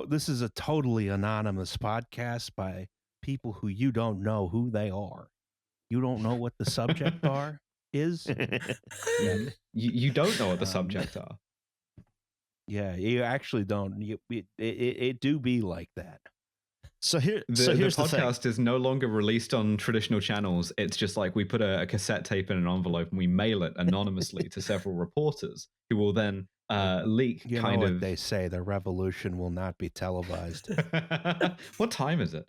this is a totally anonymous podcast by people who you don't know who they are. You don't know what the subject is. Yeah, you don't know what the subject are. Yeah, you actually don't. It do be like that. So here's the the podcast thing. is no longer released on traditional channels. It's just like we put a cassette tape in an envelope and we mail it anonymously to several reporters who will then leak You kind know of. what they say: the revolution will not be televised. What time is it?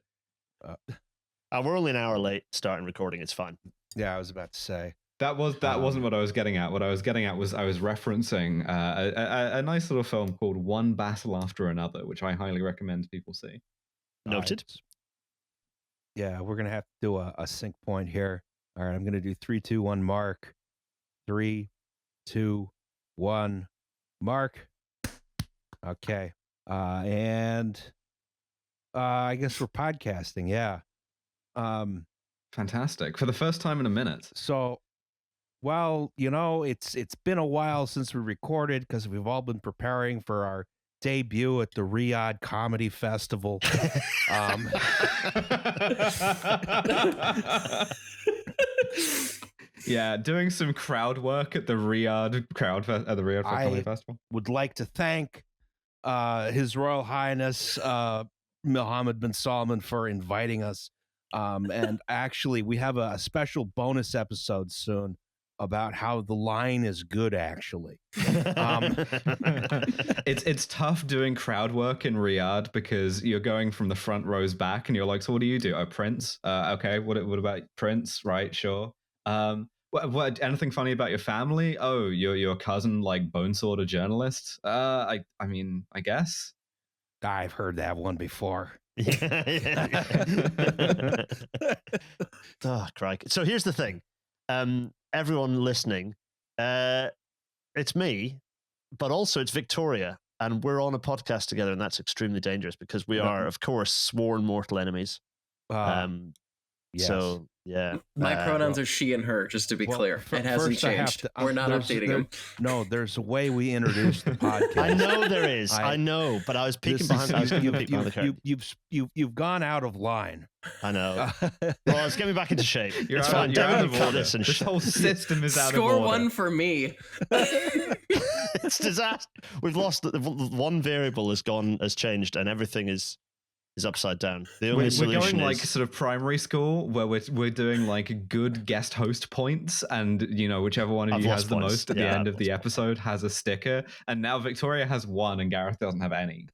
We're only an hour late starting recording. It's fine. Yeah, I was about to say. That wasn't what I was getting at. What I was getting at was I was referencing a nice little film called One Battle After Another, which I highly recommend people see. Noted. Yeah, we're gonna have to do a sync point here. All right, I'm gonna do 3, 2, 1, mark. 3, 2, 1, mark. Okay, and I guess we're podcasting. Yeah. Fantastic. For the first time in a minute. So, well, it's been a while since we recorded because we've all been preparing for our debut at the Riyadh Comedy Festival. Yeah, doing some crowd work at the Riyadh Comedy Festival. Would like to thank His Royal Highness Mohammed bin Salman for inviting us. And actually, we have a special bonus episode soon about how the line is good, actually. It's tough doing crowd work in Riyadh because you're going from the front rows back and you're like, so what do you do? Oh, Prince? Okay, what about Prince? Right, sure. What anything funny about your family? Oh, your cousin, like Bonesaw, a journalist? I mean, I guess. I've heard that one before. Oh, crikey. So here's the thing. Everyone listening, it's me, but also it's Victoria, and we're on a podcast together, and that's extremely dangerous because we are, of course, sworn mortal enemies. Yes. So, yeah. My pronouns are she and her, just to be clear. It hasn't changed. We're not updating them. No, there's a way we introduce the podcast. I know there is. I know, but I was peeking behind the curtain. You've gone out of line. I know. Well, it's getting me back into shape. It's fine. You're out of order. This whole system is out of order. Score one for me. It's disaster. We've lost one variable has changed, and everything is upside down. The only solution we're going is like sort of primary school where we're doing like good guest host points, and whichever one of you has the most at the end of the episode has a sticker. And now Victoria has one, and Gareth doesn't have any.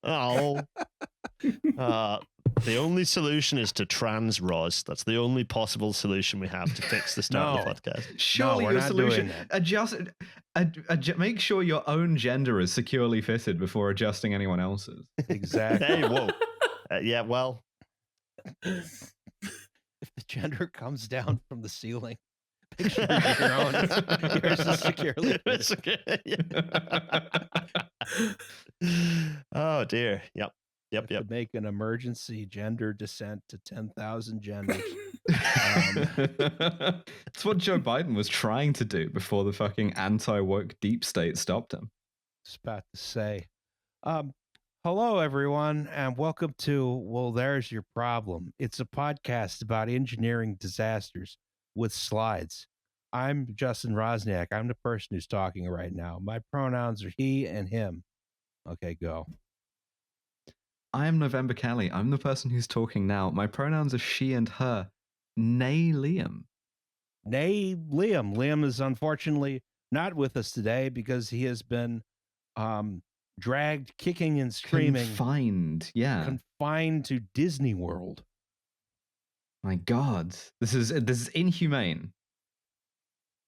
Oh. The only solution is to trans Roz. That's the only possible solution we have to fix the start of the podcast. Surely your solution make sure your own gender is securely fitted before adjusting anyone else's. Exactly. Hey, whoa. Yeah, well, if the gender comes down from the ceiling, make sure your own yours is securely fitted. Oh dear. Yep. To make an emergency gender descent to 10,000 genders. It's what Joe Biden was trying to do before the fucking anti-woke deep state stopped him. Just about to say. Hello, everyone, and welcome to Well, There's Your Problem. It's a podcast about engineering disasters with slides. I'm Justin Rosniak. I'm the person who's talking right now. My pronouns are he and him. Okay, go. I am November Kelly. I'm the person who's talking now. My pronouns are she and her. Nay Liam. Nay Liam. Liam is unfortunately not with us today because he has been dragged kicking and screaming. Confined to Disney World. My God. This is inhumane.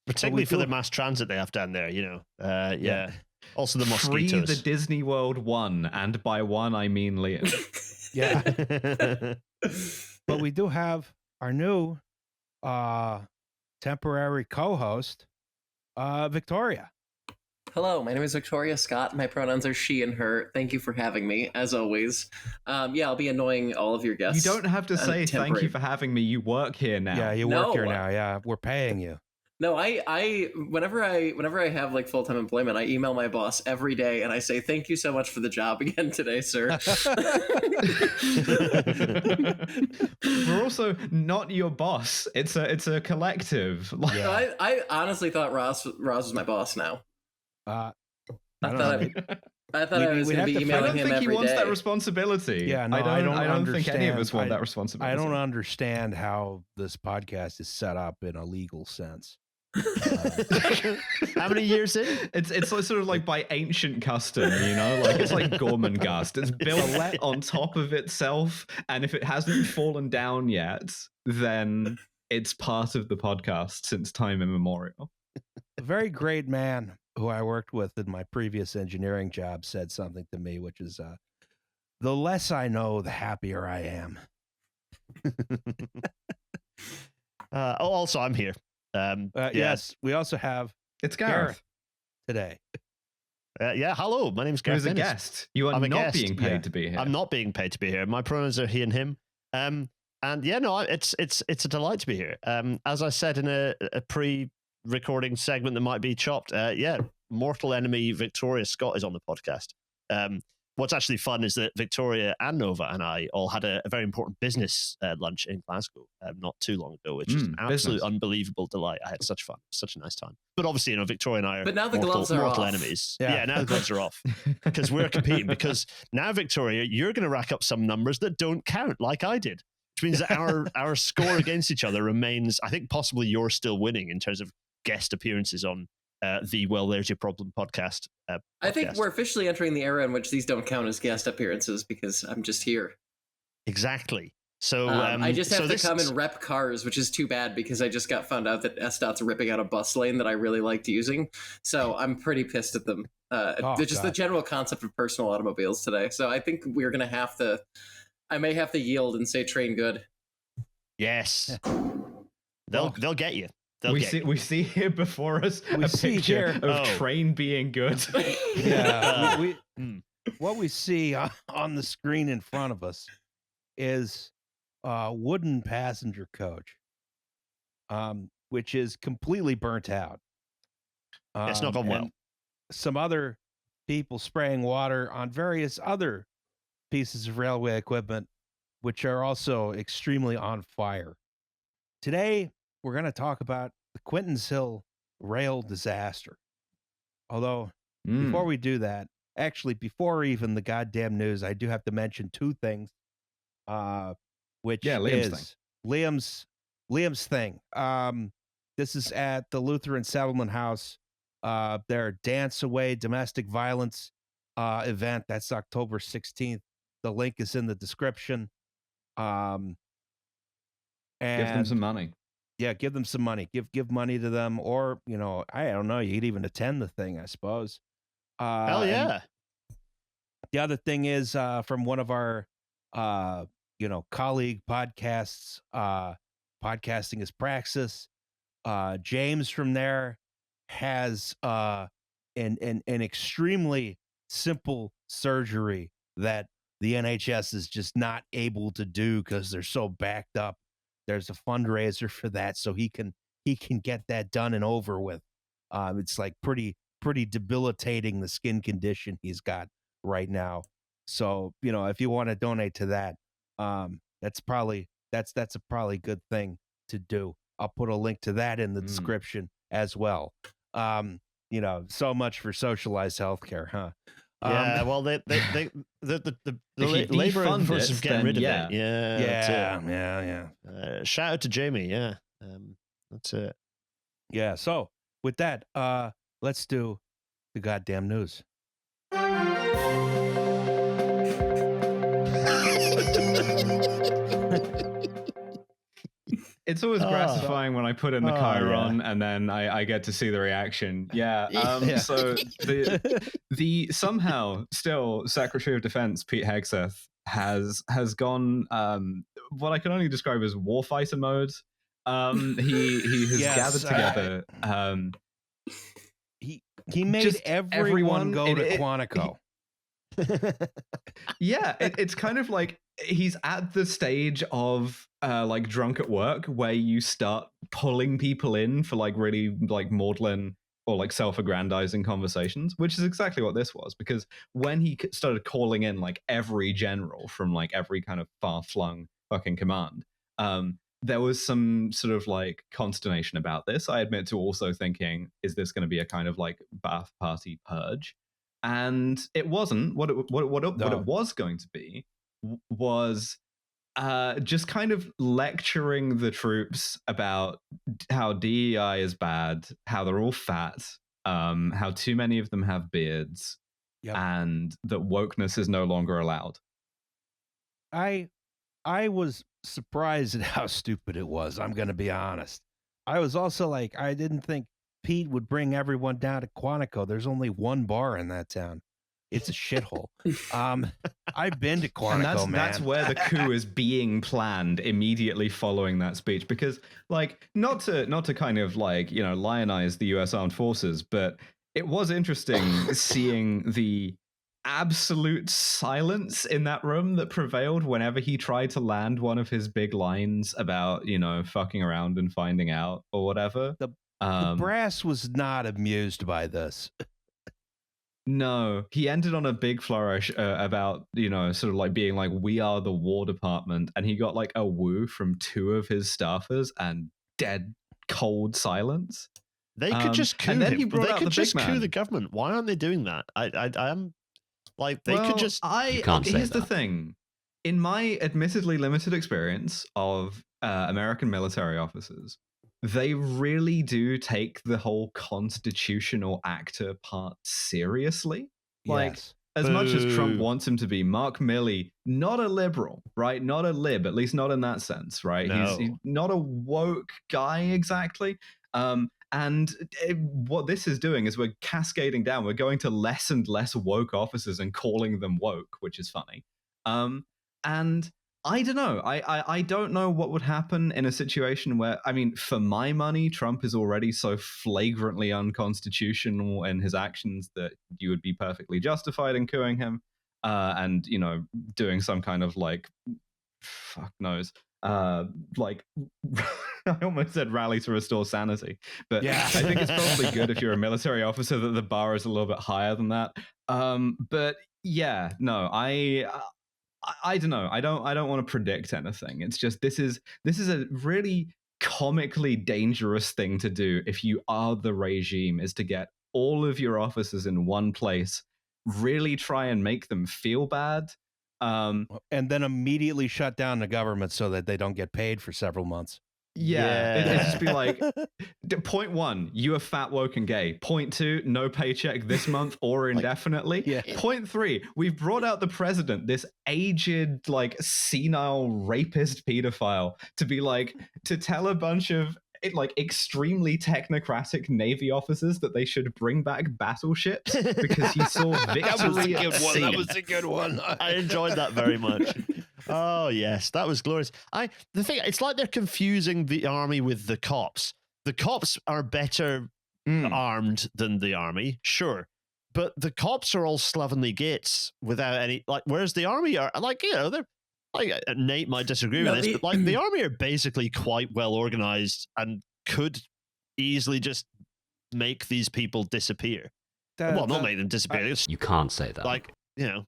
Particularly for the mass transit they have down there, yeah. Also the mosquitoes. Free the Disney World one, and by one I mean Liam. Yeah. But we do have our new temporary co-host, Victoria. Hello, my name is Victoria Scott. My pronouns are she and her. Thank you for having me, as always. I'll be annoying all of your guests. You don't have to say thank you for having me. You work here now. Yeah, you work here now. Yeah, we're paying you. No, whenever I have like full-time employment, I email my boss every day and I say, thank you so much for the job again today, sir. We're also not your boss. It's a collective. Like, Yeah. I honestly thought Ross was my boss now. I I don't thought know. I thought I was we'd going to have be to I find- don't emailing him think he every wants day. that responsibility. Yeah, no, I don't think any of us want that I responsibility. don't understand how this podcast is set up in a legal sense. How many years in? It's sort of like by ancient custom, you know, like it's like Gormenghast. It's built on top of itself, and if it hasn't fallen down yet, then it's part of the podcast since time immemorial. A very great man who I worked with in my previous engineering job said something to me, which is, the less I know, the happier I am. Also, I'm here. Yeah. Yes, we also have It's Gareth Gareth. today. Yeah, hello. My name's Gareth Who's a Dennis. guest. You are I'm a not guest, being paid yeah. to be here. I'm not being paid to be here. My pronouns are he and him. And yeah, no, it's a delight to be here. As I said in a pre-recording segment that might be chopped, yeah, mortal enemy Victoria Scott is on the podcast. What's actually fun is that Victoria and Nova and I all had a very important business lunch in Glasgow not too long ago, which is an absolute business. unbelievable delight. I had such fun, such a nice time. But obviously, you know, Victoria and I are But now the gloves are mortal off. enemies. Yeah. Yeah, now the gloves are off because we're competing. Because now, Victoria, you're going to rack up some numbers that don't count, like I did, which means that our score against each other remains. I think possibly you're still winning in terms of guest appearances on the Well, There's Your Problem podcast. I think podcast. we're officially entering the era in which these don't count as guest appearances because I'm just here. Exactly. So I just have to come is- and rep cars, which is too bad because I just got found out that SDOT's ripping out a bus lane that I really liked using. So I'm pretty pissed at them. Just the God. general concept of personal automobiles today. So I think we're going to have to, I may have to yield and say train good. Yes. They'll get you. We see here before us We a see picture here- of train being good. Yeah. Hmm. What we see on the screen in front of us is a wooden passenger coach, which is completely burnt out. It's not gone well. and Some other people spraying water on various other pieces of railway equipment, which are also extremely on fire. Today, we're going to talk about the Quintinshill rail disaster. Although, before we do that, actually, before even the goddamn news, I do have to mention two things, which Liam's is Liam's thing. This is at the Lutheran Settlement House. Their Dance Away Domestic Violence event. That's October 16th. The link is in the description. And Give them some money. yeah, give them some money. Give money to them, or I don't know. You could even attend the thing, I suppose. Hell and yeah. The other thing is from one of our colleague podcasts, Podcasting is Praxis. James from there has an extremely simple surgery that the NHS is just not able to do because they're so backed up. There's a fundraiser for that, so he can get that done and over with. It's like pretty debilitating, the skin condition he's got right now. So if you want to donate to that, that's a probably good thing to do. I'll put a link to that in the description as well. So much for socialized healthcare, huh? Yeah, well, the labor defund force it, of getting then rid of yeah. it. Yeah, Yeah. Shout out to Jamie. Yeah, that's it. Yeah. So with that, let's do the goddamn news. It's always gratifying when I put in the Chiron and then I get to see the reaction. Yeah. So the somehow still Secretary of Defense Pete Hegseth has gone what I can only describe as warfighter mode. He has gathered together. He made everyone go to Quantico. Yeah, it's kind of like he's at the stage of like drunk at work where you start pulling people in for like really like maudlin or like self-aggrandizing conversations, which is exactly what this was. Because when he started calling in like every general from like every kind of far-flung fucking command, there was some sort of like consternation about this. I admit to also thinking, is this going to be a kind of like Ba'ath Party purge? And it wasn't. What it was going to be was just kind of lecturing the troops about how DEI is bad, how they're all fat, how too many of them have beards, Yep. and that wokeness is no longer allowed. I was surprised at how stupid it was. I'm going to be honest. I was also like, I didn't think Pete would bring everyone down to Quantico. There's only one bar in that town. It's a shithole. I've been to Quantico, and that's where the coup is being planned immediately following that speech. Because, like, not to kind of like, you know, lionize the U.S. Armed Forces, but it was interesting seeing the absolute silence in that room that prevailed whenever he tried to land one of his big lines about, you know, fucking around and finding out or whatever. The brass was not amused by this. No, he ended on a big flourish about, you know, sort of like being like, we are the War Department. And he got like a woo from two of his staffers and dead cold silence. They could just coup and then him. he brought They out could the just big coup man. the government. Why aren't they doing that? I'm like, they could just. You can't say Here's the that. thing. In my admittedly limited experience of American military officers, they really do take the whole constitutional actor part seriously. Like, Yes. as much as Trump Boo. wants him to be, Mark Milley, not a liberal, right? Not a lib, at least not in that sense, right? No. He's not a woke guy exactly. What this is doing is we're cascading down. We're going to less and less woke officers and calling them woke, which is funny. And I don't know. I don't know what would happen in a situation where, I mean, for my money, Trump is already so flagrantly unconstitutional in his actions that you would be perfectly justified in cooing him, and, you know, doing some kind of like, fuck knows, like I almost said rally to restore sanity, but Yeah. I think it's probably good if you're a military officer that the bar is a little bit higher than that. But yeah, no, I don't know. I don't want to predict anything. It's just this is a really comically dangerous thing to do if you are the regime, is to get all of your officers in one place, really try and make them feel bad, And then immediately shut down the government so that they don't get paid for several months. Yeah. It'd just be like, point one, you are fat, woke, and gay. Point two, no paycheck this month or indefinitely. Yeah. Point three, we've brought out the president, this aged, like, senile rapist pedophile, to be like, to tell a bunch of like extremely technocratic Navy officers that they should bring back battleships because he saw victory at sea. That was a good one. I enjoyed that very much. Oh yes, that was glorious. The thing, it's like they're confusing the army with the cops. The cops are better armed than the army, sure, but the cops are all slovenly gits without any, like. Whereas the army are like, you know, they're like, Nate might disagree with this, but like the army are basically quite well organized and could easily just make these people disappear. Well, not make them disappear. You can't say that. Like, you know,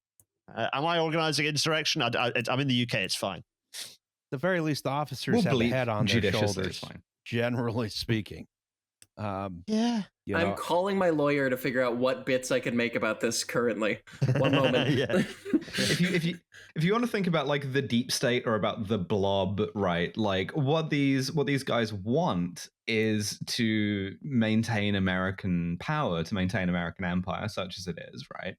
am I organizing insurrection? I'm in the UK. It's fine. At the very least, the officers have a head on their shoulders, generally speaking. Yeah. You know, I'm calling my lawyer to figure out what bits I can make about this currently. One moment. Yeah. If you want to think about like the deep state or about the blob, right? Like what these guys want is to maintain American power, to maintain American empire, such as it is, right?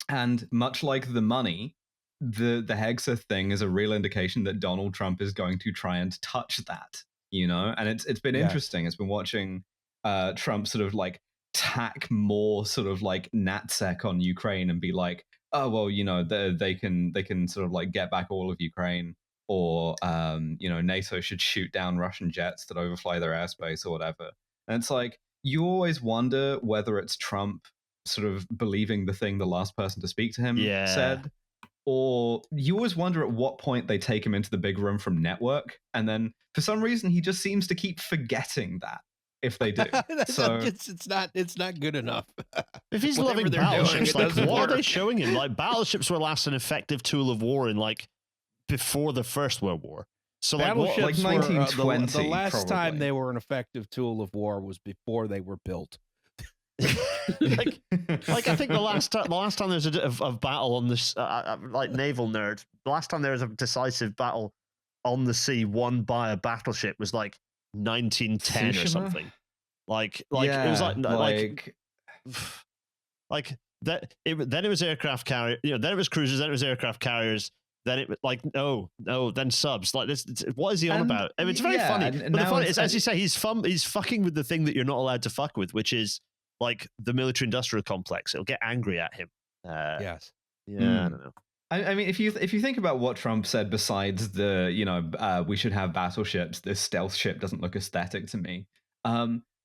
And much like the money, the Hexa thing is a real indication that Donald Trump is going to try and touch that, you know? And it's been interesting. It's been watching Trump sort of like tack more sort of like NatSec on Ukraine and be like, oh, well, you know, they can sort of like get back all of Ukraine, or you know, NATO should shoot down Russian jets that overfly their airspace or whatever. And it's like, you always wonder whether it's Trump sort of believing the thing the last person to speak to him said, or you always wonder at what point they take him into the big room from network, and then for some reason he just seems to keep forgetting that if they do. So it's not good enough. If he's Whatever loving they're doing, battleships, it like doesn't what are they work. showing him? Like battleships were last an effective tool of war in like before the First World War. So like what, Battleships like were, 1920 the last time probably. they were an effective tool of war was before they were built. like I think the last time there was a battle on this, like naval nerd, the last time there was a decisive battle on the sea won by a battleship was like 1910 or Tsushima? something. Like yeah, it was like that. Then it was aircraft carrier. Then it was cruisers. Then it was aircraft carriers. Then it like no, then subs. Like this, what is he on about? I mean, it's very funny. But the funny is, as you say, he's fucking with the thing that you're not allowed to fuck with, which is like the military-industrial complex. It'll get angry at him. Yes. Yeah, I don't know. I mean, if you think about what Trump said, besides the we should have battleships, this stealth ship doesn't look aesthetic to me.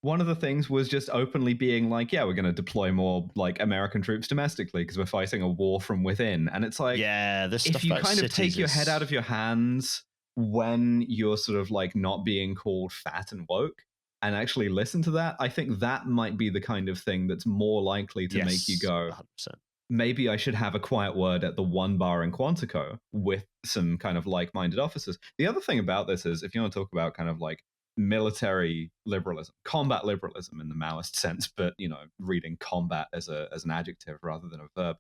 One of the things was just openly being like, yeah, we're going to deploy more like American troops domestically because we're fighting a war from within. And it's like, yeah, this if stuff you about kind of take cities your head out of your hands when you're sort of like not being called fat and woke and actually listen to that, I think that might be the kind of thing that's more likely to make you go, 100%. maybe I should have a quiet word at the one bar in Quantico with some kind of like-minded officers. The other thing about this is, if you want to talk about kind of like military liberalism, combat liberalism in the Maoist sense, but reading combat as an adjective rather than a verb.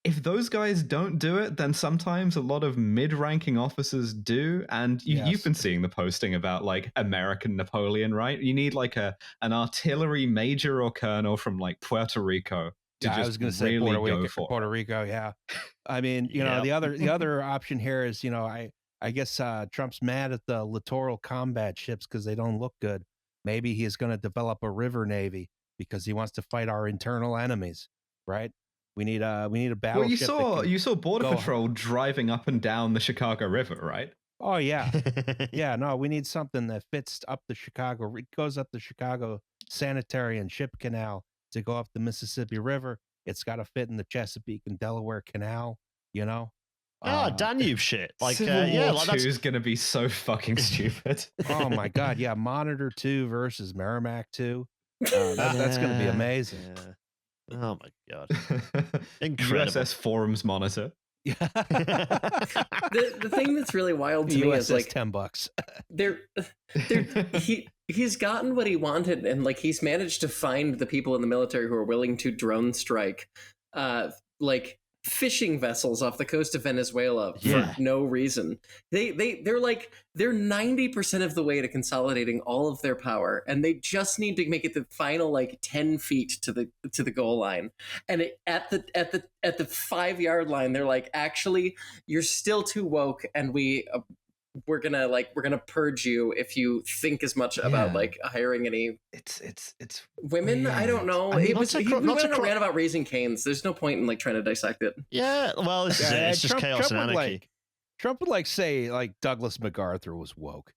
If those guys don't do it, then sometimes a lot of mid-ranking officers do. And you've been seeing the posting about like American Napoleon, right? You need like an artillery major or colonel from like Puerto Rico. I was going to say Puerto Rico. Yeah. I mean, the other option here is, I guess Trump's mad at the littoral combat ships because they don't look good. Maybe he is going to develop a river navy because he wants to fight our internal enemies, right? We need a battleship. Well, you saw Border Patrol driving up and down the Chicago River, right? Oh yeah, yeah. No, we need something that fits up the Chicago. It goes up the Chicago Sanitary and Ship Canal to go up the Mississippi River. It's got to fit in the Chesapeake and Delaware Canal. Danube shit. Like Civil War 2 is going to be so fucking stupid. Oh my god, yeah. Monitor 2 versus Merrimack 2. That's going to be amazing. Yeah. Oh my god, incredible. USS Forums Monitor. The thing that's really wild to me is like $10. He's gotten what he wanted, and like he's managed to find the people in the military who are willing to drone strike, like fishing vessels off the coast of Venezuela for no reason. They're 90% of the way to consolidating all of their power, and they just need to make it the final like 10 feet to the goal line. And at the 5-yard line, they're like, actually, you're still too woke, and we're gonna purge you if you think as much about like hiring any it's women. weird. I don't know. I mean, We went on a rant about raising canes. There's no point in like trying to dissect it. Yeah, well, it's just chaos and anarchy. Trump would say like Douglas MacArthur was woke.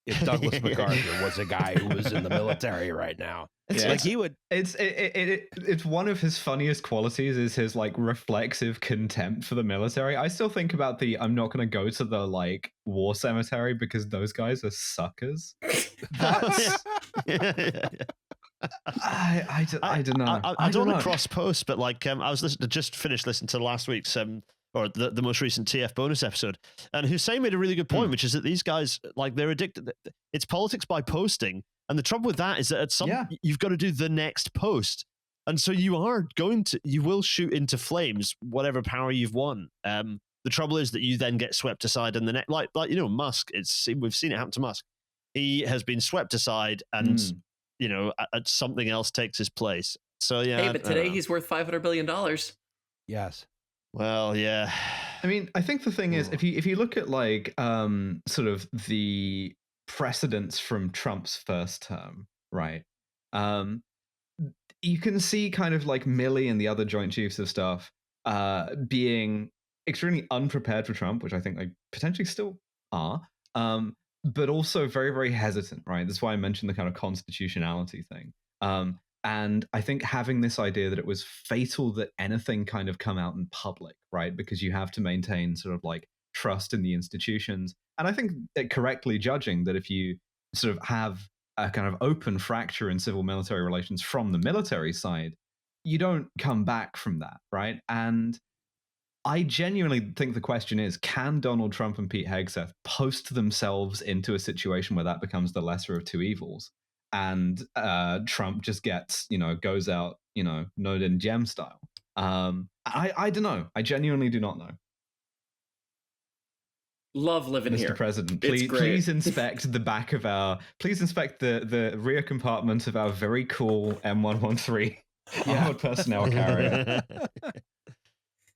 If Douglas MacArthur was a guy who was in the military right now. He would. It's one of his funniest qualities is his like reflexive contempt for the military. I still think about I'm not going to go to the like war cemetery because those guys are suckers. That's. I don't know. I don't want to cross post, but like I was just finished listening to last week's or the most recent TF bonus episode, and Hussein made a really good point, which is that these guys like they're addicted. It's politics by posting. And the trouble with that is that at some you've got to do the next post. And so you will shoot into flames whatever power you've won. The trouble is that you then get swept aside and the next like Musk, we've seen it happen to Musk. He has been swept aside and something else takes his place. So yeah. Hey, but today he's worth $500 billion. Yes. Well, yeah. I mean, I think the thing is if you look at like sort of the precedents from Trump's first term, right? You can see kind of like Milley and the other Joint Chiefs of Staff being extremely unprepared for Trump, which I think they potentially still are, but also very, very hesitant, right? That's why I mentioned the kind of constitutionality thing. And I think having this idea that it was fatal that anything kind of come out in public, right? Because you have to maintain sort of like trust in the institutions. And I think that correctly judging that if you sort of have a kind of open fracture in civil military relations from the military side, you don't come back from that, right? And I genuinely think the question is, can Donald Trump and Pete Hegseth post themselves into a situation where that becomes the lesser of two evils? And Trump just gets, goes out, node and gem style. I don't know. I genuinely do not know. Love living Mr. here. President, It's great. please inspect the back of please inspect the rear compartment of our very cool M113 armored personnel carrier.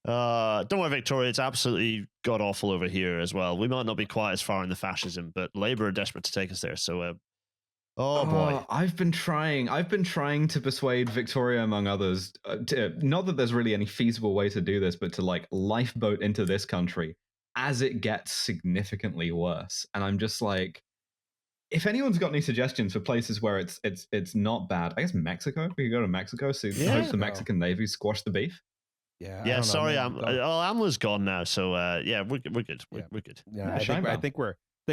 Don't worry, Victoria. It's absolutely god awful over here as well. We might not be quite as far in the fascism, but Labour are desperate to take us there. So, oh boy, I've been trying to persuade Victoria, among others, not that there's really any feasible way to do this, but to like lifeboat into this country as it gets significantly worse. And I'm just like, if anyone's got any suggestions for places where it's not bad, I guess Mexico. We could go to Mexico, see hope the Mexican Navy squash the beef. Yeah. Sorry, AMLO's gone now, so yeah, we're good. We're good. Yeah, I think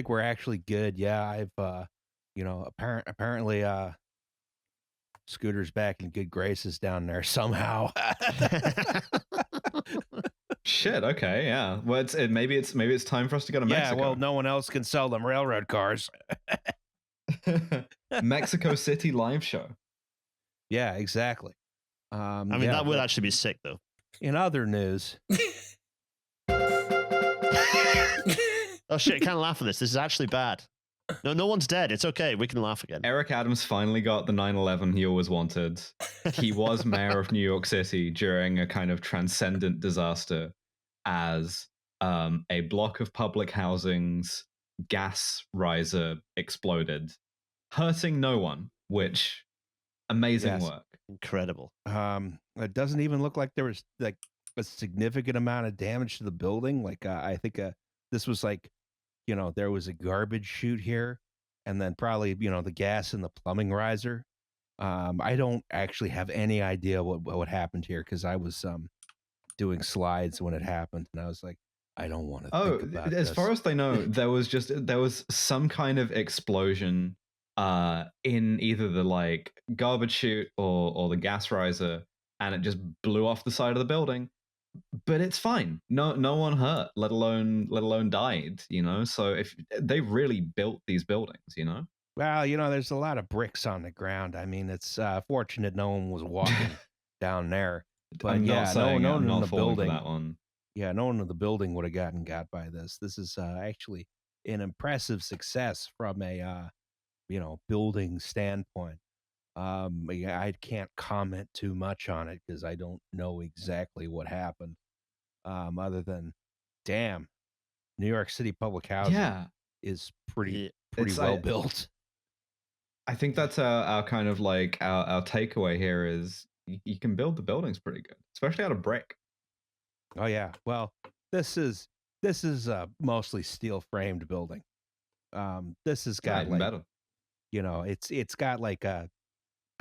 we're actually good. Yeah, I've apparently Scooter's back in good graces down there somehow. Shit. Okay. Yeah. Well, maybe it's time for us to go to Mexico. Yeah. Well, no one else can sell them railroad cars. Mexico City live show. Yeah. Exactly. I mean, that would actually be sick, though. In other news. Oh shit! Can't laugh at this. This is actually bad. No one's dead. It's okay. We can laugh again. Eric Adams finally got the 9/11 he always wanted. He was mayor of New York City during a kind of transcendent disaster as a block of public housing's gas riser exploded, hurting no one, which amazing work. Incredible. It doesn't even look like there was like a significant amount of damage to the building. Like I think this was like, there was a garbage chute here, and then probably, the gas in the plumbing riser. I don't actually have any idea what happened here because I was doing slides when it happened, and I was like, I don't want to think about as this. far as they know, there was some kind of explosion in either the like garbage chute or the gas riser, and it just blew off the side of the building. But it's fine. No one hurt, let alone died, So if they really built these buildings, Well, there's a lot of bricks on the ground. I mean, it's fortunate no one was walking down there. But I'm yeah, not saying no I'm one in not the falling for building. that one. Yeah, no one in the building would have got by this. This is actually an impressive success from a building standpoint. I can't comment too much on it because I don't know exactly what happened. Other than, damn, New York City public housing is pretty well built. I think that's our kind of like our takeaway here is you can build the buildings pretty good, especially out of brick. Oh yeah, well this is a mostly steel framed building. This has got like better. It's got like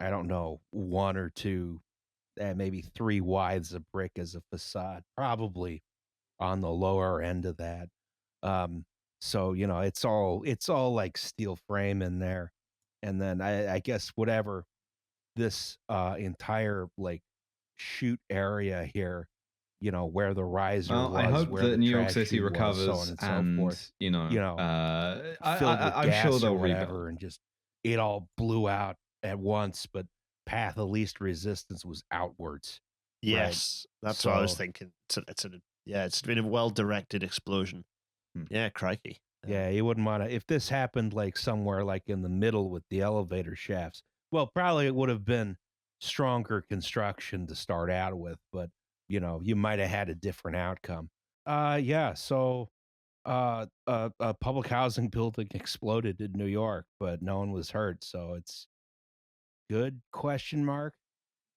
I don't know, one or two, maybe three withes of brick as a facade, probably on the lower end of that. So it's all like steel frame in there, and then I guess whatever this entire like chute area here, where the riser was. I hope where that New York track City chute was, recovers so on and so forth. Filled with I'm gas sure they'll or whatever, rebuild. and just it all blew out at once, but path of least resistance was outwards. Yes, right? That's what I was thinking. It's been a well-directed explosion. Yeah, crikey. Yeah, you wouldn't want to, if this happened like somewhere like in the middle with the elevator shafts, well, probably it would have been stronger construction to start out with, but you might have had a different outcome. So a public housing building exploded in New York, but no one was hurt, so it's good, question mark.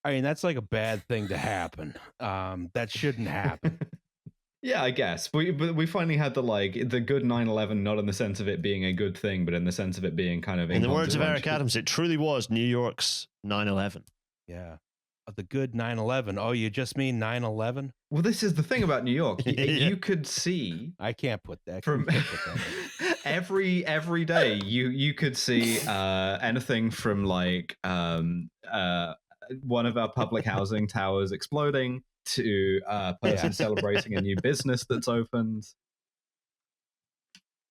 I mean, that's like a bad thing to happen. That shouldn't happen. Yeah, I guess. But we finally had the good 9/11, not in the sense of it being a good thing, but in the sense of it being kind of in the words of Eric Adams, it truly was New York's 9/11. Yeah. The good 9/11. Oh, you just mean 9/11? Well, this is the thing about New York. Yeah. You could see I can't put that. from You can't put that in. every day you could see anything from like one of our public housing towers exploding to a person celebrating a new business that's opened.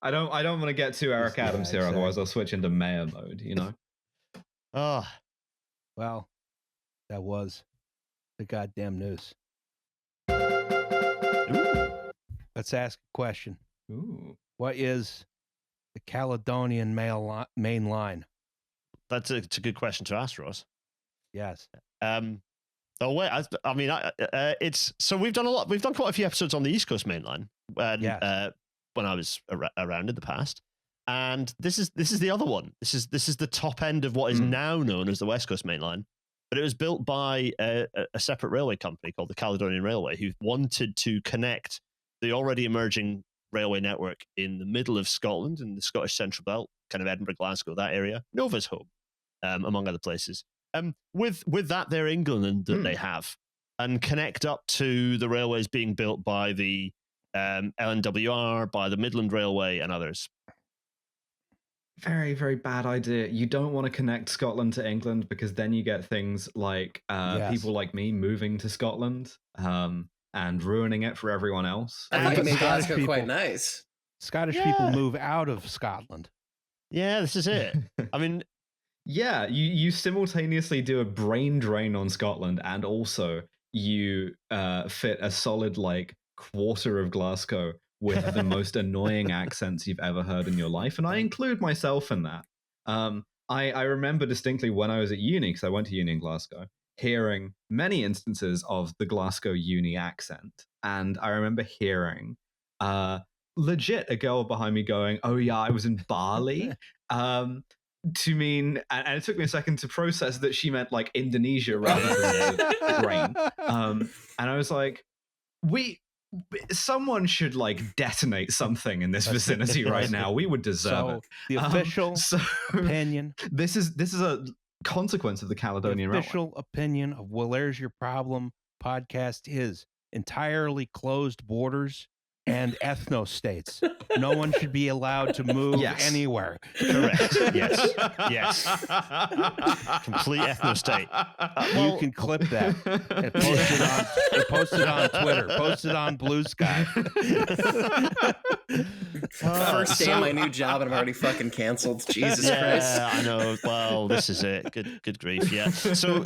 I don't want to get too Eric Adams here, exactly. otherwise I'll switch into mayor mode, you know. Oh, Well, that was the goddamn news. ooh. Let's ask a question. Ooh. What is the Caledonian main line? It's a good question to ask, Ross. Yes. Oh wait, I mean, it's so we've done a lot. We've done quite a few episodes on the East Coast Main Line when I was around in the past, and this is the other one. This is the top end of what is now known as the West Coast Main Line, but it was built by a separate railway company called the Caledonian Railway, who wanted to connect the already emerging railway network in the middle of Scotland, in the Scottish Central Belt, kind of Edinburgh, Glasgow, that area, Nova's home, among other places. With that there England that they have, and connect up to the railways being built by the LNWR, by the Midland Railway, and others. Very, very bad idea. You don't want to connect Scotland to England because then you get things like people like me moving to Scotland and ruining it for everyone else. I thought you made Scottish Glasgow quite nice. Scottish people move out of Scotland. Yeah, this is it. I mean, yeah, you simultaneously do a brain drain on Scotland, and also you fit a solid like quarter of Glasgow with the most annoying accents you've ever heard in your life, and I include myself in that. I remember distinctly when I was at uni, because I went to uni in Glasgow, hearing many instances of the Glasgow uni accent, and I remember hearing legit a girl behind me going, "Oh yeah, I was in Bali." To mean, and it took me a second to process that she meant like Indonesia rather than the brain. And I was like, someone should like detonate something in this vicinity right now. We would deserve it. The official opinion. This is a consequence of the Caledonian Railway. Official opinion of Well, There's Your Problem podcast is entirely closed borders and ethno states. No one should be allowed to move anywhere. Correct. Yes. Complete ethno state. You can clip that and post it on Twitter. Post it on Blue Sky. First day of my new job, and I'm already fucking canceled. Jesus Christ! Yeah, I know. Well, this is it. Good grief. Yeah. So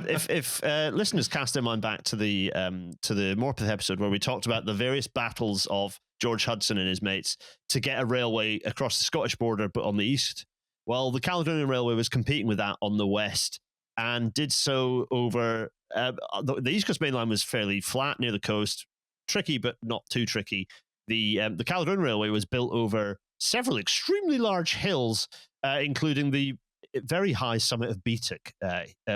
if listeners cast their mind back to the Morpeth episode where we talked about the various battles of George Hudson and his mates to get a railway across the Scottish border, but on the east. Well, the Caledonian Railway was competing with that on the west and did so over the East Coast Main Line was fairly flat near the coast, tricky but not too tricky. The Caledonian Railway was built over several extremely large hills, including the very high summit of Beattock,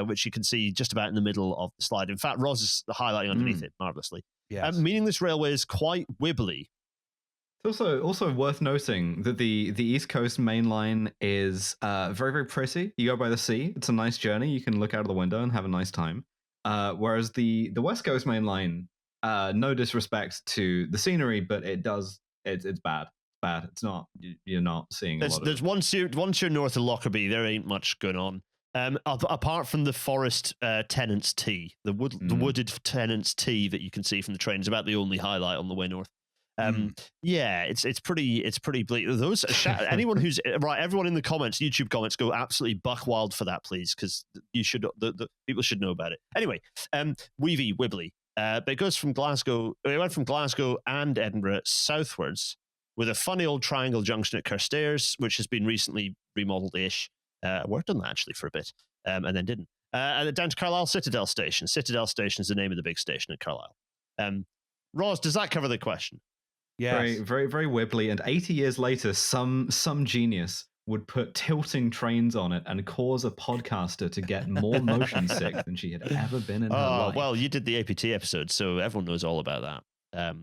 which you can see just about in the middle of the slide. In fact, Roz is highlighting underneath it marvelously. Yes. Meaning this railway is quite wibbly. It's also worth noting that the East Coast Main Line is very, very pretty. You go by the sea. It's a nice journey. You can look out of the window and have a nice time. Whereas the West Coast Main Line, no disrespect to the scenery, but it's bad. Bad. It's not. You're not seeing a lot of. Once you're north of Lockerbie, there ain't much going on. Apart from the forest tenants tea, the wooded tenants tea that you can see from the train is about the only highlight on the way north. Yeah, it's pretty bleak. Those anyone who's right, everyone in the comments, YouTube comments, go absolutely buck wild for that, please, because you should the people should know about it. Anyway, wibbly. But it goes from Glasgow. It went from Glasgow and Edinburgh southwards with a funny old triangle junction at Carstairs, which has been recently remodeled-ish. Worked on that actually for a bit, and then didn't. And down to Carlisle Citadel Station. Citadel Station is the name of the big station at Carlisle. Roz, does that cover the question? Yes. Very, very, very wibbly. And 80 years later, some genius would put tilting trains on it and cause a podcaster to get more motion sick than she had ever been in her life. Well, you did the APT episode, so everyone knows all about that.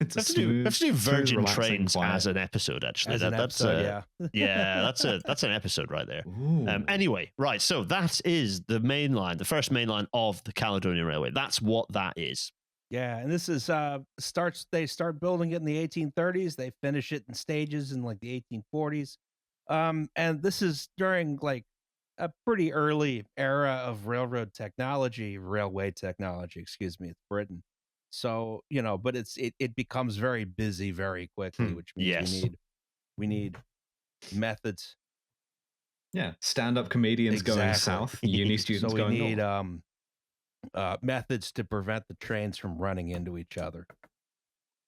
It's a Let's do Virgin relaxing, Trains quiet. as an episode. Actually, As an episode, yeah, that's an episode right there. Ooh. Anyway, right. So that is the main line, the first main line of the Caledonian Railway. That's what that is. Yeah, and this is they start building it in the 1830s. They finish it in stages in like the 1840s. And this is during like a pretty early era of railway technology, excuse me, it's Britain. So, but it becomes very busy very quickly, which means Yes. we need methods. Yeah, stand-up comedians going Exactly. south, uni students So we going need north. methods to prevent the trains from running into each other.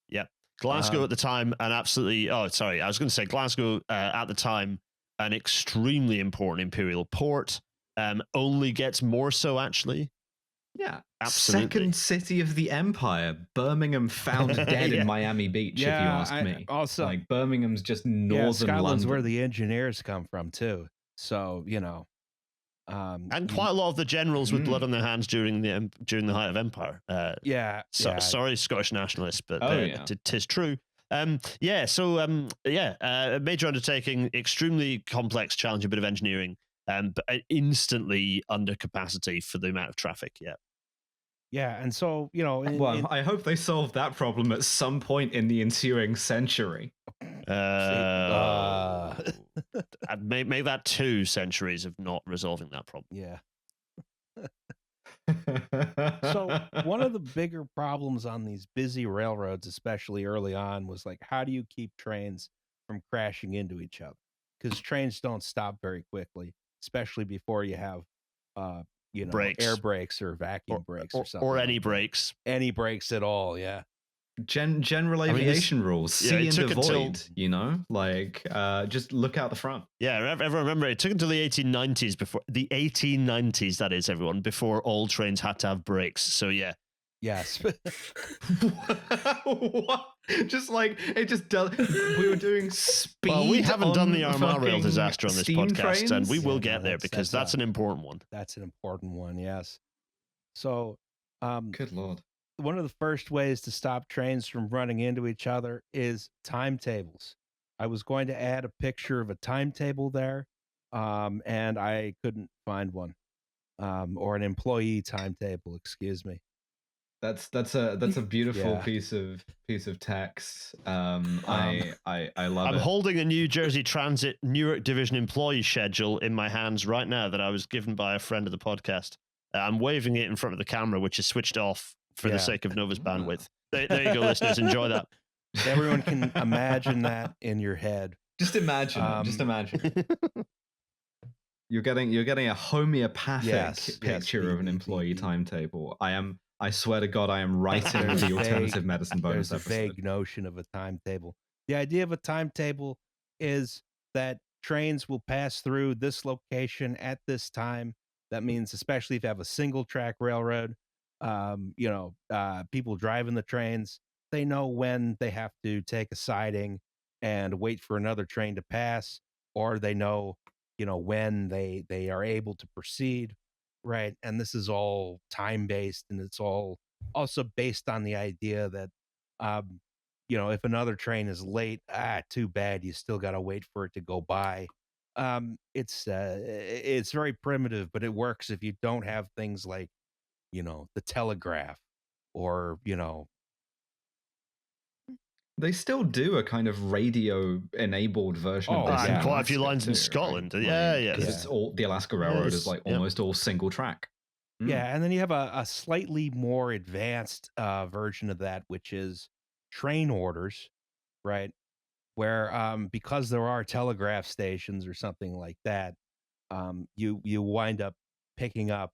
Yep. Glasgow at the time, and absolutely. Oh, sorry. I was going to say Glasgow at the time, an extremely important imperial port. Only gets more so, actually. Yeah, Absolutely. second city of the empire. Birmingham found dead Yeah. in Miami Beach. Yeah, if you ask me. also- like Birmingham's just northern Scotland's London. where the engineers come from too. So And quite a lot of the generals with blood on their hands during the height of empire. Sorry, Scottish nationalists, but tis true. So major undertaking, extremely complex, challenging bit of engineering, but instantly under capacity for the amount of traffic. Yeah, and so I hope they solved that problem at some point in the ensuing century. Make that 2 centuries of not resolving that problem. Yeah. So one of the bigger problems on these busy railroads, especially early on, was like, how do you keep trains from crashing into each other? Because trains don't stop very quickly, especially before you have, Brakes. air brakes or vacuum brakes or something. Or any brakes. Any brakes at all, yeah. General aviation rules. See and avoid. Just look out the front. Yeah, everyone remember it took until the 1890s. That is, everyone, before all trains had to have brakes. So yeah. Yes. What? Just like it just does. We were doing speed. Well, we haven't done the Armagh Rail fucking disaster on this steam podcast, trains? and we will Yeah, get there because that's an important one. That's an important one, yes. So, Good Lord. one of the first ways to stop trains from running into each other is timetables. I was going to add a picture of a timetable there, and I couldn't find one, or an employee timetable. Excuse me. That's a beautiful Yeah. piece of text. I love I'm it. holding a New Jersey Transit Newark Division employee schedule in my hands right now that I was given by a friend of the podcast. I'm waving it in front of the camera, which is switched off for the sake of Nova's bandwidth. There you go, listeners. Enjoy that. Everyone can imagine that in your head. Just imagine. Just imagine. You're getting a homeopathic picture of an employee timetable. I swear to God, I am writing the alternative medicine bonus There's a episode. vague notion of a timetable. The idea of a timetable is that trains will pass through this location at this time. That means, especially if you have a single track railroad, people driving the trains, they know when they have to take a siding and wait for another train to pass, or they know, when they are able to proceed. Right. And this is all time based, and it's all also based on the idea that, if another train is late, too bad. You still got to wait for it to go by. It's very primitive, but it works if you don't have things like, the telegraph or, They still do a kind of radio-enabled version of this. And quite a few lines in Scotland. Right? Yeah. Because it's all the Alaska Railroad is like almost all single track. Yeah, and then you have a slightly more advanced version of that, which is train orders, right? Where because there are telegraph stations or something like that, you wind up picking up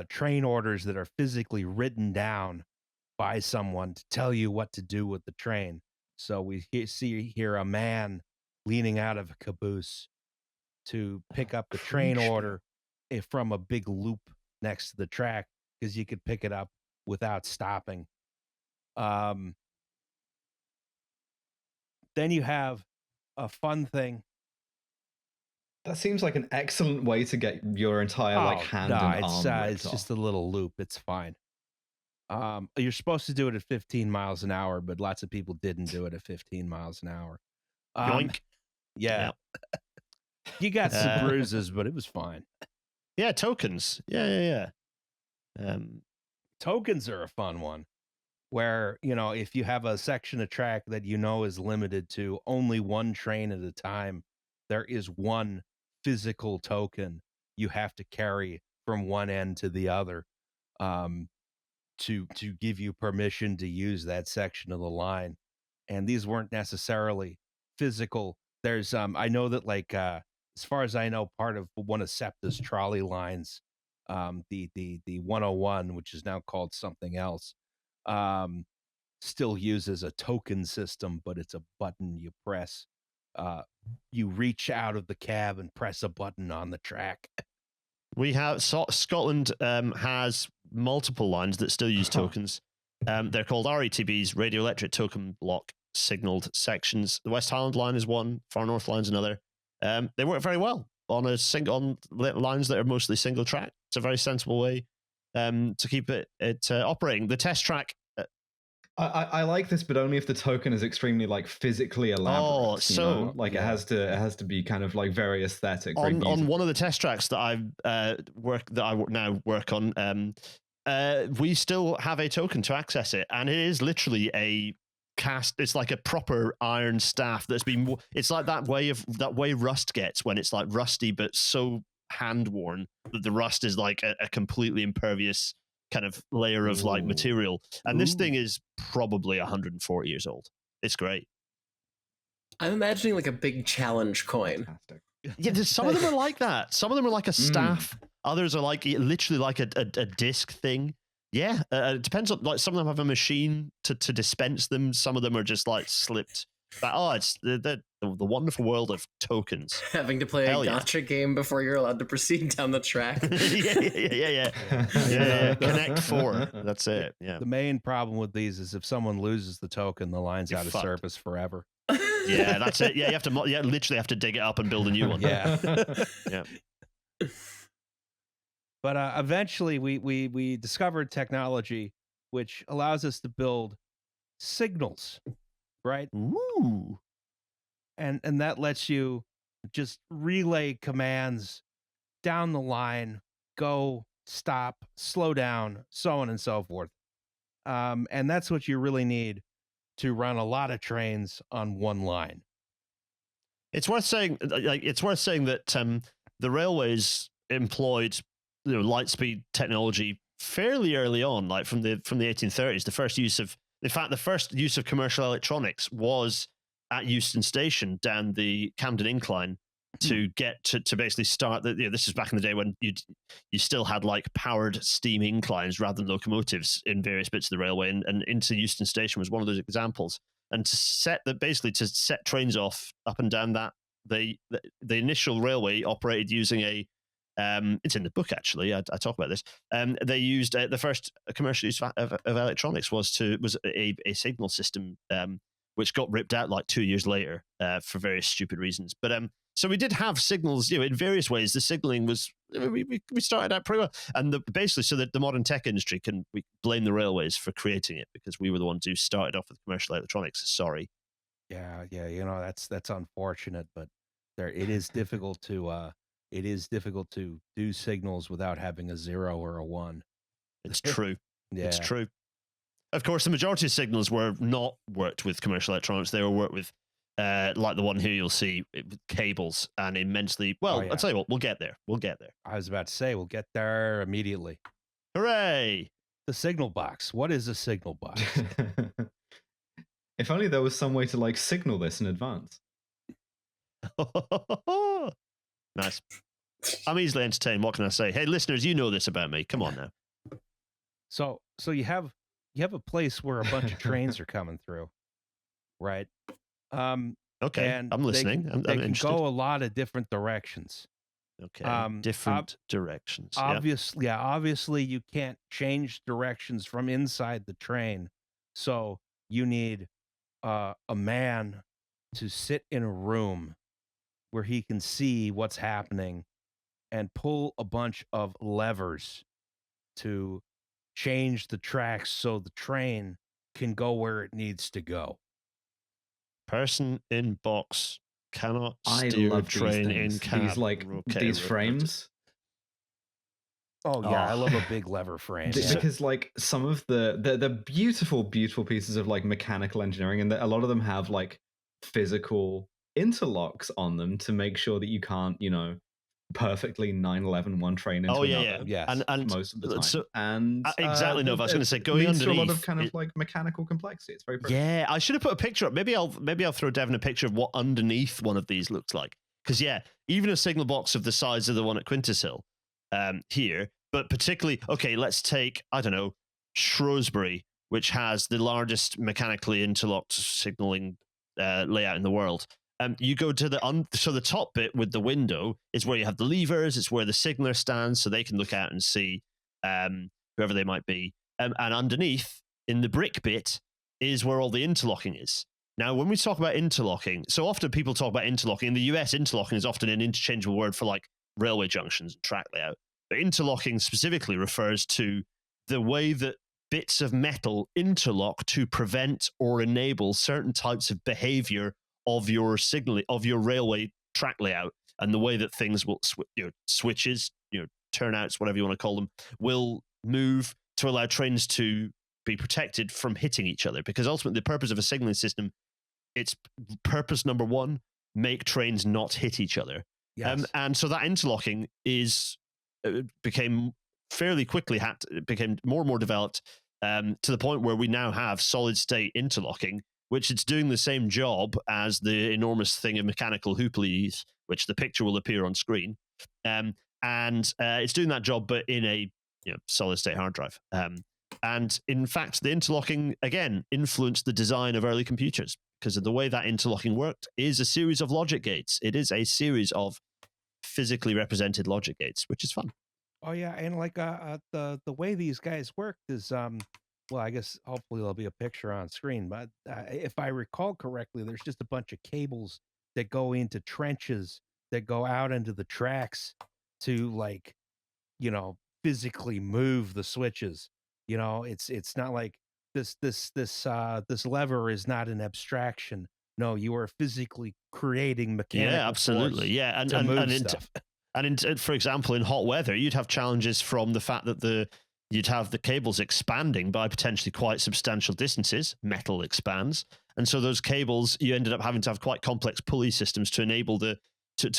train orders that are physically written down by someone to tell you what to do with the train. So we see here a man leaning out of a caboose to pick up the train order from a big loop next to the track, because you could pick it up without stopping. Then you have a fun thing. That seems like an excellent way to get your entire hand and arm ripped it's off. just a little loop. It's fine. You're supposed to do it at 15 miles an hour, but lots of people didn't do it at 15 miles an hour. Yoink. Yeah. You got some bruises, but it was fine. Yeah, tokens. Yeah. Tokens are a fun one where, if you have a section of track that is limited to only one train at a time, there is one physical token you have to carry from one end to the other to give you permission to use that section of the line. And these weren't necessarily physical. There's I know that as far as I know, part of one of SEPTA's trolley lines, the 101, which is now called something else, still uses a token system, but it's a button you press. You reach out of the cab and press a button on the track. We have Scotland has multiple lines that still use tokens. They're called RETBs, radioelectric token block signaled sections. The West Highland line is one, Far North line's another. They work very well on lines that are mostly single track. It's a very sensible way to keep it operating. The test track. I like this, but only if the token is extremely physically elaborate. It has to be kind of very aesthetic. On one of the test tracks that I now work on, we still have a token to access it, and it is literally a cast. It's like a proper iron staff that's been. It's like that way rust gets when it's rusty but so hand worn that the rust is a completely impervious kind of layer of material. And this thing is probably 140 years old. It's great. I'm imagining a big challenge coin. Fantastic. Yeah, some of them are like that. Some of them are like a staff. Others are literally a disc thing. Yeah, it depends on some of them have a machine to dispense them. Some of them are just slipped. But, it's the wonderful world of tokens. Having to play a gacha game before you're allowed to proceed down the track. Yeah. Connect 4. That's it. Yeah. The main problem with these is if someone loses the token, the line's out of service forever. Yeah, that's it. Yeah, you literally have to dig it up and build a new one. Yeah. Yeah. But eventually we discovered technology which allows us to build signals, right? Ooh. And that lets you just relay commands down the line, go, stop, slow down, so on and so forth. And that's what you really need to run a lot of trains on one line. It's worth saying that the railways employed light speed technology fairly early on, from the 1830s. The first use of commercial electronics was at Euston Station down the Camden Incline to get to basically start this is back in the day when you still had powered steam inclines rather than locomotives in various bits of the railway, and into Euston Station was one of those examples. And to set trains off up and down that the initial railway operated using it's in the book actually. I talk about this. They used the first commercial use of electronics was a signal system, which got ripped out 2 years later for various stupid reasons. But so we did have signals, in various ways. The signaling was we started out pretty well, and basically so that the modern tech industry we blame the railways for creating it because we were the ones who started off with commercial electronics. Sorry. Yeah, that's unfortunate, but it is difficult to do signals without having a 0 or a 1. It's true. Yeah. It's true. Of course, the majority of signals were not worked with commercial electronics. They were worked with, like the one here you'll see, with cables and immensely. Well, I'll tell you what, we'll get there. I was about to say, we'll get there immediately. Hooray! The signal box. What is a signal box? If only there was some way to signal this in advance. Nice. I'm easily entertained. What can I say? Hey, listeners, you know this about me. Come on now. So you have a place where a bunch of trains are coming through, right? Okay, and I'm listening. They I'm can interested. go a lot of different directions. Okay, different directions. Obviously, you can't change directions from inside the train, so you need a man to sit in a room where he can see what's happening and pull a bunch of levers to change the tracks so the train can go where it needs to go. Person in box cannot I steer love train these in things. cab. These like Okay, these frames. Oh yeah, I Oh. love a big lever frame. Yeah. Because like some of the beautiful pieces of like mechanical engineering, and a lot of them have like physical interlocks on them to make sure that you can't, perfectly 911 one train into Oh yeah, another. yeah. Yes. And Most of the time. so And exactly, Nova. I was going to say, going leads to a lot underneath, of kind of like mechanical complexity. It's very pretty. yeah, I should have put a picture up. Maybe I'll throw Devin a picture of what underneath one of these looks like. Because yeah, even a signal box of the size of the one at Quintinshill here, but particularly, okay, let's take, I don't know, Shrewsbury, which has the largest mechanically interlocked signaling layout in the world. You go to the top bit with the window is where you have the levers. It's where the signaler stands, so they can look out and see whoever they might be. And underneath, in the brick bit, is where all the interlocking is. Now, when we talk about interlocking, so often people talk about interlocking. In the US, interlocking is often an interchangeable word for like railway junctions and track layout. But interlocking specifically refers to the way that bits of metal interlock to prevent or enable certain types of behavior of your railway track layout, and the way that things will switches, turnouts, whatever you want to call them, will move to allow trains to be protected from hitting each other. Because ultimately, the purpose of a signaling system, its purpose number one, make trains not hit each other. Yes. And so that interlocking became fairly quickly became more and more developed to the point where we now have solid state interlocking, which it's doing the same job as the enormous thing of mechanical hooplies, which the picture will appear on screen. And it's doing that job, but in a solid state hard drive. And in fact, the interlocking, again, influenced the design of early computers, because of the way that interlocking worked is a series of logic gates. It is a series of physically represented logic gates, which is fun. Oh yeah, and like the way these guys worked is well, I guess hopefully there'll be a picture on screen, but if I recall correctly, there's just a bunch of cables that go into trenches that go out into the tracks to like, physically move the switches. It's not like this lever is not an abstraction. No, you are physically creating mechanical absolutely, force yeah, to move stuff. For example, in hot weather, you'd have challenges from the fact that you'd have the cables expanding by potentially quite substantial distances. Metal expands, and so those cables, you ended up having to have quite complex pulley systems to enable to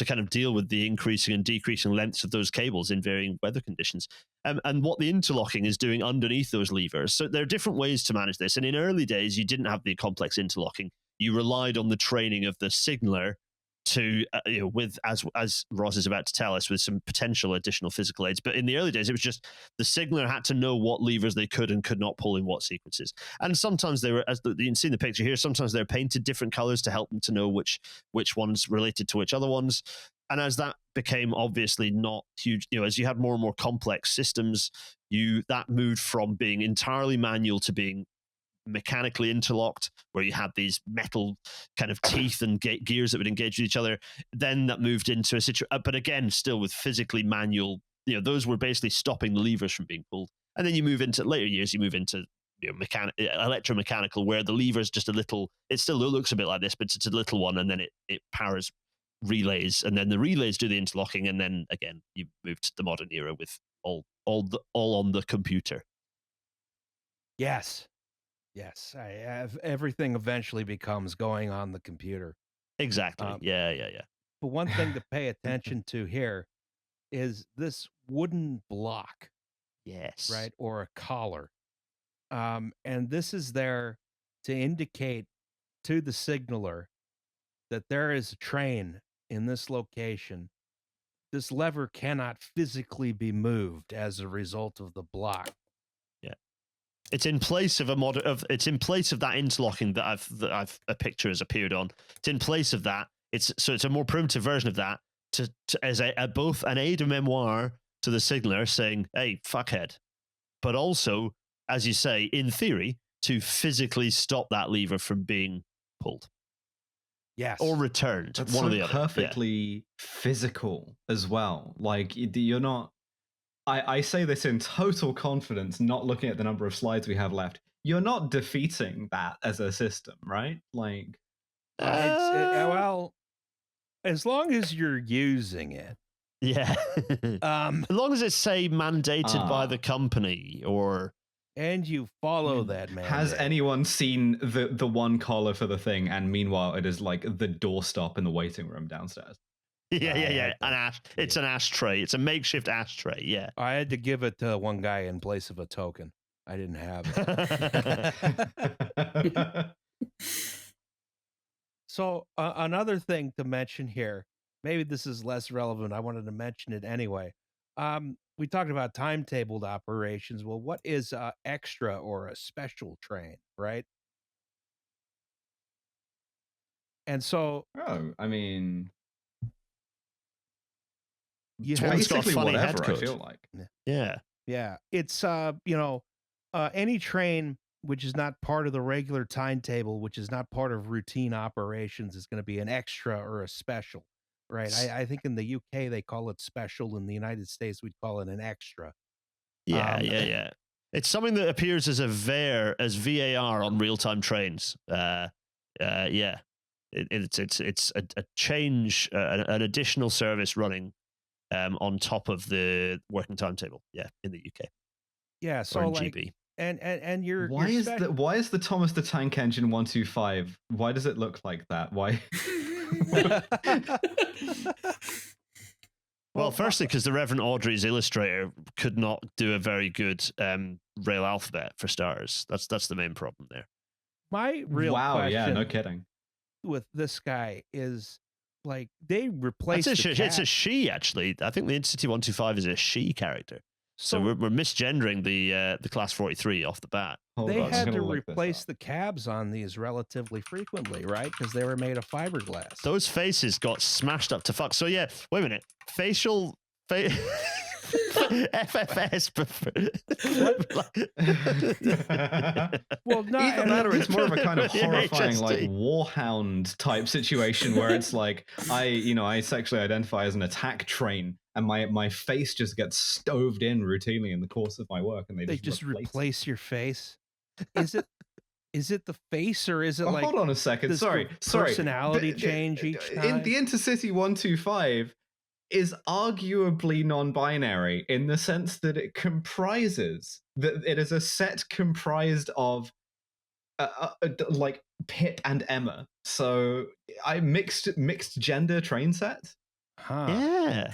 kind of deal with the increasing and decreasing lengths of those cables in varying weather conditions. And what the interlocking is doing underneath those levers. So there are different ways to manage this. And in early days, you didn't have the complex interlocking. You relied on the training of the signaler to, with, as Ross is about to tell us, with some potential additional physical aids. But in the early days, it was just the signaler had to know what levers they could and could not pull in what sequences. And sometimes they were, you can see in the picture here, sometimes they're painted different colors to help them to know which ones related to which other ones. And as that became obviously not huge, as you had more and more complex systems, that moved from being entirely manual to being mechanically interlocked, where you had these metal kind of teeth and gears that would engage with each other. Then that moved into a situation, but again, still with physically manual, those were basically stopping the levers from being pulled. And then you move into later years, you move into electromechanical, where the lever's just a little, it still looks a bit like this, but it's a little one, and then it powers relays, and then the relays do the interlocking, and then again you move to the modern era with all on the computer. Yes, I have everything eventually becomes going on the computer. Exactly. Yeah. But one thing to pay attention to here is this wooden block, Yes. right, or a collar, and this is there to indicate to the signaler that there is a train in this location. This lever cannot physically be moved as a result of the block. Yeah, it's in place of it's in place of that interlocking that a picture has appeared on. It's in place of that. It's a more primitive version of that as both an aide de memoire to the signaler saying, "Hey, fuckhead," but also, as you say, in theory, to physically stop that lever from being pulled. Yes. Or returned. That's one so or the other. Perfectly physical as well. Like you're not I say this in total confidence, not looking at the number of slides we have left. You're not defeating that as a system, right? Like, well, as long as you're using it. Yeah. As long as it's, say, mandated by the company or... And you follow that mandate. Has anyone seen the one collar for the thing, and meanwhile it is like the doorstop in the waiting room downstairs? Yeah. It's an ashtray. It's a makeshift ashtray, yeah. I had to give it to one guy in place of a token. I didn't have it. So another thing to mention here, maybe this is less relevant. I wanted to mention it anyway. We talked about timetabled operations. Well, what is extra or a special train, right? And so, I mean, you have basically got funny whatever. head code. I feel like, yeah. It's any train which is not part of the regular timetable, which is not part of routine operations, is going to be an extra or a special. Right. I think in the UK they call it special. In the United States we'd call it an extra. Yeah. It's something that appears as as VAR on real-time trains. Yeah. It's a change, an additional service running on top of the working timetable. Yeah, in the UK. Yeah. So or in like, GB. and you're why is the Thomas the Tank Engine 125? Why does it look like that? Why? Well, firstly, because the Reverend Audrey's illustrator could not do a very good Rail alphabet for starters. That's the main problem there. My real wow, yeah, question no kidding. with this guy is like they replaced It's a she, actually. I think the Intercity 125 is a she character. So we're misgendering the Class 43 off the bat. They had to replace the cabs on these relatively frequently, right? Because they were made of fiberglass. Those faces got smashed up to fuck. So yeah, wait a minute. FFS. Well, not either that or it's more of a kind of horrifying, like Warhound type situation where it's like I sexually identify as an attack train, and my face just gets stoved in routinely in the course of my work, and they just replace your face. Is it the face, or is it like? Hold on a second. Sorry. Personality change each time. In the Intercity 125 is arguably non-binary in the sense that it comprises that it is a set comprised of like Pip and Emma. So I mixed gender train set. Huh. Yeah.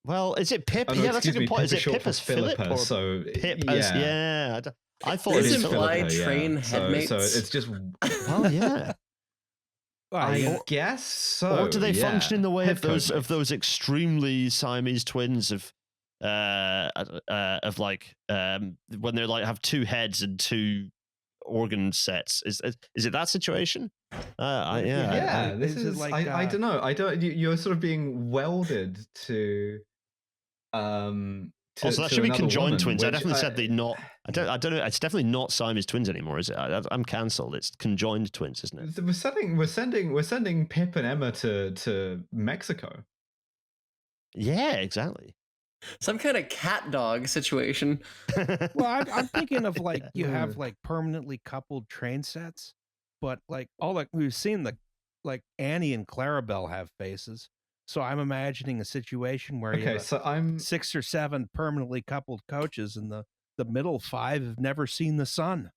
Well, is it Pip? Oh, no, yeah, that's a good point. Is it Pip as Philippa? Philip or so Pip as I thought it was is implied Philippa, train headmates. So it's just well, yeah. I guess so. Or do they function in the way of Head those extremely Siamese twins of like when they're like have two heads and two organ sets? Is it that situation? This is like I don't know. You're sort of being welded to. Also, that should be conjoined twins. I definitely said they're not. I don't know. It's definitely not Siamese twins anymore, is it? I'm cancelled. It's conjoined twins, isn't it? We're sending Pip and Emma to Mexico. Yeah, exactly. Some kind of cat dog situation. Well, I'm thinking of like you have like permanently coupled train sets, but like we've seen like Annie and Clarabelle have faces. So I'm imagining a situation where you have I'm 6 or 7 permanently coupled coaches, and the middle 5 have never seen the sun.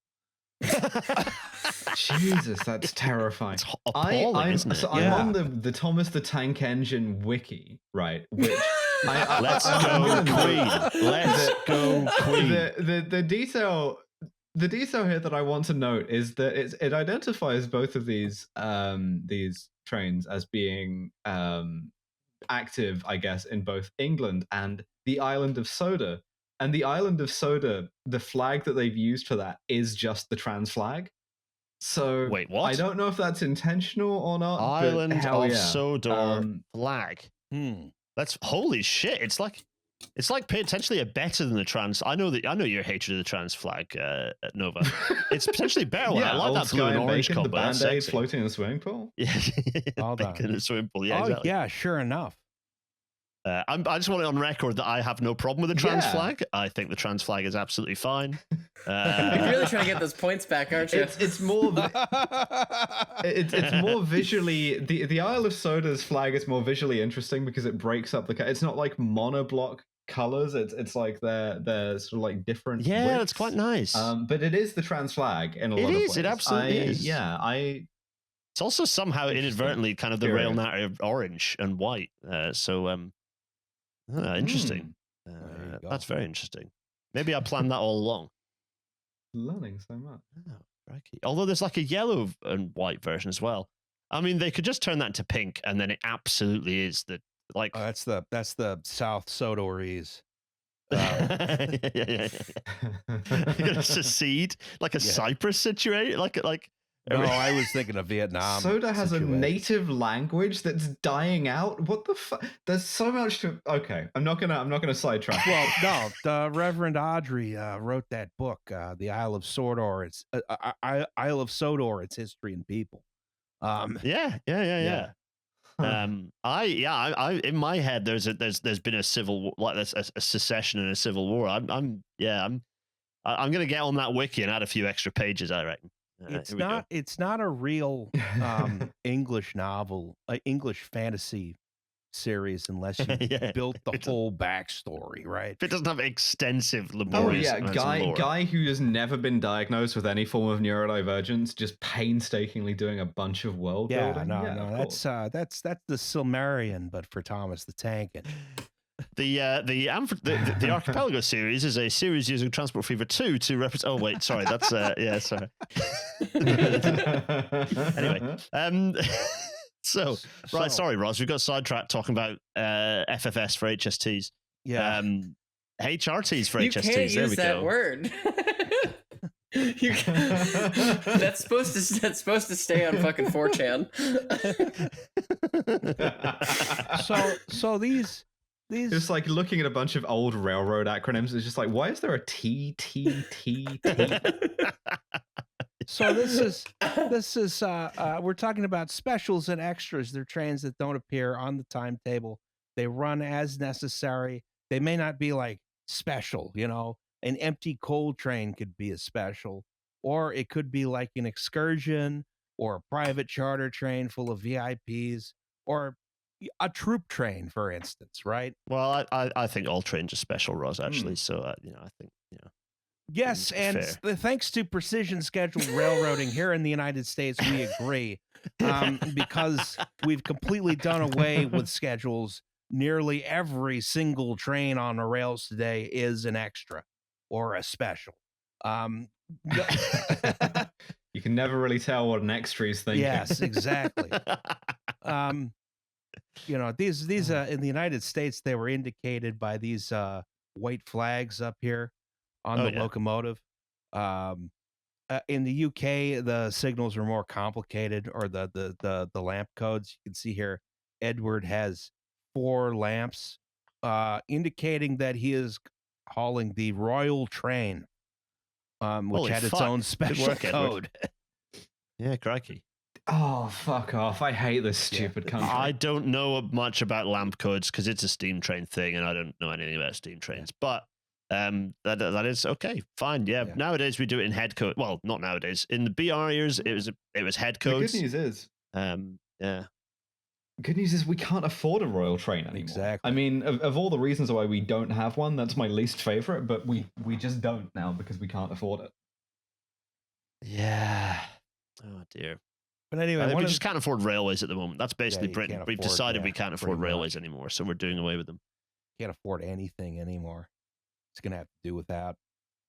Jesus, that's terrifying. It's appalling, isn't it? I'm on the Thomas the Tank Engine wiki, right? Which Let's go Queen. Let's go Queen. The detail here that I want to note is that it identifies both of these trains as being active, I guess, in both England and the island of Soda. And the island of Soda, the flag that they've used for that is just the trans flag. So wait, what? I don't know if that's intentional or not. Island but of Soda flag. That's holy shit. It's like potentially a better than the trans. I know your hatred of the trans flag, Nova. It's potentially better one. I like that blue and orange combo. The Band-Aid floating in the swimming pool. Yeah, All bacon in the swimming pool. Yeah, oh exactly. yeah, sure enough. I just want it on record that I have no problem with the trans Yeah. flag. I think the trans flag is absolutely fine. You're really trying to get those points back, aren't you? It's more it's more visually the Isle of Soda's flag is more visually interesting because it breaks up it's not like monoblock colors. It's like they're sort of like different. Yeah, widths. it's quite nice. But it is the trans flag in a It lot of is, ways. it absolutely is. Yeah, It's also somehow inadvertently kind of the Period. Railnatter orange and white. Interesting. There you go. That's very interesting. Maybe I planned that all along. learning so much. Oh, crikey. Although there's like a yellow and white version as well. I mean, they could just turn that into pink, and then it absolutely is the like. That's the South Sodorese. Yeah. You're gonna secede like a Cyprus situation, like. No, I was thinking of Vietnam. Soda has situation. a native language that's dying out. What the fuck? There's so much to. Okay, I'm not gonna sidetrack. Well, no, the Reverend Audrey wrote that book, The Isle of Sodor. It's Isle of Sodor. Its history and people. Yeah. I in my head there's been a civil like a secession and a civil war. I'm gonna get on that wiki and add a few extra pages, I reckon. It's not a real English novel, English fantasy series unless you built the whole backstory, right? If it doesn't have extensive Oh laborious yeah, amounts of lore. guy who has never been diagnosed with any form of neurodivergence, just painstakingly doing a bunch of world building. No, that's the Silmarillion, but for Thomas the Tank Engine. The Archipelago series is a series using Transport Fever 2 to represent. Oh wait, sorry, that's sorry. Anyway, so right, sorry, Roz, we got sidetracked talking about FFS for HSTs. Yeah, HRTs for you HSTs. can't There use we that go. word. That's supposed to stay on fucking 4chan. so these just like looking at a bunch of old railroad acronyms, it's just like, why is there a T T T T? So this is we're talking about specials and extras. They're trains that don't appear on the timetable. They run as necessary. They may not be like special, An empty coal train could be a special, or it could be like an excursion or a private charter train full of VIPs, or a troop train, for instance, right? Well, I think all trains are special, Roz, actually. So I think Yes, and thanks to precision scheduled railroading here in the United States, we agree, because we've completely done away with schedules. Nearly every single train on the rails today is an extra or a special. You can never really tell what an extra is thinking. Yes, exactly. These in the United States, they were indicated by these white flags up here on the locomotive. In the UK, the signals are more complicated, or the lamp codes. You can see here, Edward has 4 lamps, indicating that he is hauling the Royal Train, which Holy had its fuck. own Good special work, Edward. code. Yeah, crikey. Oh, fuck off. I hate this stupid country. I don't know much about lamp codes because it's a steam train thing, and I don't know anything about steam trains. But that is okay, fine. Yeah. Nowadays we do it in head code. Well, not nowadays. In the BR years, it was head codes. The good news is, yeah. Good news is we can't afford a Royal Train anymore. Exactly. I mean, of all the reasons why we don't have one, that's my least favorite. But we just don't now because we can't afford it. Yeah. Oh dear. But anyway, we just can't afford railways at the moment. That's basically you Britain. can't We've afford- decided yeah, we can't afford pretty much. railways anymore, so we're doing away with them. Can't afford anything anymore. It's gonna have to do without.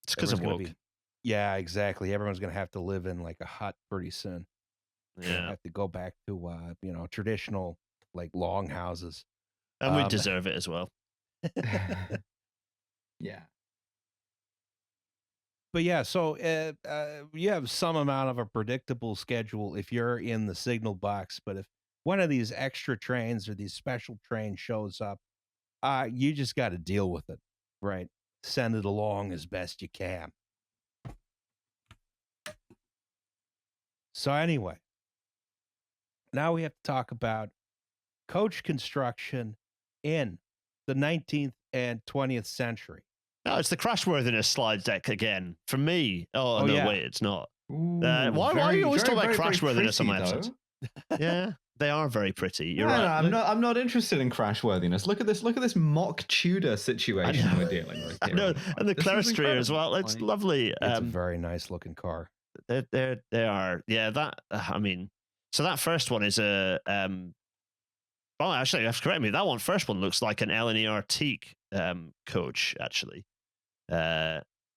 It's because of Everyone's woke. Yeah, exactly. Everyone's gonna have to live in like a hut pretty soon. Yeah. Have to go back to traditional like long houses. And we deserve it as well. Yeah. But yeah, so you have some amount of a predictable schedule if you're in the signal box. But if one of these extra trains or these special trains shows up, you just got to deal with it, right? Send it along as best you can. So anyway, now we have to talk about coach construction in the 19th and 20th century. No, it's the crashworthiness slide deck again. For me. Oh, no, yeah. wait, it's not. Ooh, Why are you always talking about crashworthiness on my pretty, episodes? Yeah, they are very pretty. You're No, right. I'm not interested in crashworthiness. Look at this mock Tudor situation we're dealing with here. No, and the This is Clerestrier as well. incredible. It's lovely. It's a very nice looking car. They are. Yeah, that. I mean, so that first one is a. Oh, actually, you have to correct me. That first one looks like an LNER teak coach. Actually,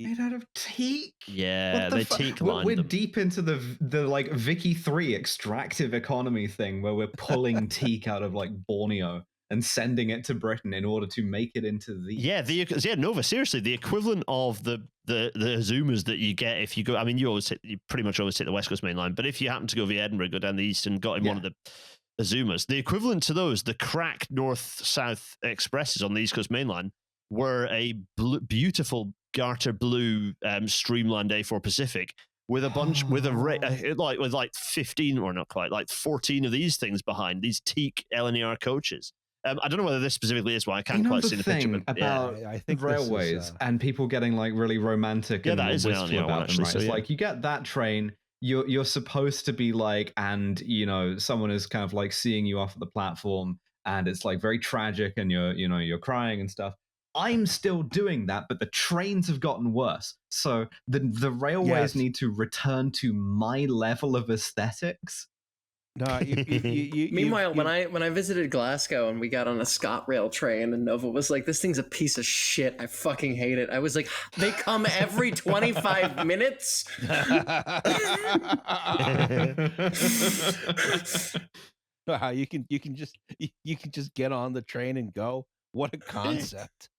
Made out of teak. yeah, they teak lined We're them. deep into the like Vicky 3 extractive economy thing where we're pulling teak out of like Borneo and sending it to Britain in order to make it into the Nova. Seriously, the equivalent of the Azumas that you get if you go. I mean, you pretty much always take the West Coast Main Line, but if you happen to go via Edinburgh, go down the east and got in one of the Azumas, the equivalent to those, the cracked north-south expresses on the East Coast Main Line, were a beautiful garter blue streamlined A4 Pacific with a bunch with 15 or not quite, like 14 of these things behind these teak LNER coaches. I don't know whether this specifically is why I can't quite see the picture. But about I think railways and people getting like really romantic and that is an wistful LNER about one, actually, them, right? so, It's yeah. like you get that train, you're supposed to be like, and you know, someone is kind of like seeing you off at the platform, and it's like very tragic, and you're crying and stuff. I'm still doing that, but the trains have gotten worse. So the railways need to return to my level of aesthetics. No, Meanwhile, when I visited Glasgow and we got on a ScotRail train and Nova was like, "This thing's a piece of shit. I fucking hate it." I was like, "They come every 25 minutes." Wow, you can just get on the train and go. What a concept!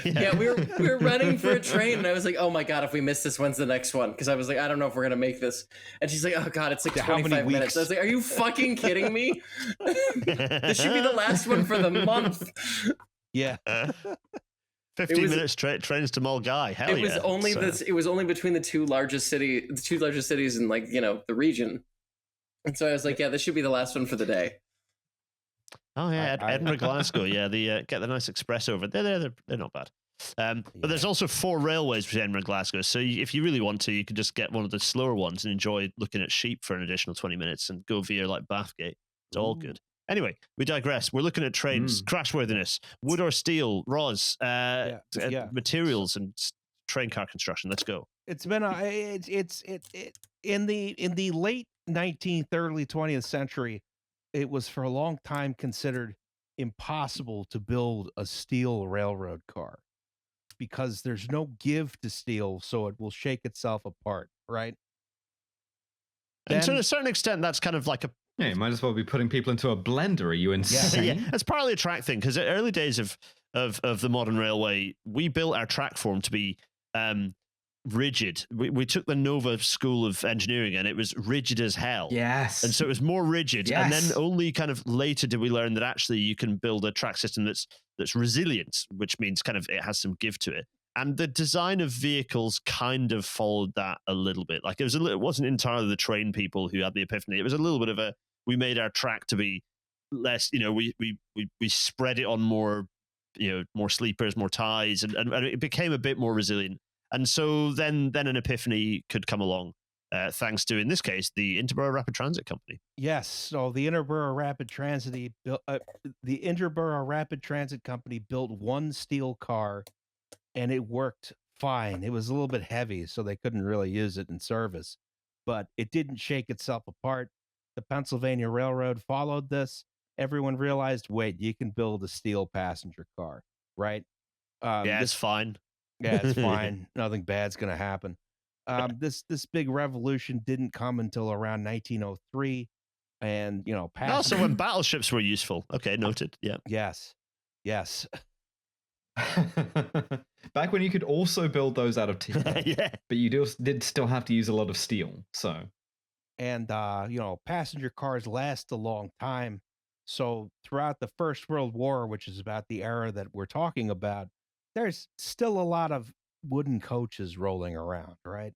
Yeah, we were running for a train, and I was like, "Oh my god, if we miss this, when's the next one?" Because I was like, "I don't know if we're gonna make this." And she's like, "Oh god, it's like 25 minutes." I was like, "Are you fucking kidding me? This should be the last one for the month." Yeah. 15 minutes trains to Mulgai. Hell yeah! It was only between the two largest cities in the region, and so I was like, "Yeah, this should be the last one for the day." Oh yeah, Edinburgh, Glasgow. Yeah, get the nice express over. They're not bad. But there's also 4 railways between Edinburgh and Glasgow. So if you really want to, you could just get one of the slower ones and enjoy looking at sheep for an additional 20 minutes and go via like Bathgate. It's all good. Anyway, we digress. We're looking at trains, crashworthiness, wood or steel, Roz, materials, and train car construction. Let's go. It's been in the late 19th, early 20th century. It was for a long time considered impossible to build a steel railroad car because there's no give to steel, so it will shake itself apart, right? And to a certain extent, that's kind of like yeah, you might as well be putting people into a blender. Are you insane? Yeah, that's partly a track thing because in the early days of the modern railway, we built our track form to be rigid. We took the Nova School of Engineering and it was rigid as hell. Yes. And so it was more rigid. Yes. And then only kind of later did we learn that actually you can build a track system that's resilient, which means kind of it has some give to it. And the design of vehicles kind of followed that a little bit. Like it wasn't entirely the train people who had the epiphany. It was a little bit of we made our track to be less, we spread it on more, more sleepers, more ties, and it became a bit more resilient. And so then an epiphany could come along, thanks to, in this case, the Interborough Rapid Transit Company. Yes. So the Interborough Rapid Transit Company built one steel car, and it worked fine. It was a little bit heavy, so they couldn't really use it in service, but it didn't shake itself apart. The Pennsylvania Railroad followed this. Everyone realized, wait, you can build a steel passenger car, right? It's fine. Yeah, it's fine. Nothing bad's going to happen. This big revolution didn't come until around 1903, and also when battleships were useful. Okay, noted. Yeah. Yes. Back when you could also build those out of timber, yeah, but you did still have to use a lot of steel. So, and passenger cars last a long time. So throughout the First World War, which is about the era that we're talking about, there's still a lot of wooden coaches rolling around, right?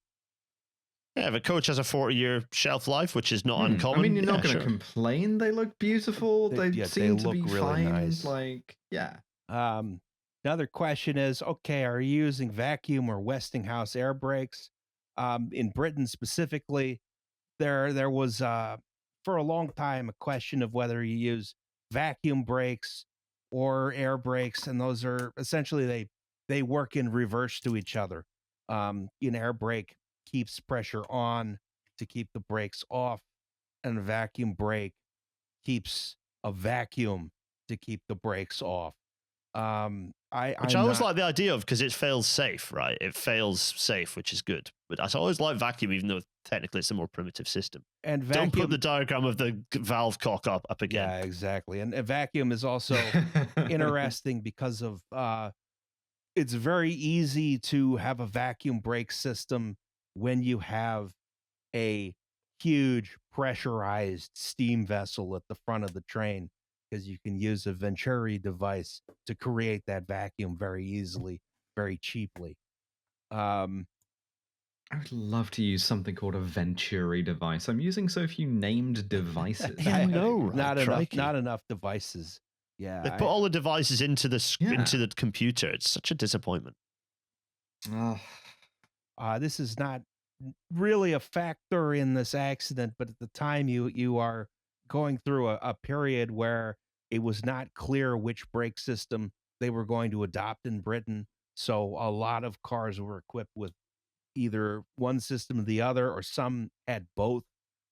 Yeah, the coach has a 40-year shelf life, which is not uncommon. I mean, you're not going to complain. They look beautiful. They seem to be really fine. nice. Like, yeah. Another question is, okay, are you using vacuum or Westinghouse air brakes? In Britain specifically, there was for a long time a question of whether you use vacuum brakes or air brakes, and those are essentially they work in reverse to each other. An air brake keeps pressure on to keep the brakes off, and a vacuum brake keeps a vacuum to keep the brakes off. Which I I'm always not. like the idea of because it fails safe, right? It fails safe, which is good. But I always like vacuum, even though technically it's a more primitive system. And Don't vacuum, put the diagram of the valve cock up again. yeah, exactly. And a vacuum is also interesting because of it's very easy to have a vacuum brake system when you have a huge pressurized steam vessel at the front of the train, because you can use a Venturi device to create that vacuum very easily, very cheaply. I would love to use something called a Venturi device. I'm using so few named devices. Yeah, I know, right? Not Crikey. enough devices. Yeah, They put all the devices into the computer. It's such a disappointment. This is not really a factor in this accident, but at the time you are going through a period where it was not clear which brake system they were going to adopt in Britain. So a lot of cars were equipped with either one system or the other, or some had both,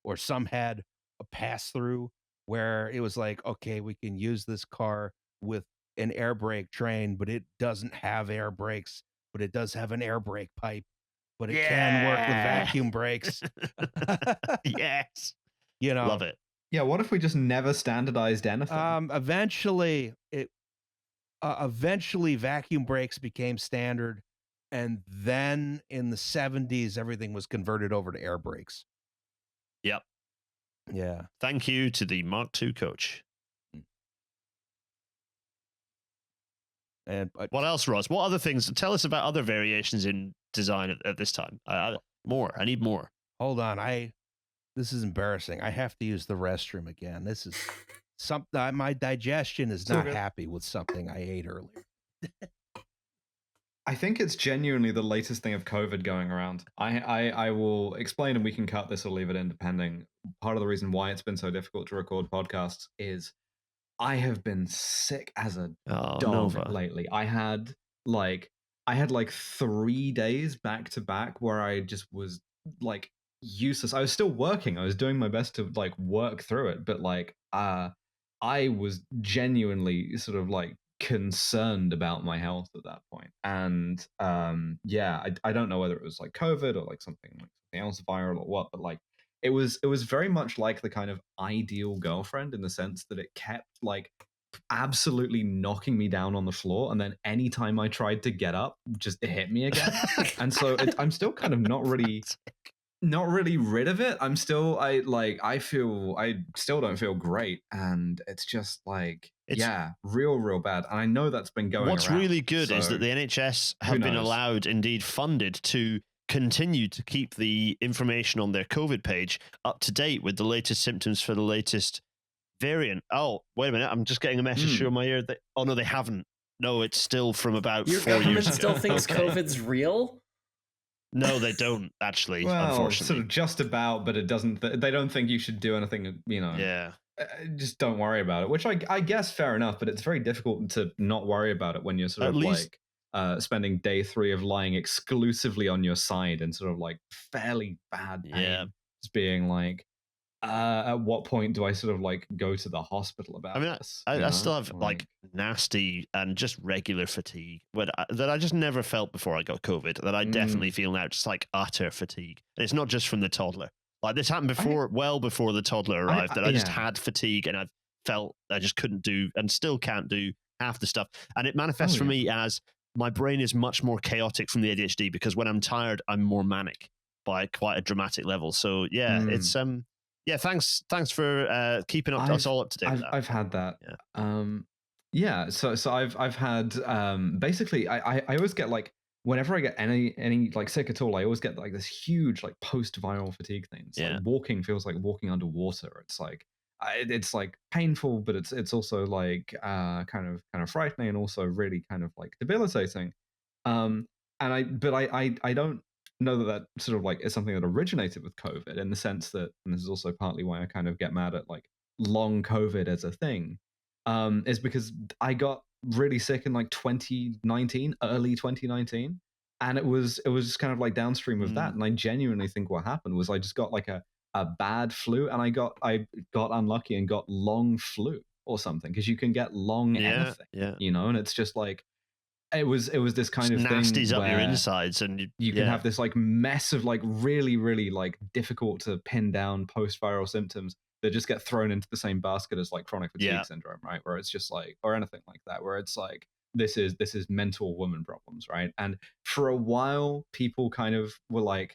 or some had a pass through where it was like, okay, we can use this car with an air brake train, but it doesn't have air brakes, but it does have an air brake pipe, but it can work with vacuum brakes. Yes. Love it. Yeah, what if we just never standardized anything? Eventually vacuum brakes became standard, and then in the 70s everything was converted over to air brakes. Yep. Yeah. Thank you to the Mark II coach. And what else, Ross? What other things? Tell us about other variations in design at this time. More. I need more. Hold on. This is embarrassing. I have to use the restroom again. This is something. My digestion is not happy with something I ate earlier. I think it's genuinely the latest thing of COVID going around. I will explain, and we can cut this or leave it in, depending. Part of the reason why it's been so difficult to record podcasts is I have been sick as a dog lately. I had like 3 days back to back where I just was like useless. I was still working. I was doing my best to like work through it, but like I was genuinely sort of like concerned about my health at that point. And I don't know whether it was like COVID or like something else viral or what, but like it was very much like the kind of ideal girlfriend in the sense that it kept like absolutely knocking me down on the floor, and then anytime I tried to get up, just it hit me again. And so I'm still kind of not really rid of it. I still don't feel great, and it's just like real bad. And I know that's been going What's around, really good is that the NHS have been allowed, indeed funded, to continue to keep the information on their COVID page up to date with the latest symptoms for the latest variant. Oh, wait a minute. I'm just getting a message through my ear. Oh, no, they haven't. No, it's still from about 4 years ago. Your government still thinks COVID's real? No, they don't, actually, well, unfortunately. Sort of just about, but it doesn't. They don't think you should do anything, Yeah. Just don't worry about it, which I guess fair enough, but it's very difficult to not worry about it when you're sort of like spending day 3 of lying exclusively on your side and sort of like fairly bad pain. Yeah. Just being like, at what point do I sort of like go to the hospital about this? I still have like nasty and just regular fatigue that I just never felt before I got COVID, that I definitely feel now, just like utter fatigue. And it's not just from the toddler. Like this happened before, well before the toddler arrived, that I just had fatigue and I felt I just couldn't do and still can't do half the stuff. And it manifests for me as my brain is much more chaotic from the ADHD, because when I'm tired, I'm more manic by quite a dramatic level. So it's thanks for keeping us all up to date. I've had that. So I've had basically I always get like, whenever I get any like sick at all, I always get like this huge like post-viral fatigue thing. It's like walking feels like walking underwater. It's like it's like painful, but it's also like kind of frightening, and also really kind of like debilitating. And I don't know that sort of like is something that originated with COVID, in the sense that, and this is also partly why I kind of get mad at like long COVID as a thing, is because I got really sick in like 2019, early 2019, and it was just kind of like downstream of that. And I genuinely think what happened was I just got like a bad flu, and I got unlucky and got long flu or something, because you can get long anything, and it's just like it was this kind of thing nasties up your where insides, and you can have this like mess of like really, really like difficult to pin down post-viral symptoms that just get thrown into the same basket as like chronic fatigue syndrome, right? Where it's just like, or anything like that, where it's like this is mental woman problems, right? And for a while, people kind of were like,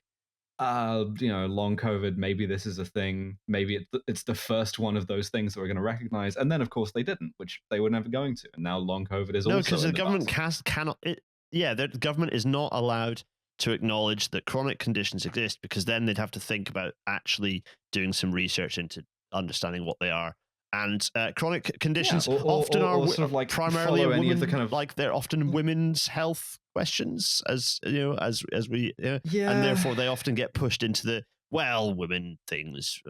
long COVID, maybe this is a thing. Maybe it's the first one of those things that we're going to recognize. And then, of course, they didn't, which they were never going to. And now long COVID is also because the government cannot. the government is not allowed to acknowledge that chronic conditions exist, because then they'd have to think about actually doing some research into understanding what they are. And chronic conditions often are sort of like primarily follow any women, of the kind of like they're often women's health questions, as we and therefore they often get pushed into the women things,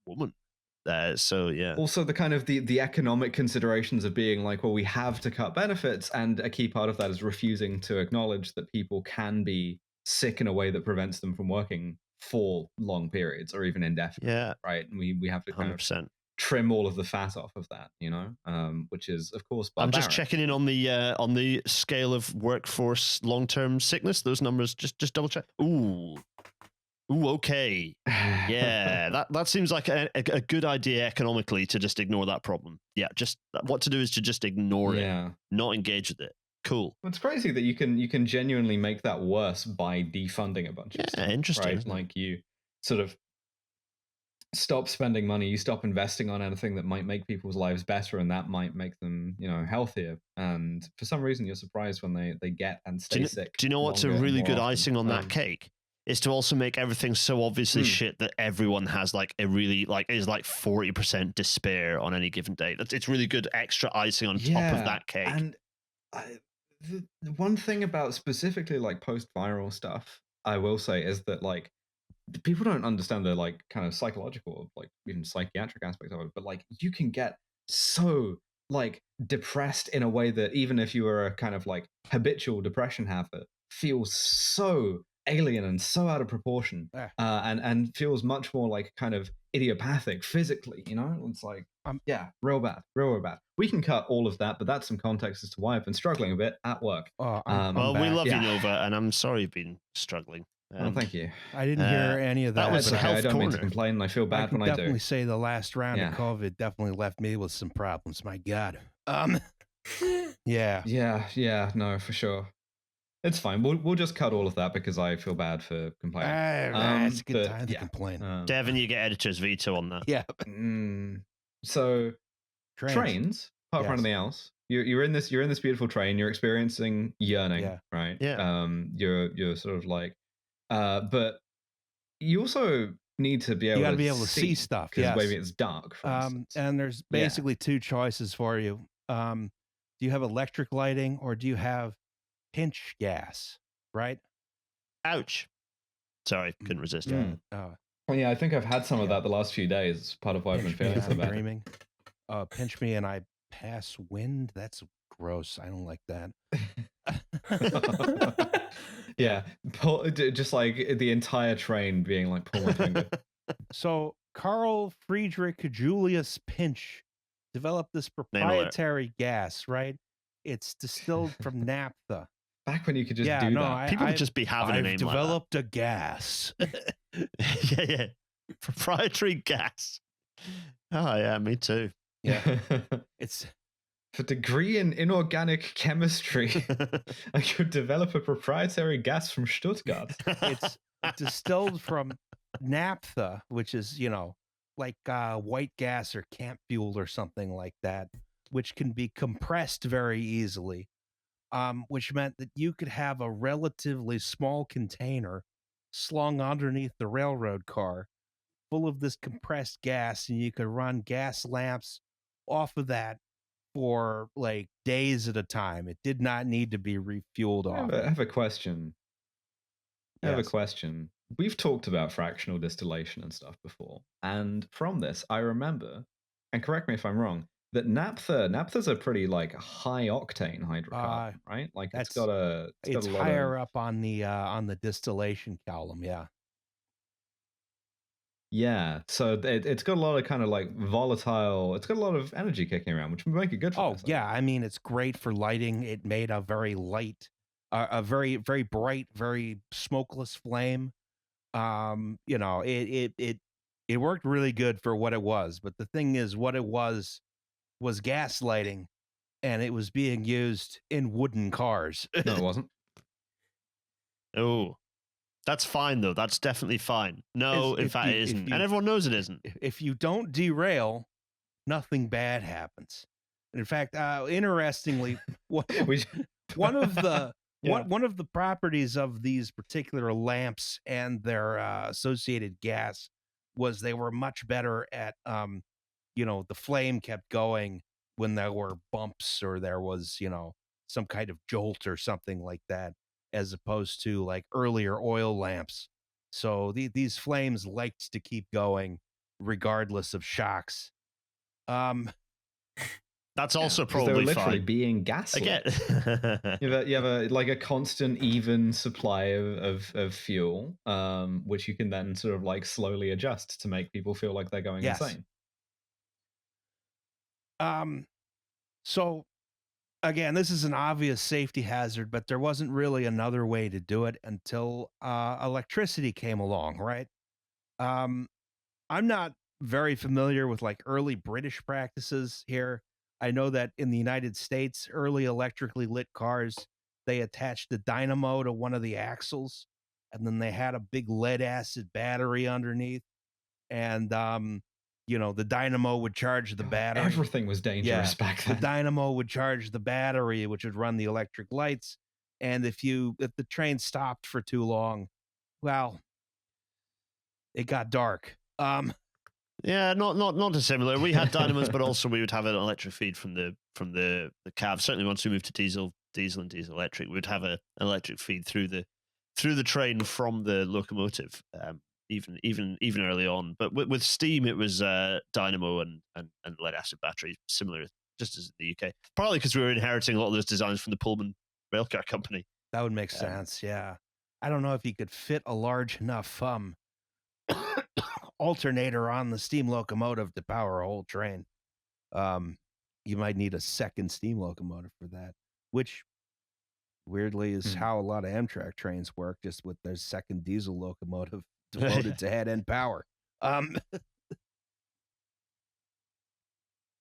woman. Also the kind of the economic considerations of being like, well, we have to cut benefits, and a key part of that is refusing to acknowledge that people can be sick in a way that prevents them from working for long periods or even indefinitely, right? And we have to kind 100%. of trim all of the fat off of that, which is of course barbaric. I'm just checking in on the scale of workforce long-term sickness. Those numbers, just double check. Ooh, okay. Yeah, that seems like a good idea economically, to just ignore that problem. Yeah, just what to do is to just ignore it, not engage with it. Cool. It's crazy that you can genuinely make that worse by defunding a bunch of stuff. Interesting. Right? Like you sort of stop spending money, you stop investing on anything that might make people's lives better, and that might make them, healthier. And for some reason, you're surprised when they get and stay sick. Do you know what's a really good icing on that cake? Is to also make everything so obviously shit that everyone has like a really is like 40% despair on any given day. It's really good extra icing on top of that cake. And the one thing about specifically like post-viral stuff, I will say, is that like people don't understand the like kind of psychological, like even psychiatric aspect of it, but like you can get so like depressed in a way that even if you were a kind of like habitual depression habit, feels so alien and so out of proportion, and feels much more like kind of idiopathic physically, it's like real bad. We can cut all of that, but that's some context as to why I've been struggling a bit at work. We love you, Nova, and I'm sorry you've been struggling. Thank you. I didn't hear any of that. That was okay. health I don't corner. mean to complain. I feel bad when I do. Definitely say the last round of COVID definitely left me with some problems. My God. No, for sure. It's fine. We'll just cut all of that because I feel bad for complaining. It's a good time to complain. Devin, you get editor's veto on that. Yeah. So trains, apart from anything else, you're in this beautiful train. You're experiencing yearning, right? Yeah. You're sort of like, but you also need to be able. You got to be able to see stuff. Because maybe it's dark. For instance. And there's basically two choices for you. Do you have electric lighting or do you have pinch gas? Right? Ouch. Sorry, couldn't resist. Well, yeah, I think I've had some of that the last few days. It's part of why I've been feeling so bad. Dreaming. Pinch me and I pass wind. That's gross. I don't like that. Yeah, just like the entire train being like, pull my finger. So Carl Friedrich Julius Pinch developed this proprietary gas, right? It's distilled from naphtha. Back when you could just do that. People would just be having a name like that. I've developed a gas. Yeah. Proprietary gas. Oh, yeah, me too. Yeah. It's for degree in inorganic chemistry. I could develop a proprietary gas from Stuttgart. It's distilled from naphtha, which is, like white gas or camp fuel or something like that, which can be compressed very easily, which meant that you could have a relatively small container slung underneath the railroad car full of this compressed gas, and you could run gas lamps off of that for like days at a time. It did not need to be refueled I often. have a question. I have a Yes. question. We've talked about fractional distillation and stuff before, and from this, I remember, and correct me if I'm wrong, that naphtha's a pretty like high octane hydrocarbon, right? Like it's That's got a it's lot higher of up on the distillation column. Yeah. yeah. So it's got a lot of kind of like volatile. It's got a lot of energy kicking around, which would make it good for Oh this. I yeah, think. I mean it's great for lighting. It made a very light, a very very bright, very smokeless flame. You know, it worked really good for what it was. But the thing is, what it was gas lighting, and it was being used in wooden cars. No, it wasn't. Oh, that's fine though. That's definitely fine. No, in fact, it isn't, and everyone knows it isn't. If you don't derail, nothing bad happens. And in fact, interestingly, one of the one of the properties of these particular lamps and their associated gas was they were much better at the flame kept going when there were bumps or there was some kind of jolt or something like that, as opposed to like earlier oil lamps. So these flames liked to keep going regardless of shocks. That's also because they probably were literally fine. being gaslit. Again, you have a like a constant, even supply of fuel, which you can then sort of like slowly adjust to make people feel like they're going Yes. insane. So again, this is an obvious safety hazard, but there wasn't really another way to do it until electricity came along, right? I'm not very familiar with like early British practices here. I know that in the United States, early electrically lit cars, they attached a dynamo to one of the axles, and then they had a big lead acid battery underneath, and the dynamo would charge the battery. Everything was dangerous back then. The dynamo would charge the battery, which would run the electric lights. And if the train stopped for too long, well, it got dark. Yeah, not dissimilar. We had dynamos, but also we would have an electric feed from the cab. Certainly, once we moved to diesel and diesel electric, we would have an electric feed through the train from the locomotive. Even early on, but with steam, it was dynamo and lead acid battery, similar, just as in the UK. Probably because we were inheriting a lot of those designs from the Pullman railcar company. That would make sense. Yeah, I don't know if you could fit a large enough alternator on the steam locomotive to power a whole train. You might need a second steam locomotive for that, which weirdly is how a lot of Amtrak trains work, just with their second diesel locomotive devoted to head end power.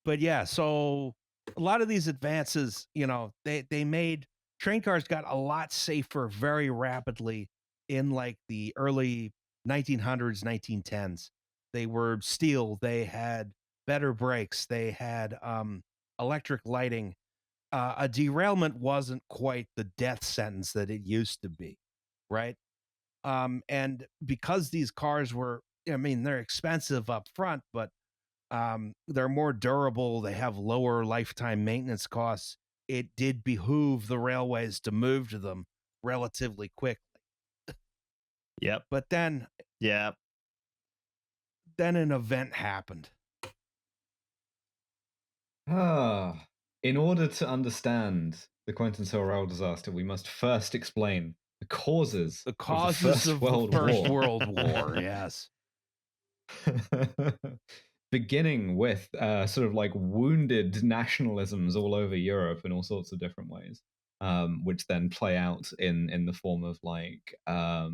But yeah, so a lot of these advances, they made train cars got a lot safer very rapidly in like the early 1900s, 1910s. They were steel. They had better brakes. They had electric lighting. A derailment wasn't quite the death sentence that it used to be, right? And because these cars were, they're expensive up front, but they're more durable. They have lower lifetime maintenance costs. It did behoove the railways to move to them relatively quickly. Yep. But then an event happened. In order to understand the Quintinshill rail disaster, we must first explain the causes of the First World War. Yes. Beginning with sort of like wounded nationalisms all over Europe in all sorts of different ways, which then play out in the form of like a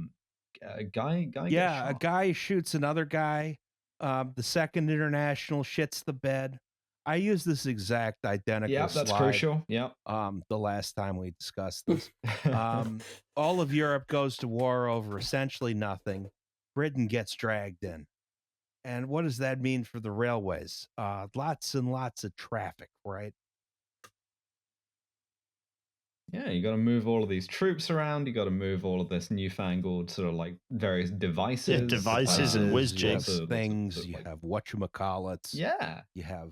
guy. Yeah, a guy shoots another guy. The Second International shits the bed. I use this exact identical slide. That's crucial. Yep. The last time we discussed this. All of Europe goes to war over essentially nothing. Britain gets dragged in. And what does that mean for the railways? Lots and lots of traffic, right? Yeah, you got to move all of these troops around. You got to move all of this newfangled sort of like various devices. Devices and whiz You have jigs. things, sort of you like, have whatchamacallits, yeah. you have,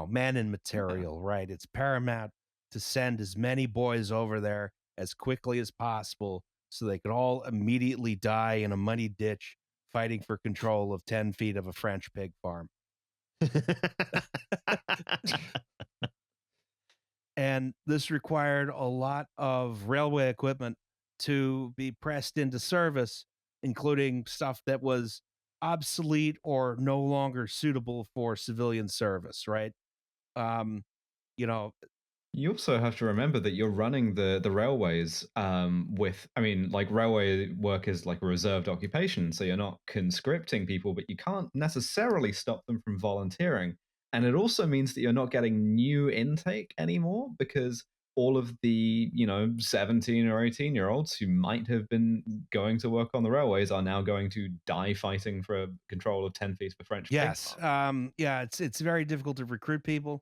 men and material, right? It's paramount to send as many boys over there as quickly as possible so they could all immediately die in a muddy ditch fighting for control of 10 feet of a French pig farm. And this required a lot of railway equipment to be pressed into service, including stuff that was obsolete or no longer suitable for civilian service, right? Um, you know, You also have to remember that you're running the railways with, I mean, like railway work is like a reserved occupation, so you're not conscripting people, but you can't necessarily stop them from volunteering. And it also means that you're not getting new intake anymore because all of the, 17 or 18-year-olds who might have been going to work on the railways are now going to die fighting for control of 10 feet of a French pig yes, farm. yeah, it's very difficult to recruit people.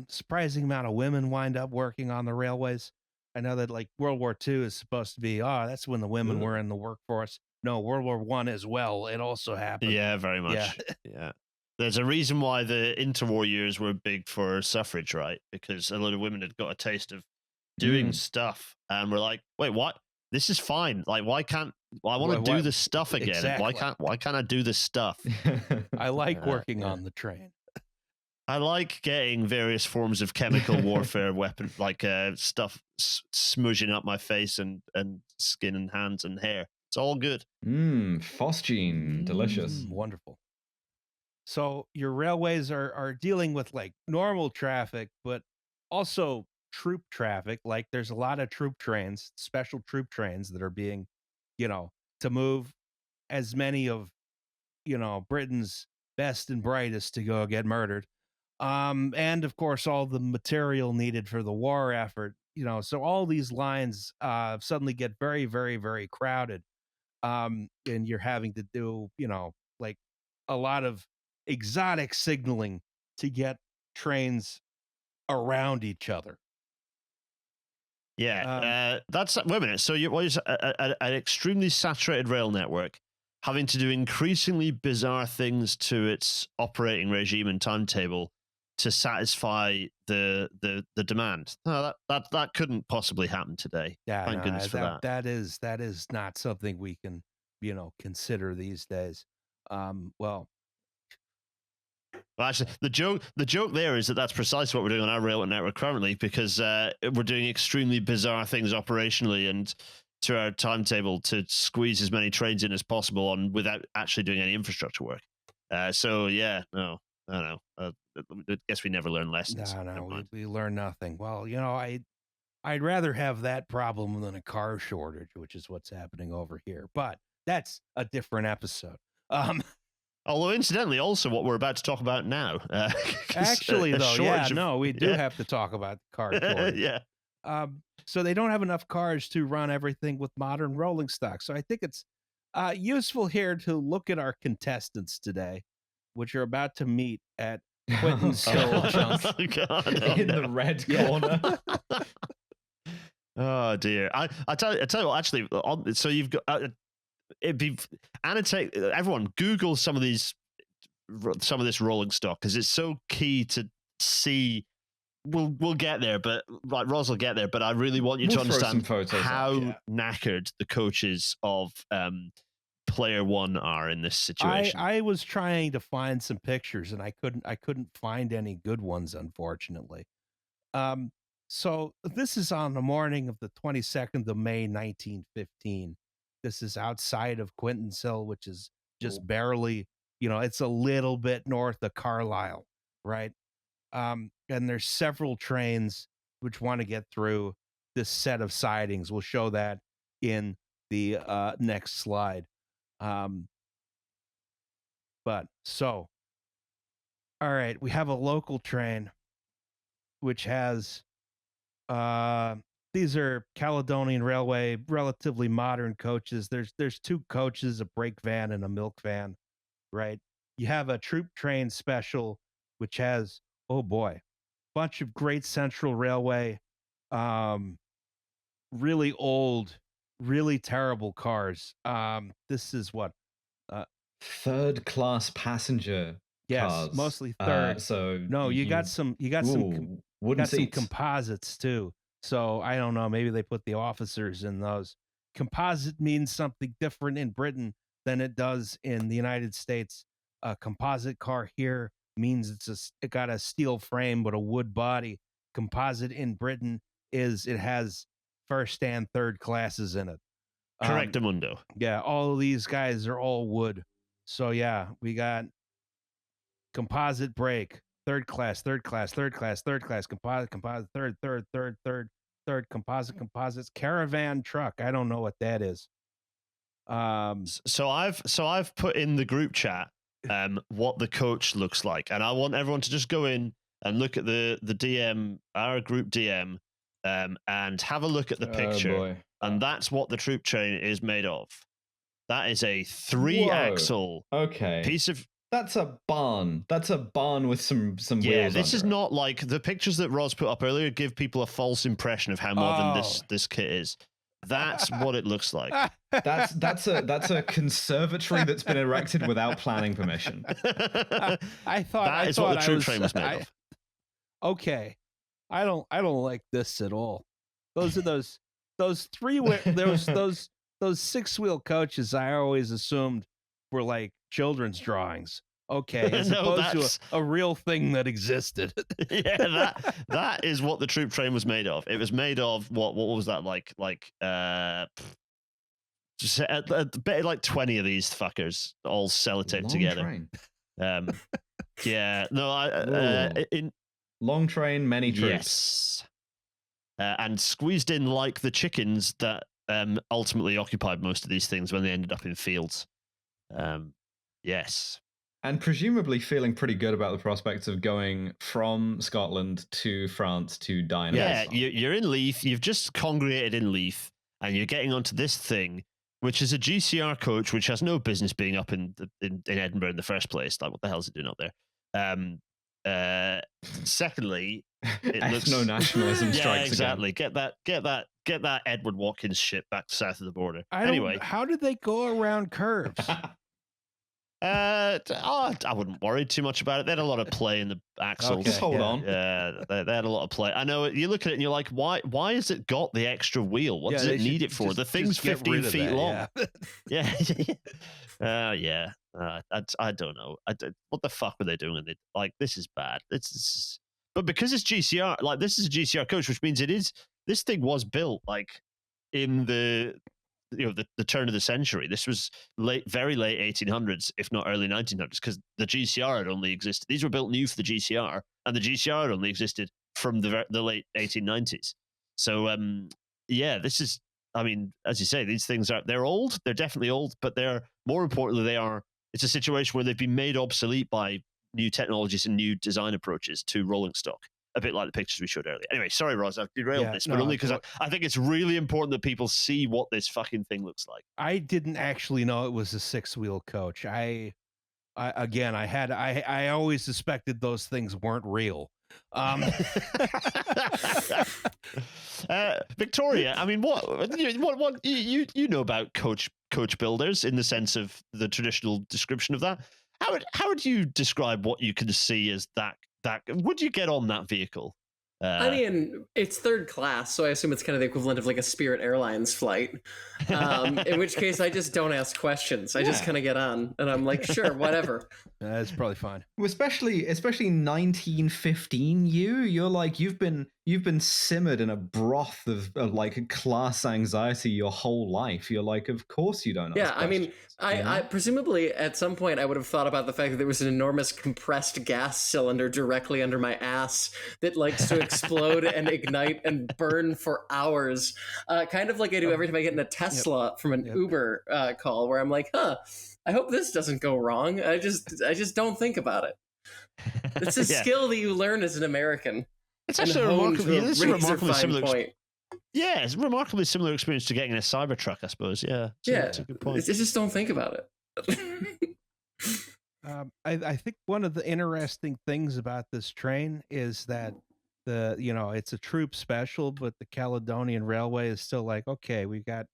Surprising amount of women wind up working on the railways. I know that like World War II is supposed to be, that's when the women were in the workforce. No, World War I as well. It also happened. Yeah, very much. Yeah. There's a reason why the interwar years were big for suffrage, right? Because a lot of women had got a taste of doing stuff and were like, wait, what? This is fine. Like, why can't I want to do this stuff again? Exactly. Why can't I do this stuff? I like working on the train. I like getting various forms of chemical warfare weapon, like stuff smudging up my face and skin and hands and hair. It's all good. Phosgene, delicious. Wonderful. So your railways are dealing with like normal traffic, but also troop traffic. Like there's a lot of troop trains, special troop trains that are being, to move as many of, Britain's best and brightest to go get murdered. And of course, all the material needed for the war effort, so all these lines suddenly get very, very, very crowded. And you're having to do, like a lot of exotic signaling to get trains around each other. Yeah, that's wait a minute. So you was an extremely saturated rail network having to do increasingly bizarre things to its operating regime and timetable to satisfy the demand. No, that couldn't possibly happen today. Yeah, Thank goodness for that. That is not something we can, consider these days. Well, actually, the joke there is that that's precisely what we're doing on our rail network currently, because we're doing extremely bizarre things operationally and to our timetable to squeeze as many trains in as possible on without actually doing any infrastructure work. So yeah, no, I don't know. I guess we never learn lessons. No, we learn nothing. Well, I'd rather have that problem than a car shortage, which is what's happening over here. But that's a different episode. Although, incidentally, also what we're about to talk about now. Actually, though, we do have to talk about the car shortage. Yeah. So they don't have enough cars to run everything with modern rolling stock. So I think it's useful here to look at our contestants today, which are about to meet at Quintinshill Junction. God, in the red corner. Oh dear! I tell you what. Actually, so you've got it'd be annotate. Everyone, Google some of this rolling stock because it's so key to see. We'll get there, but like Roz will get there. But I really want you to understand how knackered the coaches of player one are in this situation. I was trying to find some pictures and I couldn't find any good ones, unfortunately. So this is on the morning of the 22nd of May, 1915. This is outside of Quintinshill, which is just barely, it's a little bit north of Carlisle, right? And there's several trains which want to get through this set of sidings. We'll show that in the next slide. But so, all right, we have a local train which has these are Caledonian Railway, relatively modern coaches. There's two coaches, a brake van and a milk van, right? You have a troop train special, which has, oh boy, bunch of great Central Railway really old, really terrible cars. This is what? Third class passenger Yes, cars. mostly third. So No, you got some wooden some seats. composites too. So I don't know. Maybe they put the officers in those. Composite means something different in Britain than it does in the United States. A composite car here means it got a steel frame but a wood body. Composite in Britain is it has first and third classes in it. Correctamundo. Yeah, all of these guys are all wood. So yeah, we got composite brake, third class, composite, third, composites, caravan truck. I don't know what that is. So I've put in the group chat what the coach looks like, and I want everyone to just go in and look at the DM, our group DM, and have a look at the picture. Boy. And that's what the troop train is made of. That is a 3-axle piece of. That's a barn. That's a barn with some wheels. Yeah, this is under it. not like the pictures that Roz put up earlier give people a false impression of how modern this kit is. That's what it looks like. That's a conservatory that's been erected without planning permission. I thought that is what the troop train was made of. Okay, I don't like this at all. Those are those 6-wheel coaches. I always assumed were like children's drawings. Okay, as opposed to a real thing that existed. Yeah, that is what the troop train was made of. It was made of what was that just like 20 of these fuckers all sellotaped together. Train. Yeah, no, long train, many troops. Yes, and squeezed in like the chickens that ultimately occupied most of these things when they ended up in fields. Yes. And presumably feeling pretty good about the prospects of going from Scotland to France to dine. Yeah, you're in Leith. You've just congregated in Leith, and you're getting onto this thing, which is a GCR coach, which has no business being up in Edinburgh in the first place. Like, what the hell is it doing up there? Secondly, it looks no nationalism strikes. Yeah, exactly. Again. Get that Edward Watkins ship back south of the border. Anyway, how did they go around curves? I wouldn't worry too much about it. They had a lot of play in the axles. Okay. Just hold on. Yeah, they had a lot of play. I know you look at it and you're like, why has it got the extra wheel? What does it need it for? The thing's 15 feet long. Yeah. Yeah. I don't know. What the fuck were they doing? This is bad. But because it's GCR, like this is a GCR coach, which means this thing was built like in the turn of the century. This was very late 1800s, if not early 1900s, because the GCR had only existed. These were built new for the GCR, and the GCR had only existed from the late 1890s. So, this is, I mean, as you say, these things they're old. They're definitely old, but more importantly, it's a situation where they've been made obsolete by new technologies and new design approaches to rolling stock. A bit like the pictures we showed earlier. Anyway, sorry, Roz, I've derailed this, but only because I think it's really important that people see what this fucking thing looks like. I didn't actually know it was a 6-wheel coach. I always suspected those things weren't real. Victoria, I mean, what you know about coach builders in the sense of the traditional description of that? How would you describe what you can see as that? Would you get on that vehicle? I mean, it's third class, so I assume it's kind of the equivalent of like a Spirit Airlines flight. In which case, I just don't ask questions. I just kind of get on, and I'm like, sure, whatever. That's probably fine. Especially 1915. You're like you've been simmered in a broth of like class anxiety your whole life. You're like, of course you don't. Yeah, I mean, I presumably at some point I would have thought about the fact that there was an enormous compressed gas cylinder directly under my ass that likes to explode and ignite and burn for hours, kind of like I do every time I get in a Tesla from an Uber call, where I'm like, I hope this doesn't go wrong. I just don't think about it. It's a skill that you learn as an American. It's actually a remarkably similar. Yeah, it's a remarkably similar experience to getting in a Cybertruck, I suppose. Yeah, it's a good point. I just don't think about it. I think one of the interesting things about this train is that it's a troop special, but the Caledonian Railway is still like, okay, we got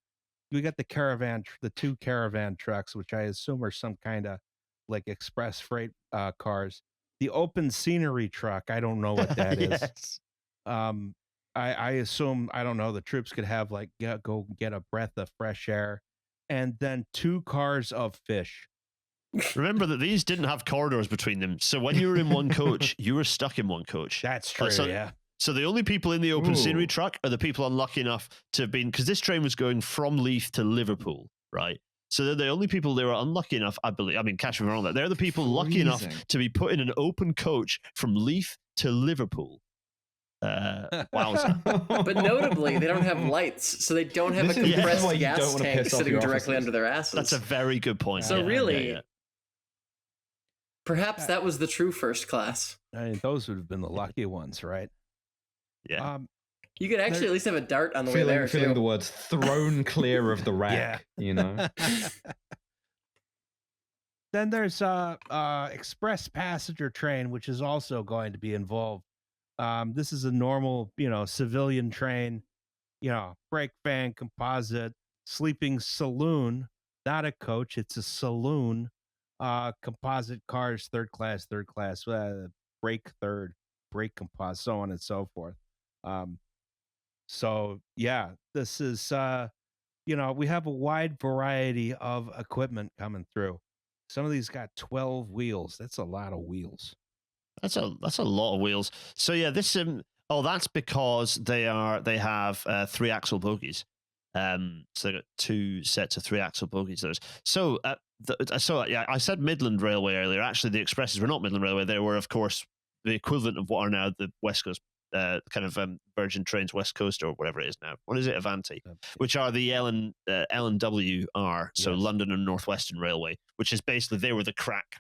the two caravan trucks, which I assume are some kind of like express freight cars. The open scenery truck, I don't know what that is. Yes. I assume, I don't know, the troops could have like go get a breath of fresh air, and then two cars of fish. Remember that these didn't have corridors between them. So when you were in one coach, you were stuck in one coach. That's true. So, So the only people in the open scenery truck are the people unlucky enough to have been, because this train was going from Leith to Liverpool, right? So they're the only people they were unlucky enough, I believe. I mean, catch me wrong there. They're the people lucky enough to be put in an open coach from Leith to Liverpool. Wowza. But notably, they don't have lights, so they don't have a compressed gas tank sitting directly under their asses. That's a very good point. So really, perhaps that was the true first class. I mean, those would have been the lucky ones, right? Yeah. You could actually at least have a dart on the way there. Feeling the words thrown clear of the rack, you know. Then there's express passenger train, which is also going to be involved. This is a normal, civilian train, brake van, composite, sleeping saloon, not a coach, it's a saloon. Composite cars, third class, brake third, brake composite, so on and so forth. So yeah, this is we have a wide variety of equipment coming through. Some of these got 12 wheels. That's a lot of wheels. That's a lot of wheels. So yeah, this that's because they have 3-axle bogies. So they got 2 sets of 3-axle bogies. So I said Midland Railway earlier. Actually, the expresses were not Midland Railway. They were, of course, the equivalent of what are now the West Coast Virgin Trains West Coast, or whatever it is now. What is it? Avanti, which are the LNWR, so London and Northwestern Railway, which is basically, they were the crack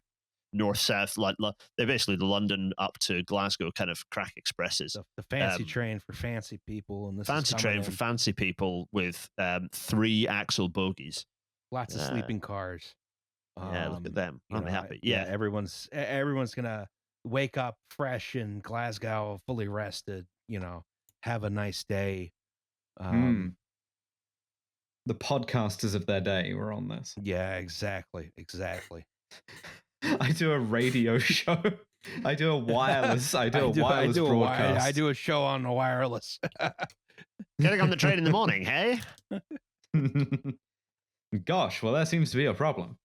north-south, like they're basically the London up to Glasgow kind of crack expresses. The fancy train for fancy people, and this fancy train for fancy people with 3-axle bogies. Lots of sleeping cars. Yeah, look at them. I'm happy. Yeah, everyone's gonna wake up fresh in Glasgow, fully rested. Have a nice day. The podcasters of their day were on this. Yeah, exactly. I do a radio show. I do a wireless. Broadcast. I do a show on the wireless. Getting on the train in the morning, hey? Gosh, well, that seems to be a problem.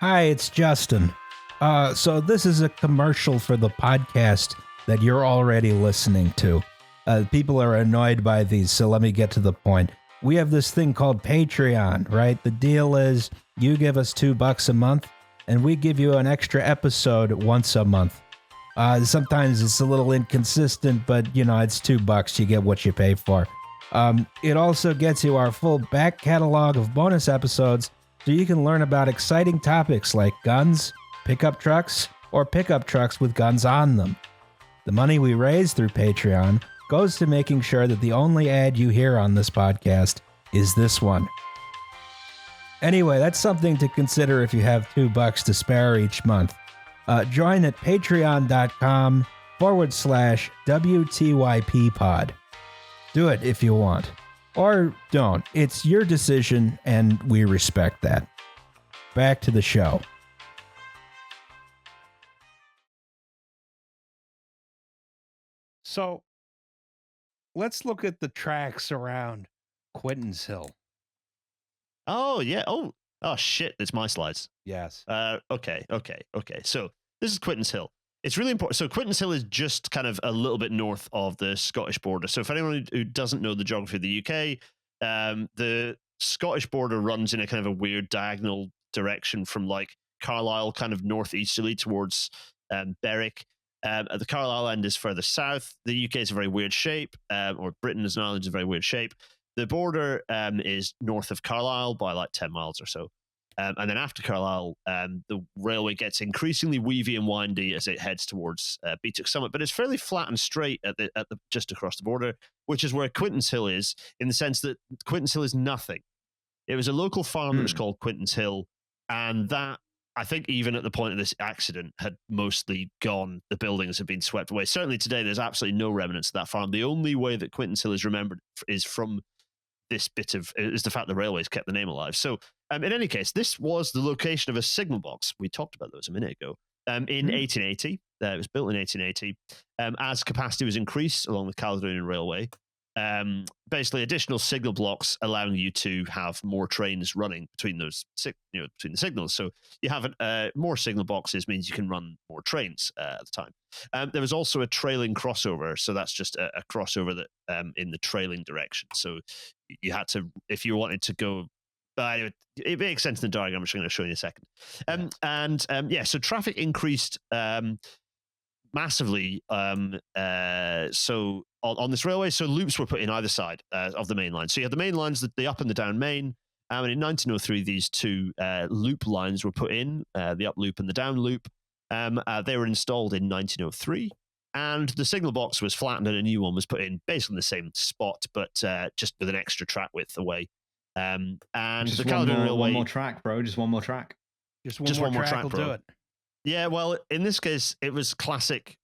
Hi, it's Justin. So this is a commercial for the podcast that you're already listening to. People are annoyed by these, so let me get to the point. We have this thing called Patreon, right? The deal is you give us $2 a month, and we give you an extra episode once a month. Sometimes it's a little inconsistent, but it's $2. You get what you pay for. It also gets you our full back catalog of bonus episodes, so you can learn about exciting topics like guns, pickup trucks, or pickup trucks with guns on them. The money we raise through Patreon goes to making sure that the only ad you hear on this podcast is this one. Anyway, that's something to consider if you have $2 to spare each month. Join at patreon.com/WTYP pod. Do it if you want. Or don't. It's your decision, and we respect that. Back to the show. So, let's look at the tracks around Quintinshill. Oh, yeah. Oh, shit. It's my slides. Yes. Okay. So, this is Quintinshill. It's really important. So, Quintinshill is just kind of a little bit north of the Scottish border. So, for anyone who doesn't know the geography of the UK, the Scottish border runs in a kind of a weird diagonal direction from like Carlisle, kind of northeasterly towards Berwick. The Carlisle end is further south. The UK is a very weird shape, or Britain as an island is a very weird shape. The border is north of Carlisle by like 10 miles or so. And then after Carlisle, the railway gets increasingly weavy and windy as it heads towards Beatock Summit, but it's fairly flat and straight at the just across the border, which is where Quintinshill is, in the sense that Quintinshill is nothing. It was a local farm that was called Quintinshill, and that, I think, even at the point of this accident, had mostly gone. The buildings have been swept away. Certainly today, there's absolutely no remnants of that farm. The only way that Quintinshill is remembered is from this bit of is the fact the railways kept the name alive. So, in any case, this was the location of a signal box. We talked about those a minute ago. In 1880, it was built in 1880. As capacity was increased along the Caledonian Railway, basically additional signal blocks allowing you to have more trains running between those, between the signals. So you have more signal boxes means you can run more trains at the time. There was also a trailing crossover, so that's just a crossover that in the trailing direction. So you had to, if you wanted to go. It makes sense in the diagram, which I'm going to show you in a second. So traffic increased massively. So on this railway, so loops were put in either side of the main line. So you had the main lines, the up and the down main. And in 1903, these two loop lines were put in, the up loop and the down loop. They were installed in 1903. And the signal box was flattened and a new one was put in, basically in the same spot, but just with an extra track width away. And just the Caledonian Railway, one more track, bro. Just one more track. Just one more track will bro. do it. Yeah, well, in this case, it was classic.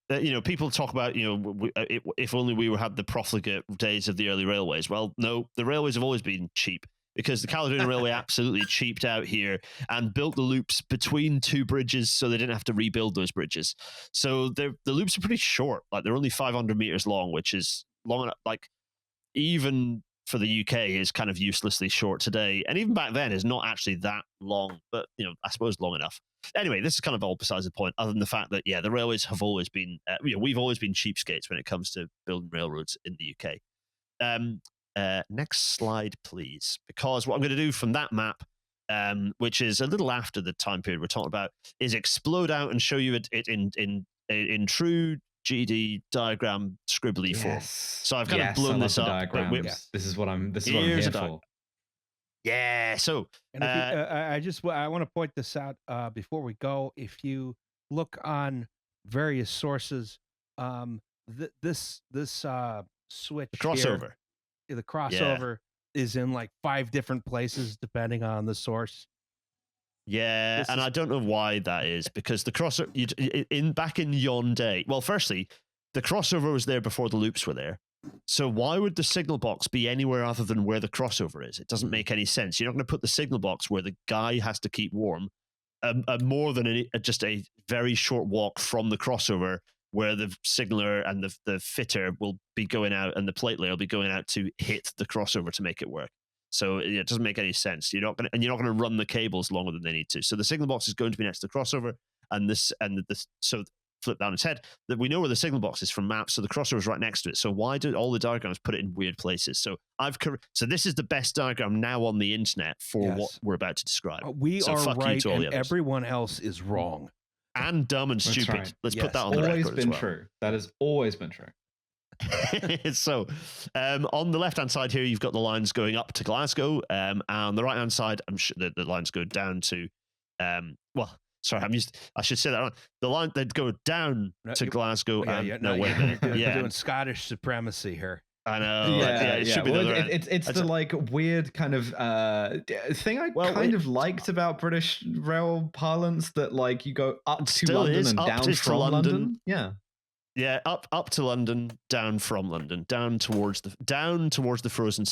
People talk about, if only we had the profligate days of the early railways. Well, no, the railways have always been cheap, because the Caledonian Railway absolutely cheaped out here and built the loops between two bridges so they didn't have to rebuild those bridges. So the loops are pretty short. Like, they're only 500 meters long, which is long enough. Like, even for the UK is kind of uselessly short today. And even back then is not actually that long, but, I suppose long enough. Anyway, this is kind of all besides the point, other than the fact that, the railways have always been, we've always been cheapskates when it comes to building railroads in the UK. Next slide, please. Because what I'm going to do from that map, which is a little after the time period we're talking about, is explode out and show you it in true GD diagram scribbly form. So I've kind of blown this up. This is what I'm here for. Yeah. So, and I want to point this out before we go. If you look on various sources, this switch the crossover, the crossover is in like 5 different places depending on the source. Yeah, I don't know why that is, because the crossover back in yon day. Well, firstly, the crossover was there before the loops were there. So why would the signal box be anywhere other than where the crossover is? It doesn't make any sense. You're not going to put the signal box where the guy has to keep warm, more than just a very short walk from the crossover, where the signaler and the fitter will be going out and the plate layer will be going out to hit the crossover to make it work. So it doesn't make any sense. You're not going to run the cables longer than they need to. So the signal box is going to be next to the crossover, so flip down its head, that we know where the signal box is from maps. So the crossover is right next to it. So why do all the diagrams put it in weird places? So so this is the best diagram now on the internet for what we're about to describe. We are right, and everyone else is wrong and dumb and stupid. Right. Let's put that on the record. Always been true. That has always been true. So on the left hand side here, you've got the lines going up to Glasgow, and on the right hand side, I'm sure the lines go down to I should say that wrong. The line that go down to Glasgow. Wait a minute. You're doing Scottish supremacy here. I know. It should be it's the like weird kind of thing I kind of liked about British rail parlance, that like you go up to London and down from London. Yeah, up to London, down from London, down towards the frozen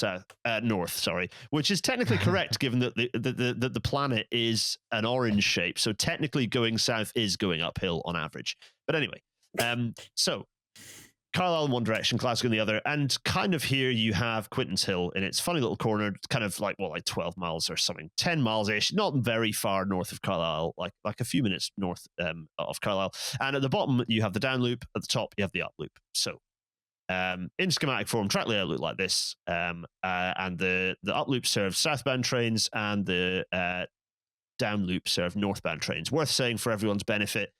north. Sorry, which is technically correct given that the planet is an orange shape. So technically, going south is going uphill on average. But anyway, so Carlisle in one direction, Glasgow in the other, and kind of here you have Quintinshill in its funny little corner, kind of like 12 miles or something, 10 miles ish, not very far north of Carlisle, like a few minutes north of Carlisle. And at the bottom you have the down loop, at the top you have the up loop. So in schematic form, track layout look like this, and the up loop serves southbound trains, and the down loop serve northbound trains. Worth saying for everyone's benefit,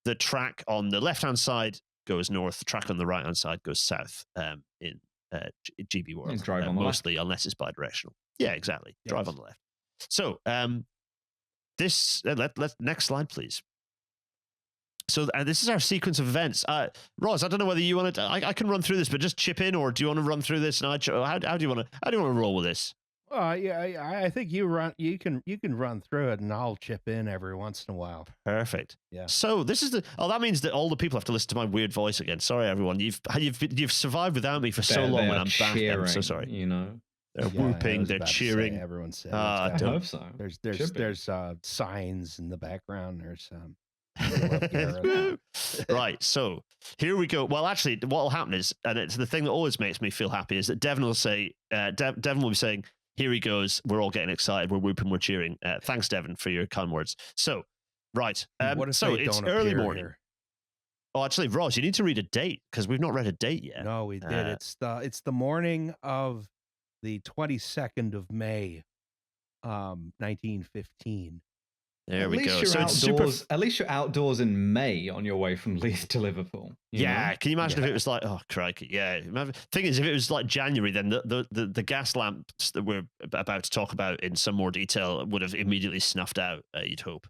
the track on the left hand side goes north, the track on the right hand side goes south in GB world. Drive on the mostly left, unless it's bi-directional. Yeah, exactly. Yes. Drive on the left. So this next slide, please. So this is our sequence of events. Roz, I don't know whether you want to. I can run through this, but just chip in, or do you want to run through this? And how do you want to roll with this? Yeah, I think you run. You can run through it, and I'll chip in every once in a while. Perfect. Yeah. So this is that means that all the people have to listen to my weird voice again. Sorry, everyone. You've survived without me for so long, and I'm back. I'm so sorry. You know, they're whooping, they're cheering. Everyone's saying. I hope so. There's signs in the background. There's Right, so here we go. Well, actually, what will happen is, and it's the thing that always makes me feel happy, is that Devon will say, Devon will be saying, "Here he goes. We're all getting excited. We're whooping. We're cheering." Thanks, Devon, for your kind words. So, right. So it's early morning. Here? Oh, actually, Ross, you need to read a date because we've not read a date yet. No, we did. It's the morning of the 22nd of May, 1915. There we go. So it's at least you're outdoors in May on your way from Leeds to Liverpool. Yeah, can you imagine if it was like, oh crikey, yeah. Thing is, if it was like January, then the gas lamps that we're about to talk about in some more detail would have immediately snuffed out. You'd hope.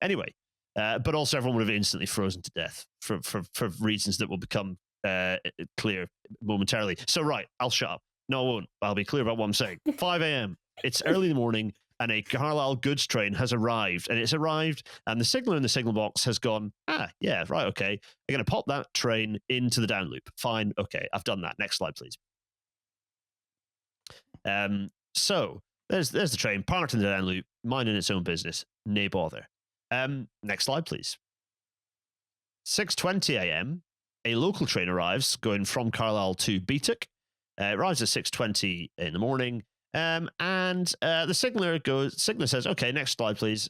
Anyway, but also everyone would have instantly frozen to death for reasons that will become clear momentarily. So right, I'll shut up. No, I won't. I'll be clear about what I'm saying. 5 a.m. It's early in the morning. And a Carlisle goods train has arrived, and the signaller in the signal box has gone, yeah, right, okay. I'm going to pop that train into the down loop. Fine, okay, I've done that. Next slide, please. So there's the train parked in the down loop, minding its own business, nay bother. Next slide, please. 6:20 a.m., a local train arrives, going from Carlisle to Beatock. It arrives at 6:20 in the morning. And the signaller says, okay, next slide, please.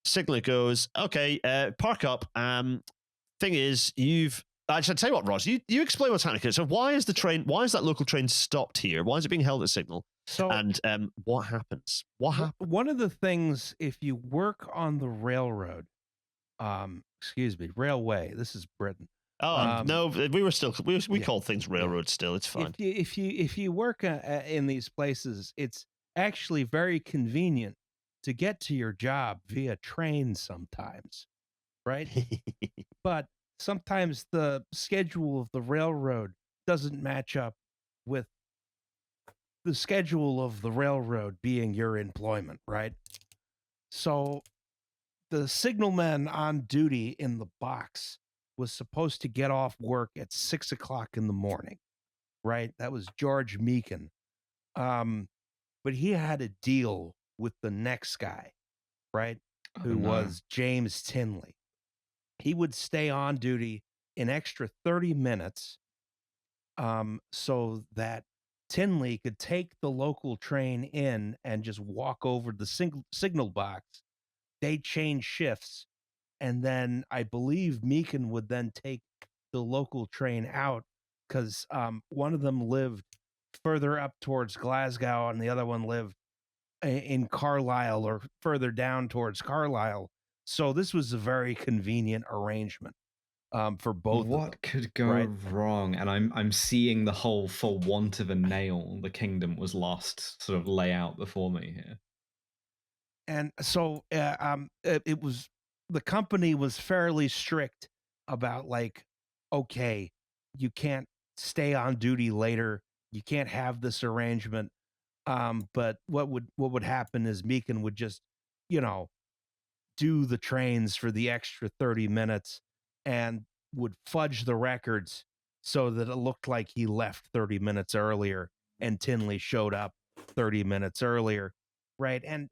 Signaller goes, okay, park up. Thing is, I should tell you what, Ross, you explain what's happening here. So why is that local train stopped here? Why is it being held at signal? So, and what happens? One of the things, if you work on the railroad, railway, this is Britain. Oh no, we call things railroads still. It's fine. If you work in these places, it's actually very convenient to get to your job via train sometimes, right? But sometimes the schedule of the railroad doesn't match up with the schedule of the railroad being your employment, right? So the signalman on duty in the box was supposed to get off work at 6 o'clock in the morning, right? That was George Meakin. But he had a deal with the next guy, right? Who was James Tinley. He would stay on duty an extra 30 minutes so that Tinley could take the local train in and just walk over the signal box. They'd change shifts. And then I believe Meakin would then take the local train out because one of them lived further up towards Glasgow and the other one lived in Carlisle or further down towards Carlisle. So this was a very convenient arrangement for both. What could go wrong? And I'm seeing the whole "for want of a nail, the kingdom was lost" sort of layout before me here. And so it was. The company was fairly strict about okay, you can't stay on duty later. You can't have this arrangement. But what would happen is Meakin would just, do the trains for the extra 30 minutes and would fudge the records so that it looked like he left 30 minutes earlier and Tinley showed up 30 minutes earlier. Right. And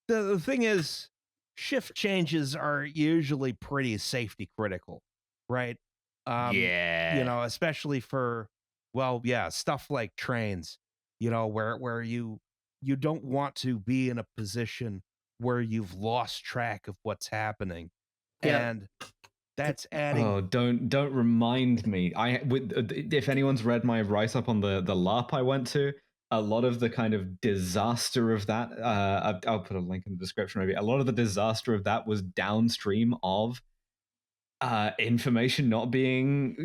the thing is, shift changes are usually pretty safety critical, right? Especially for, stuff like trains, where you don't want to be in a position where you've lost track of what's happening. Yeah. And that's adding. Oh, don't remind me. If anyone's read my write up on the LARP I went to, a lot of the kind of disaster of that, I'll put a link in the description maybe. A lot of the disaster of that was downstream of information not being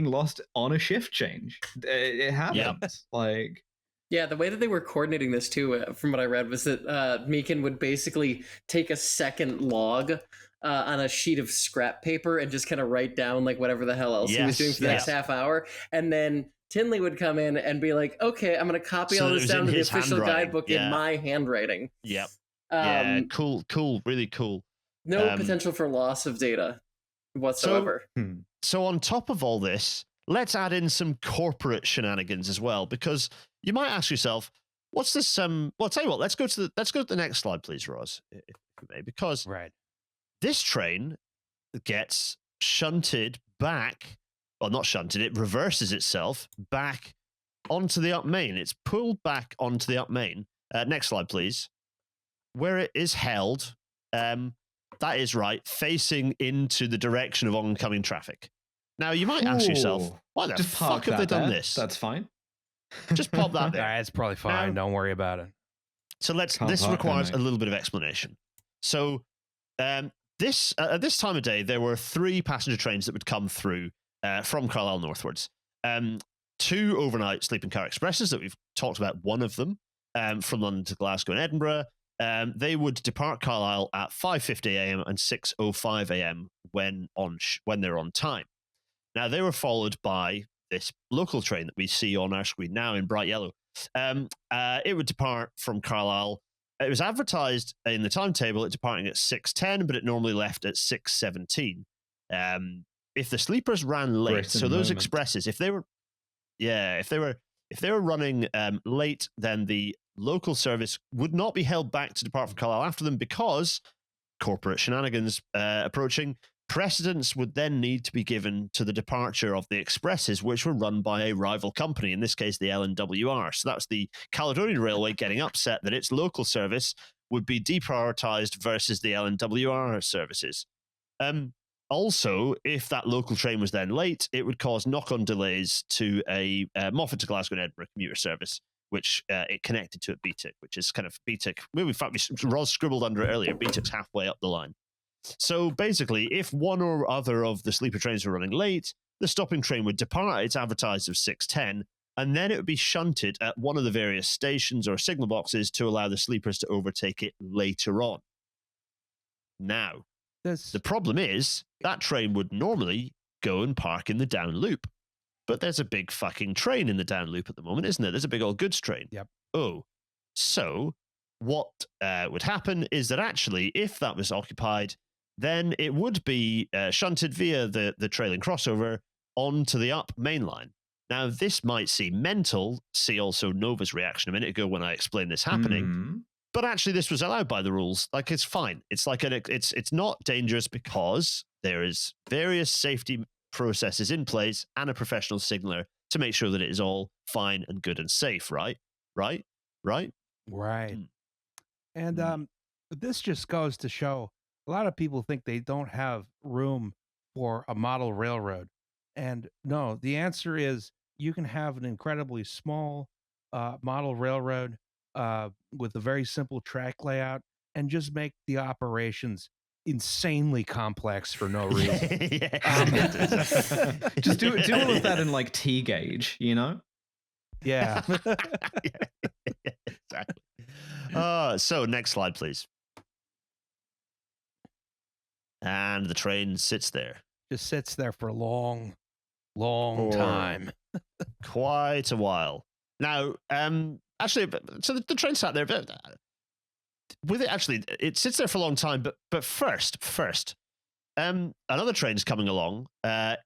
lost on a shift change. It happens. Yeah, the way that they were coordinating this too, from what I read, was that Meekin would basically take a second log on a sheet of scrap paper and just kind of write down like whatever the hell else he was doing for the next half hour, and then Tinley would come in and be like, "Okay, I'm going to copy all this down to the official guidebook in my handwriting." Yep. Cool, really cool. No potential for loss of data whatsoever. So on top of all this, let's add in some corporate shenanigans as well, because you might ask yourself, what's this? Well, I'll tell you what. Let's go to the next slide, please, Roz, if you may, because this train gets shunted back. Well, not shunted. It reverses itself back onto the up main. It's pulled back onto the up main. Next slide, please. Where it is held. That is right, facing into the direction of oncoming traffic. Now, you might ask yourself, why the fuck have they done this? That's fine. Just pop that there. It's probably fine. Don't worry about it. So this requires a little bit of explanation. So at this time of day, there were 3 passenger trains that would come through from Carlisle northwards. 2 overnight sleeping car expresses that we've talked about, one of them from London to Glasgow and Edinburgh. They would depart Carlisle at 5:50 a.m. and 6:05 a.m. when they're on time. Now, they were followed by this local train that we see on our screen now in bright yellow. It would depart from Carlisle. It was advertised in the timetable it departing at 6:10, but it normally left at 6:17. If the sleepers ran late, so those expresses, if they were running late, then the local service would not be held back to depart from Carlisle after them, because corporate shenanigans approaching. Precedence would then need to be given to the departure of the expresses, which were run by a rival company, in this case the LNWR. So that's the Caledonian Railway getting upset that its local service would be deprioritized versus the LNWR services. Also, if that local train was then late, it would cause knock-on delays to a Moffat to Glasgow and Edinburgh commuter service, which it connected to at BTIC, which is kind of BTIC. In fact, Roz scribbled under it earlier. BTIC's halfway up the line. So basically, if one or other of the sleeper trains were running late, the stopping train would depart at its advertised of 6:10, and then it would be shunted at one of the various stations or signal boxes to allow the sleepers to overtake it later on. Now, the problem is that train would normally go and park in the down loop. But there's a big fucking train in the down loop at the moment, isn't there? There's a big old goods train. Yep. Oh, so what would happen is that actually, if that was occupied, then it would be shunted via the trailing crossover onto the up main line. Now, this might seem mental. See also Nova's reaction a minute ago when I explained this happening. But actually, this was allowed by the rules. Like, it's fine. It's like it's not dangerous because there is various safety processes in place and a professional signaler to make sure that it is all fine and good and safe. Right. And this just goes to show a lot of people think they don't have room for a model railroad. And no, the answer is you can have an incredibly small model railroad with a very simple track layout and just make the operations insanely complex for no reason. Just do all of that in like T gauge, you know? Yeah. Exactly. So next slide, please. And the train sits there. Just sits there for a long time. Quite a while. Now, actually, so the train sat there, but with it, actually, it sits there for a long time. But first, another train's coming along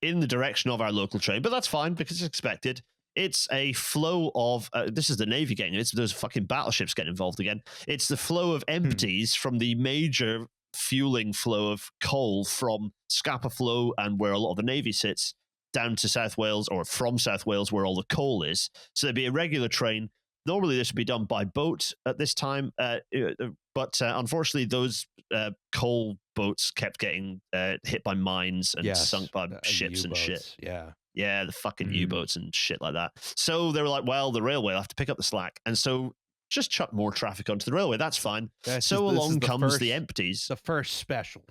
in the direction of our local train, but that's fine because it's expected. It's a flow of, this is the Navy getting it. It's those fucking battleships getting involved again. It's the flow of empties from the major fueling flow of coal from Scapa Flow and where a lot of the Navy sits down to South Wales, or from South Wales where all the coal is. So there'd be a regular train. Normally this would be done by boat at this time, but unfortunately those coal boats kept getting hit by mines and sunk by ships and shit. Yeah, the fucking U-boats and shit like that. So they were like, well, the railway will have to pick up the slack. And so just chuck more traffic onto the railway. That's fine. So along comes the empties. The first special.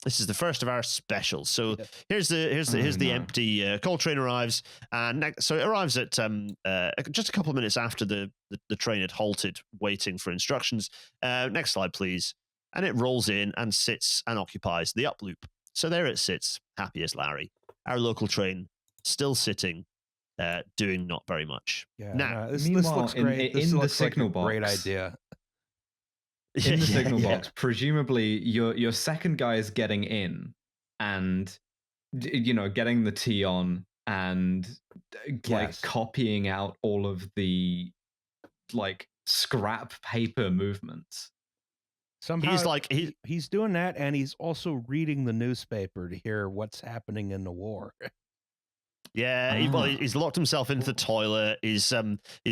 This is the first of our specials. So Yeah. here's the no. empty coal train arrives, and so it arrives at just a couple of minutes after the train had halted, waiting for instructions. Next slide, please. And it rolls in and sits and occupies the up loop. So there it sits, happy as Larry. Our local train still sitting, doing not very much. Yeah. Now, this meanwhile, looks great. in This the looks like signal a great box- idea. In the signal box, presumably your second guy is getting in and getting the tea on and like Yes. copying out all of the like scrap paper movements. Somehow he's doing that, and he's also reading the newspaper to hear what's happening in the war. Yeah, he's locked himself into the toilet. He's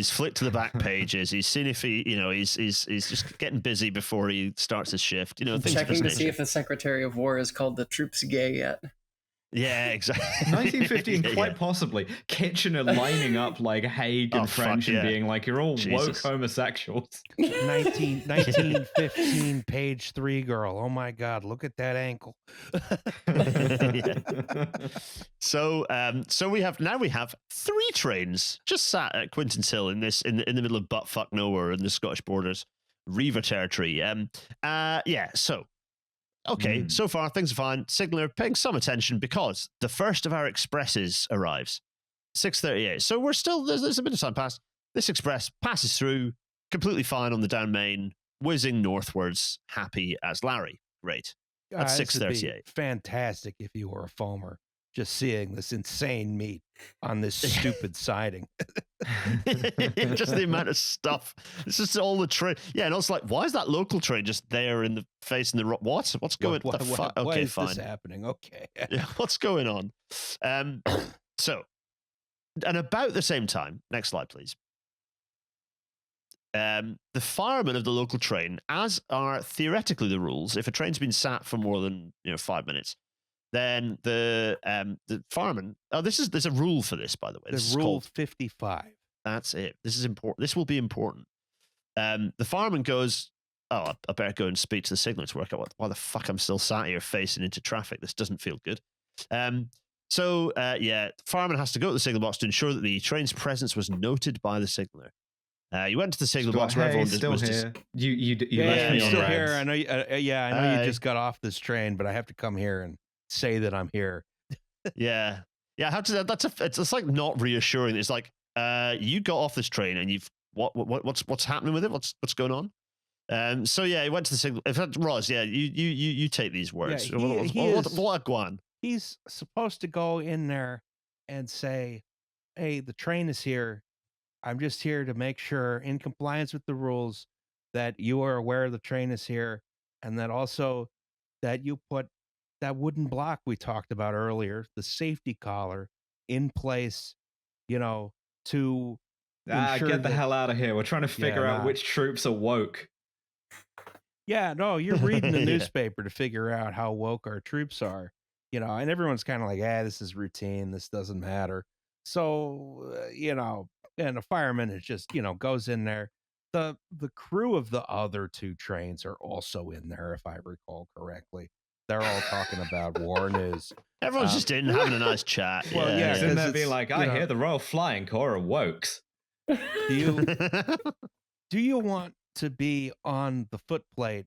flicked to the back pages. He's seen if he's just getting busy before he starts his shift. Things of Checking this to see nature. if the Secretary of War has called the troops gay yet. Yeah, exactly. 1915, Yeah, quite yeah. possibly. Kitchener lining up like Haig and Oh, fuck, French and yeah. being like, "You're all Jesus. woke homosexuals." 1915 page 3 girl. Oh my God, look at that ankle. So we have 3 trains just sat at Quintinshill in the middle of buttfuck nowhere in the Scottish borders, Reaver territory. So okay, so far things are fine. Signaller paying some attention because the first of our expresses arrives, 6:38. So we're still there's a bit of time passed. This express passes through completely fine on the down main, whizzing northwards, happy as Larry. Great. At This would be 6:38. fantastic if you were a foamer, just seeing this insane meat on this stupid siding. Just the amount of stuff. It's just all the train. Yeah, and I was like, why is that local train just there in the facing the what's going? Why Okay, is fine. this happening? Okay. Yeah, what's going on? So, and about the same time, next slide, please. The firemen of the local train, as are theoretically the rules, if a train's been sat for more than 5 minutes, then the fireman. Oh, there's a rule for this, by the way. This The is rule called 55. That's it. This is important. This will be important. The fireman goes, "Oh, I better go and speak to the signaller to work out why the fuck I'm still sat here facing into traffic. This doesn't feel good." Fireman has to go to the signal box to ensure that the train's presence was noted by the signaller. You went to the signal box where everyone still was here. You Yeah, left me I'm on still reds. here. I know. I know you Hi. just got off this train, but I have to come here and say that I'm here. Yeah. How to it's like not reassuring. It's like you got off this train and you've what's happening with it? What's going on? He went to the signal. In fact, Roz, you take these words. Yeah, What Guan? He's supposed to go in there and say, "Hey, the train is here. I'm just here to make sure, in compliance with the rules, that you are aware the train is here, and that also that you put that wooden block we talked about earlier, the safety collar, in place, to ensure Get the that- hell out of here. We're trying to figure out nah. which troops are woke. Yeah, no, you're reading the Yeah. newspaper to figure out how woke our troops are, and everyone's kind of like, this is routine. This doesn't matter. So, and the fireman is just, goes in there. The crew of the other 2 trains are also in there, if I recall correctly. They're all talking about war news. Everyone's just in having a nice chat. Well, yeah, It's in there because being it's, like, I hear the Royal Flying Corps are wokes. Do you want to be on the footplate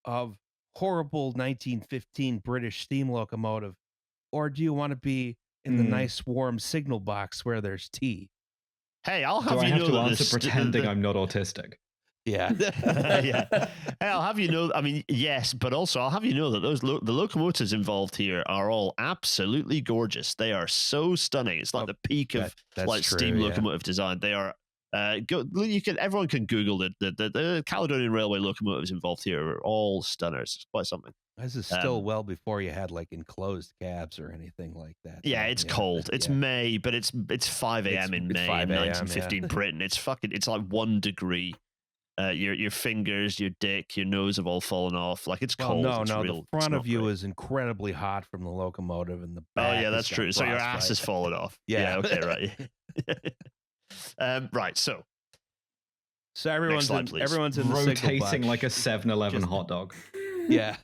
of horrible 1915 British steam locomotive, or do you want to be in the nice warm signal box where there's tea? Hey, I'll Do have I you have know to that answer pretending I'm not autistic? Yeah. Yeah. Hey, I'll have you know. I mean, yes, but also I'll have you know that the locomotives involved here are all absolutely gorgeous. They are so stunning. It's like the peak of that's steam true, yeah. locomotive design. They are. Everyone can Google the Caledonian Railway locomotives involved here are all stunners. It's quite something. This is still well before you had like enclosed cabs or anything like that. Yeah, So, it's cold. It's May, but it's 5 a.m. in It's May 5 in a.m., 1915 Britain. It's like 1 degree. Your fingers, your dick, your nose have all fallen off. Like it's cold. No, it's real, the front it's of you great. is incredibly hot from the locomotive, and the Oh back. yeah, has that's got true. So your ass frostbite. has fallen off. Yeah. Okay, right. Right. So So everyone's slide, in, please. everyone's in the signal Rotating box. like a 7-Eleven Just- hot dog. Yeah.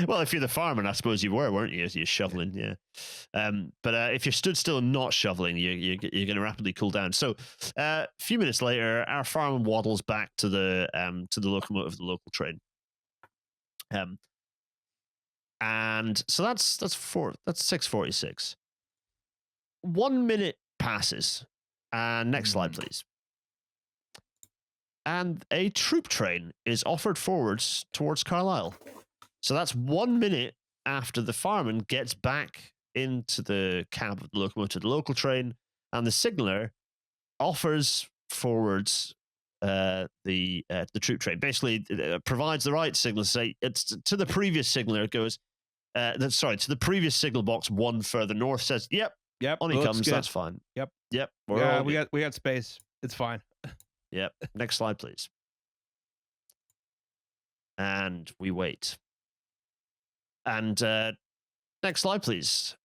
Well, if you're the fireman, I suppose you were, weren't you? You're shoveling, yeah. But if you're stood still and not shoveling, you're going to rapidly cool down. So, a few minutes later, our fireman waddles back to the locomotive of the local train. And so that's 6:46. 1 minute passes. And next slide, please. And a troop train is offered forwards towards Carlisle. So that's 1 minute after the fireman gets back into the cab of the locomotive, the local train, and the signaller offers forwards the troop train. Basically, provides the right signal to say it's to the previous signaller. It goes, to the previous signal box one further north. Says, "Yep, on he comes. Good. That's fine. Yep. Yeah, we got space. It's fine." Yep. Next slide, please. And we wait. And next slide, please.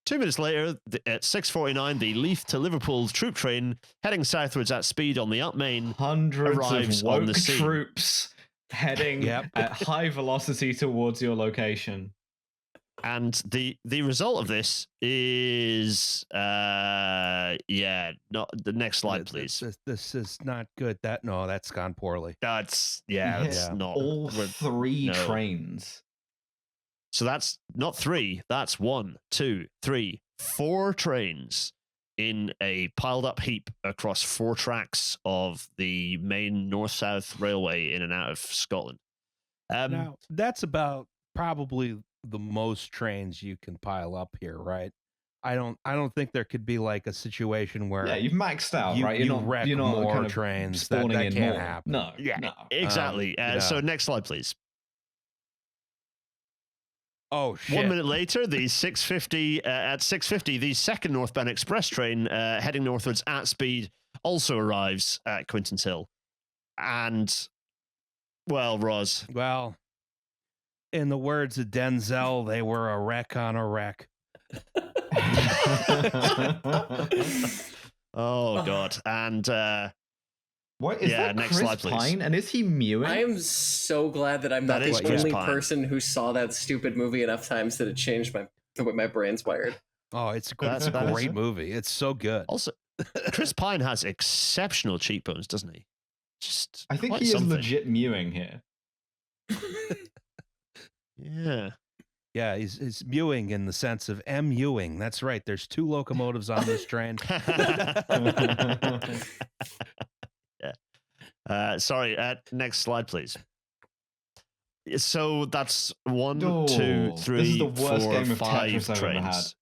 2 minutes later, at 6:49, the Leith to Liverpool troop train heading southwards at speed on the up main Hundreds arrives of on woke the scene. troops heading at high velocity towards your location. And the result of this is not the next slide, please. This is not good. That's gone poorly. That's not all three trains. So that's not three. That's 1, 2, 3, 4 trains in a piled up heap across 4 tracks of the main north-south railway in and out of Scotland. Now that's about probably the most trains you can pile up here, right? I don't think there could be like a situation where you've maxed out, right? You're not more kind of trains. That can't more. happen. No, exactly. So next slide, please. Oh shit! 1 minute later, the 6:50 at 6:50, the second northbound express train heading northwards at speed also arrives at Quintinshill, and Roz. Well, in the words of Denzel, they were a wreck on a wreck. Oh God! And what is that? Next Chris slide, please. Pine? And is he mewing? I am so glad that I'm not the only person who saw that stupid movie enough times that it changed the way my brain's wired. Oh, it's a great movie. It's so good. Also, Chris Pine has exceptional cheekbones, doesn't he? I think he is legit mewing here. Yeah. Yeah, he's mewing in the sense of M-Ewing. That's right. There's 2 locomotives on this train. Sorry. Next slide, please. So that's 1, 2, 3, this is the worst 4, game of 5 Tetris I've ever had. trains.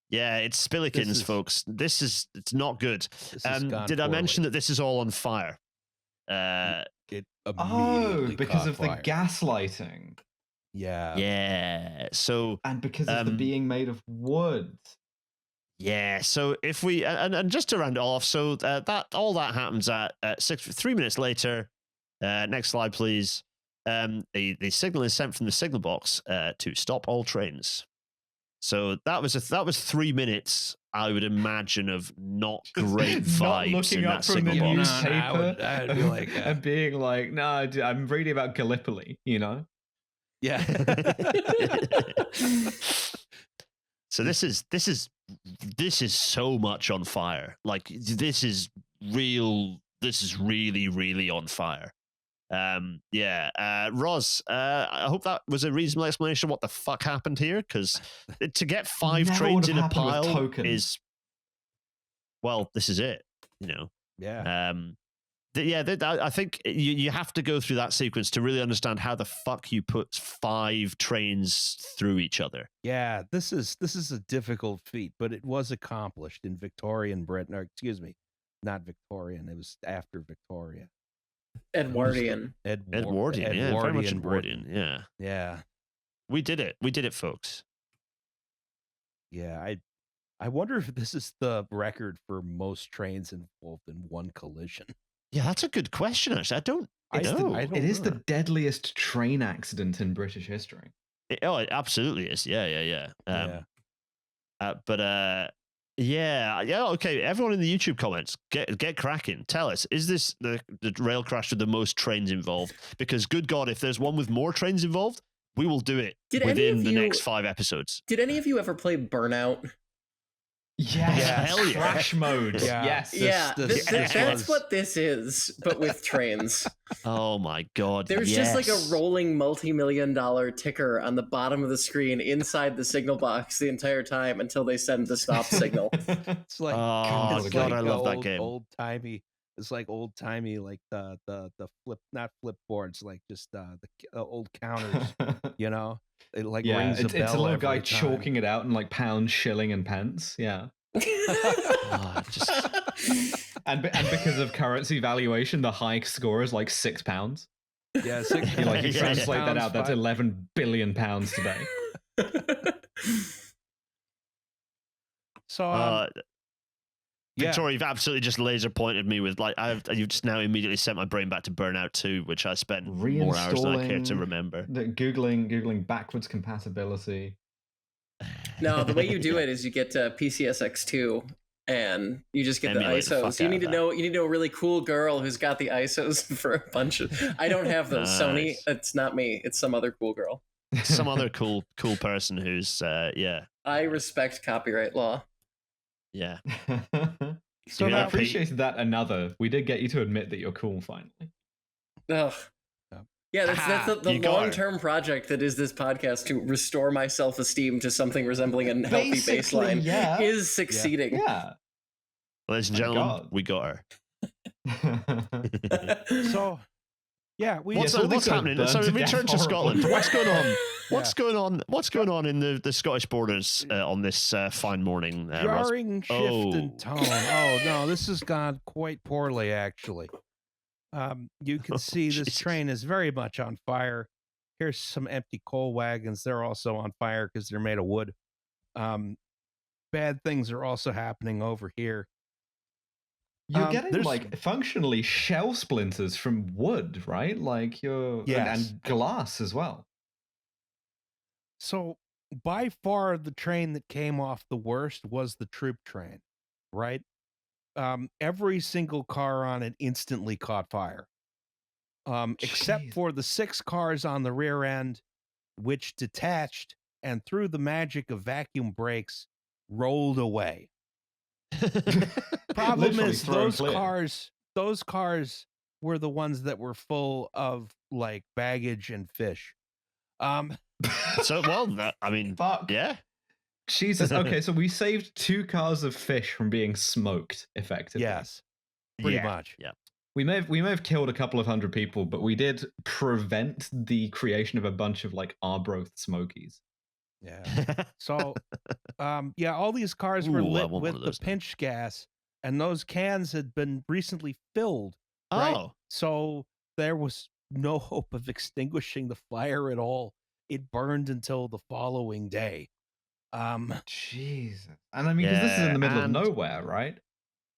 Yeah, it's Spillikins, folks. It's not good. Did I mention that this is all on fire? It immediately because of fire. the gaslighting. Yeah. So and because of the being made of wood. Yeah. So if we and just to round it off, so that all that happens at 3 minutes later. Next slide, please. The signal is sent from the signal box to stop all trains. So that was 3 minutes, I would imagine, of not great vibes in that signal box. Newspaper I'd be like, and being like, "No, I'm reading about Gallipoli," you know. Yeah. So this is so much on fire. Like this is real. This is really, really on fire. Roz, I hope that was a reasonable explanation of what the fuck happened here, because to get 5 trains in a pile is, well, this is it, you know. Yeah. I think you have to go through that sequence to really understand how the fuck you put 5 trains through each other. Yeah, this is a difficult feat, but it was accomplished in Victorian Britain, or excuse me, not Victorian. It was after Victoria. Edwardian. Edwardian, yeah, very much Edwardian, yeah. Yeah. We did it, folks. Yeah, I wonder if this is the record for most trains involved in one collision. Yeah, that's a good question, actually. I don't know. It is the deadliest train accident in British history. It absolutely is. Yeah. Yeah. Okay. Everyone in the YouTube comments, get cracking. Tell us, is this the rail crash with the most trains involved? Because good God, if there's one with more trains involved, we will do it within the next 5 episodes. Did any of you ever play Burnout? Yes. Hell yeah. Crash mode. Yes. That's what this is, but with trains. Oh my God. There's just like a rolling multi-million-dollar ticker on the bottom of the screen inside the signal box the entire time until they send the stop signel. It's like, oh God, I love that game. Old timey. It's like old timey, like the flip, not flip boards, like just the old counters. You know, it like rings a bell. It's a little guy time. chalking it out in like pounds, shilling, and pence. Yeah. And because of currency valuation, the high score is like £6. Yeah, £6. You translate that out. That's 11 billion pounds today. So. Victoria, you've absolutely just laser pointed me with like you've just now immediately sent my brain back to Burnout 2, which I spent more hours than I care to remember. Googling backwards compatibility. No, the way you do it is you get PCSX2 and you just get Emulate the ISOs. You need to know a really cool girl who's got the ISOs for a bunch of. I don't have those. Nice. Sony. It's not me. It's some other cool girl. Some other cool person who's I respect copyright law. Yeah. So I appreciated that we did get you to admit that you're cool finally. Ugh. Yeah, that's the long-term project that is this podcast, to restore my self-esteem to something resembling a healthy baseline, is succeeding. Yeah. Ladies and gentlemen, we got her. So, yeah, what's happening? So return to Scotland. What's going on? What's going on in the Scottish borders on this fine morning? Jarring shift in tone. Oh no, this has gone quite poorly, actually. You can see this train is very much on fire. Here's some empty coal wagons. They're also on fire because they're made of wood. Bad things are also happening over here. You're getting like functionally shell splinters from wood, right? Like and glass as well. So by far the train that came off the worst was the troop train, right? Every single car on it instantly caught fire. Except for the 6 cars on the rear end, which detached and through the magic of vacuum brakes rolled away. Problem is those cars were the ones that were full of like baggage and fish. Fuck. Yeah. Jesus. Okay, so we saved 2 cars of fish from being smoked effectively. Yes. Pretty much. Yeah. We may have killed a couple of hundred people, but we did prevent the creation of a bunch of like Arbroath smokies. Yeah. So, all these cars were lit with the pinch gas, and those cans had been recently filled. Right? Oh. So there was no hope of extinguishing the fire at all. It burned until the following day. Jesus. And I mean, because this is in the middle of nowhere, right?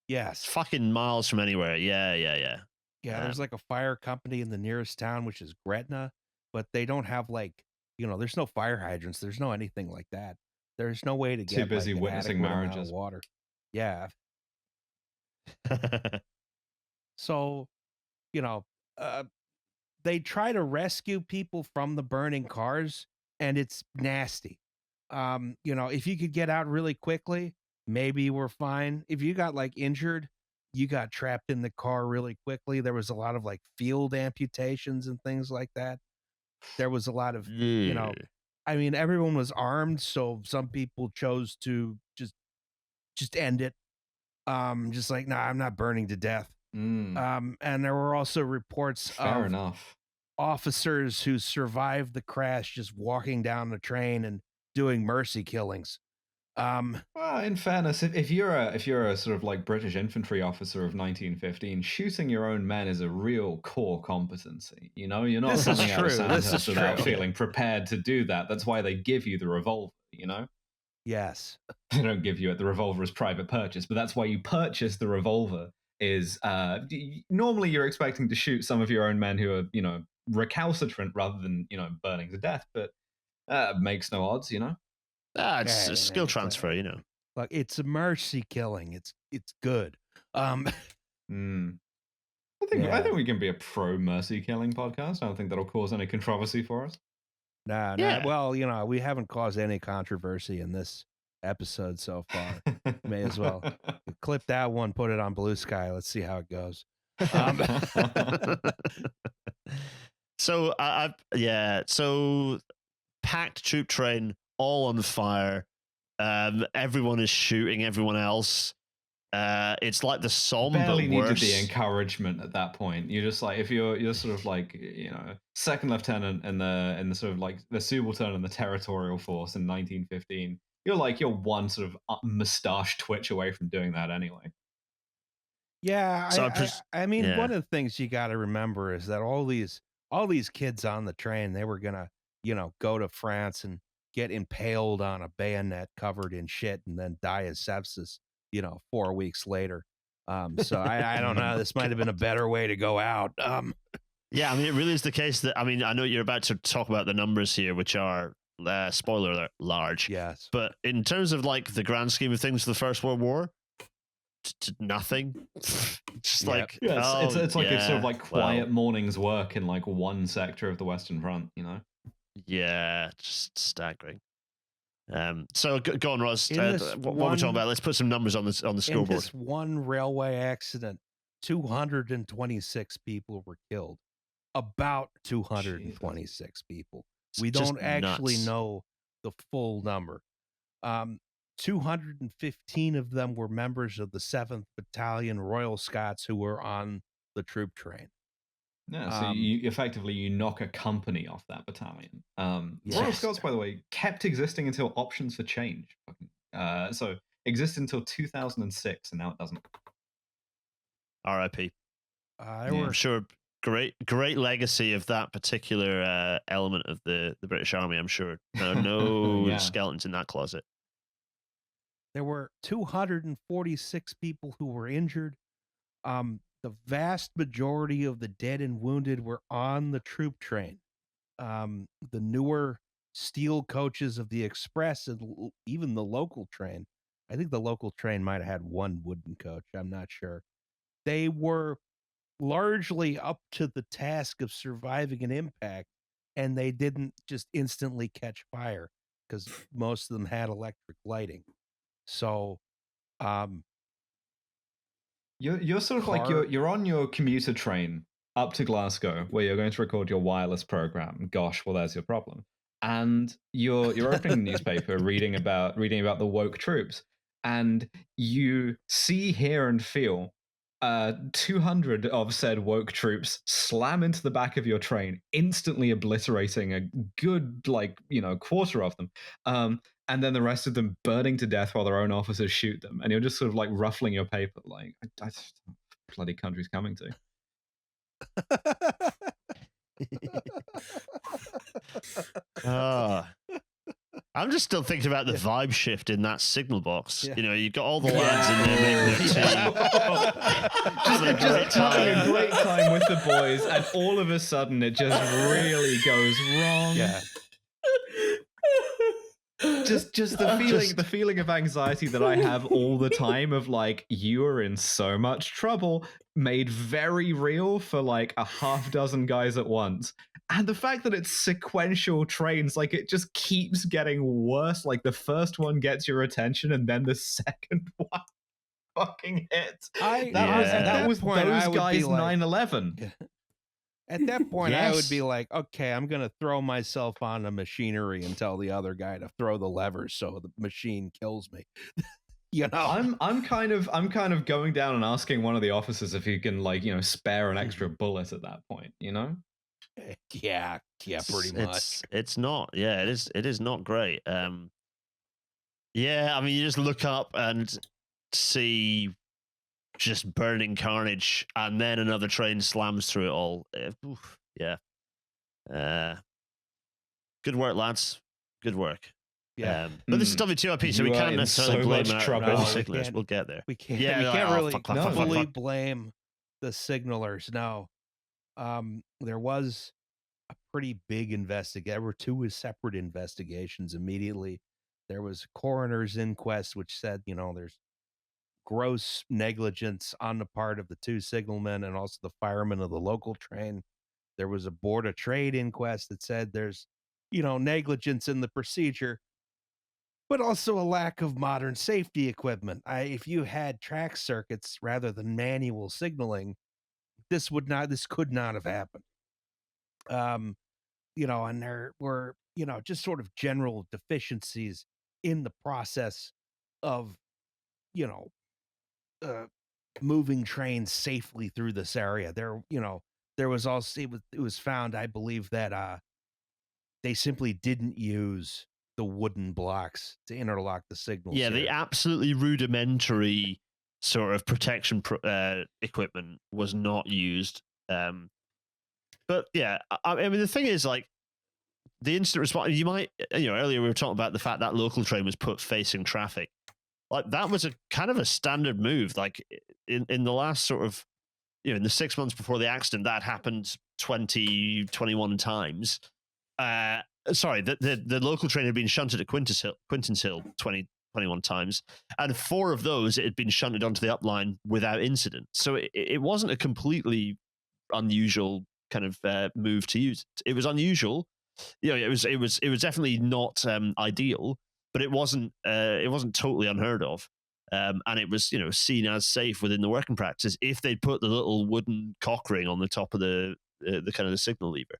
Yes. Fucking miles from anywhere. Yeah. Yeah, there's like a fire company in the nearest town, which is Gretna, but they don't have like, there's no fire hydrants. There's no anything like that. There's no way to get too busy like, witnessing marriages. Of water. Yeah. So, they try to rescue people from the burning cars, and it's nasty. If you could get out really quickly, maybe we're fine. If you got like injured, you got trapped in the car really quickly. There was a lot of like field amputations and things like that. There was a lot of, everyone was armed, so some people chose to just end it. Just like, nah, I'm not burning to death. And there were also reports of officers who survived the crash just walking down the train and doing mercy killings. Well, in fairness, if you're a sort of like British infantry officer of 1915, shooting your own men is a real core competency. You're not coming out of Sandhurst without feeling prepared to do that. That's why they give you the revolver. Yes. They don't give you it. The revolver is private purchase, but that's why you purchase the revolver. Is normally you're expecting to shoot some of your own men who are recalcitrant rather than burning to death, but makes no odds. It's a skill transfer, Like, it's a mercy killing. It's good. Mm. I think we can be a pro mercy killing podcast. I don't think that'll cause any controversy for us. No. Well, we haven't caused any controversy in this episode so far. May as well clip that one, put it on Blue Sky. Let's see how it goes. So so packed troop train, all on fire. Everyone is shooting everyone else. It's like the Somme, barely but needed worse. the encouragement at that point. You're just like, if you're sort of like, second lieutenant in the sort of like the subaltern in the territorial force in 1915, you're one sort of mustache twitch away from doing that anyway. Yeah, So I mean, one of the things you got to remember is that all these kids on the train, they were gonna, go to France and get impaled on a bayonet covered in shit and then die of sepsis, 4 weeks later. So I don't know. This might have been a better way to go out. Yeah, I mean, it really is the case that, I mean, I know you're about to talk about the numbers here, which are, spoiler alert, large. Yes. But in terms of like the grand scheme of things for the First World War, nothing. Just like, it's like it's sort of like quiet morning's work in like one sector of the Western Front, Yeah, just staggering. So go on, Roz. What we're talking about? Let's put some numbers on the scoreboard. In this one railway accident, 226 people were killed. About 226 people. We don't actually know the full number. 215 of them were members of the 7th Battalion Royal Scots who were on the troop train. Yeah, so you knock a company off that battalion. Royal Scots, by the way, kept existing until options for change. So existed until 2006, and now it doesn't. R.I.P. I'm sure great legacy of that particular element of the British Army, I'm sure. No skeletons in that closet. There were 246 people who were injured. The vast majority of the dead and wounded were on the troop train. The newer steel coaches of the express and even the local train, I think the local train might have had one wooden coach, I'm not sure. They were largely up to the task of surviving an impact, and they didn't just instantly catch fire because most of them had electric lighting. So, you're sort of like you're on your commuter train up to Glasgow where you're going to record your wireless program. Gosh, well, there's your problem. And you're opening the newspaper, reading about the woke troops, and you see, hear, and feel 200 of said woke troops slam into the back of your train, instantly obliterating a good quarter of them. And then the rest of them burning to death while their own officers shoot them. And you're just sort of like ruffling your paper, like, bloody country's coming to. I'm just still thinking about the vibe shift in that signal box. Yeah. You've got all the lads in there making their tea. just having a great time with the boys, and all of a sudden it just really goes wrong. Yeah. Just the feeling of anxiety that I have all the time of like, you are in so much trouble, made very real for like a half dozen guys at once. And the fact that it's sequential trains, like it just keeps getting worse. Like the first one gets your attention and then the second one fucking hits. That was those guys 9/11. Yeah. At that point, I would be like, okay, I'm going to throw myself on the machinery and tell the other guy to throw the levers so the machine kills me. I'm kind of going down and asking one of the officers if he can spare an extra bullet at that point, Yeah, pretty much. It's not. Yeah, it is not great. Yeah, I mean, you just look up and see just burning carnage, and then another train slams through it all. Yeah. Good work, lads. Good work. Yeah. But this is WTIP, so we can't necessarily blame our signalers. We'll get there. We can't. Yeah, we can't really fully blame the signalers. No. There was a pretty big investigation. There were two separate investigations immediately there was a coroner's inquest which said, there's gross negligence on the part of the two signalmen and also the firemen of the local train. There was a board of trade inquest that said there's, negligence in the procedure, but also a lack of modern safety equipment. If you had track circuits rather than manual signaling, this could not have happened. And there were, just sort of general deficiencies in the process of, moving trains safely through this area. There was also, it was found, I believe, that they simply didn't use the wooden blocks to interlock the signals. Yeah, the absolutely rudimentary sort of protection equipment was not used. But yeah, I mean, the thing is, like, the instant response, earlier we were talking about the fact that local train was put facing traffic. Like, that was a kind of a standard move. Like, in the last sort of, in the 6 months before the accident, that happened 21 times. Sorry, the local train had been shunted at Quintinshill 21 times, and 4 of those it had been shunted onto the upline without incident. So it wasn't a completely unusual kind of move to use. It was unusual. It was definitely not ideal, but it wasn't totally unheard of. And it was, seen as safe within the working practice if they'd put the little wooden cock ring on the top of the kind of the signal lever.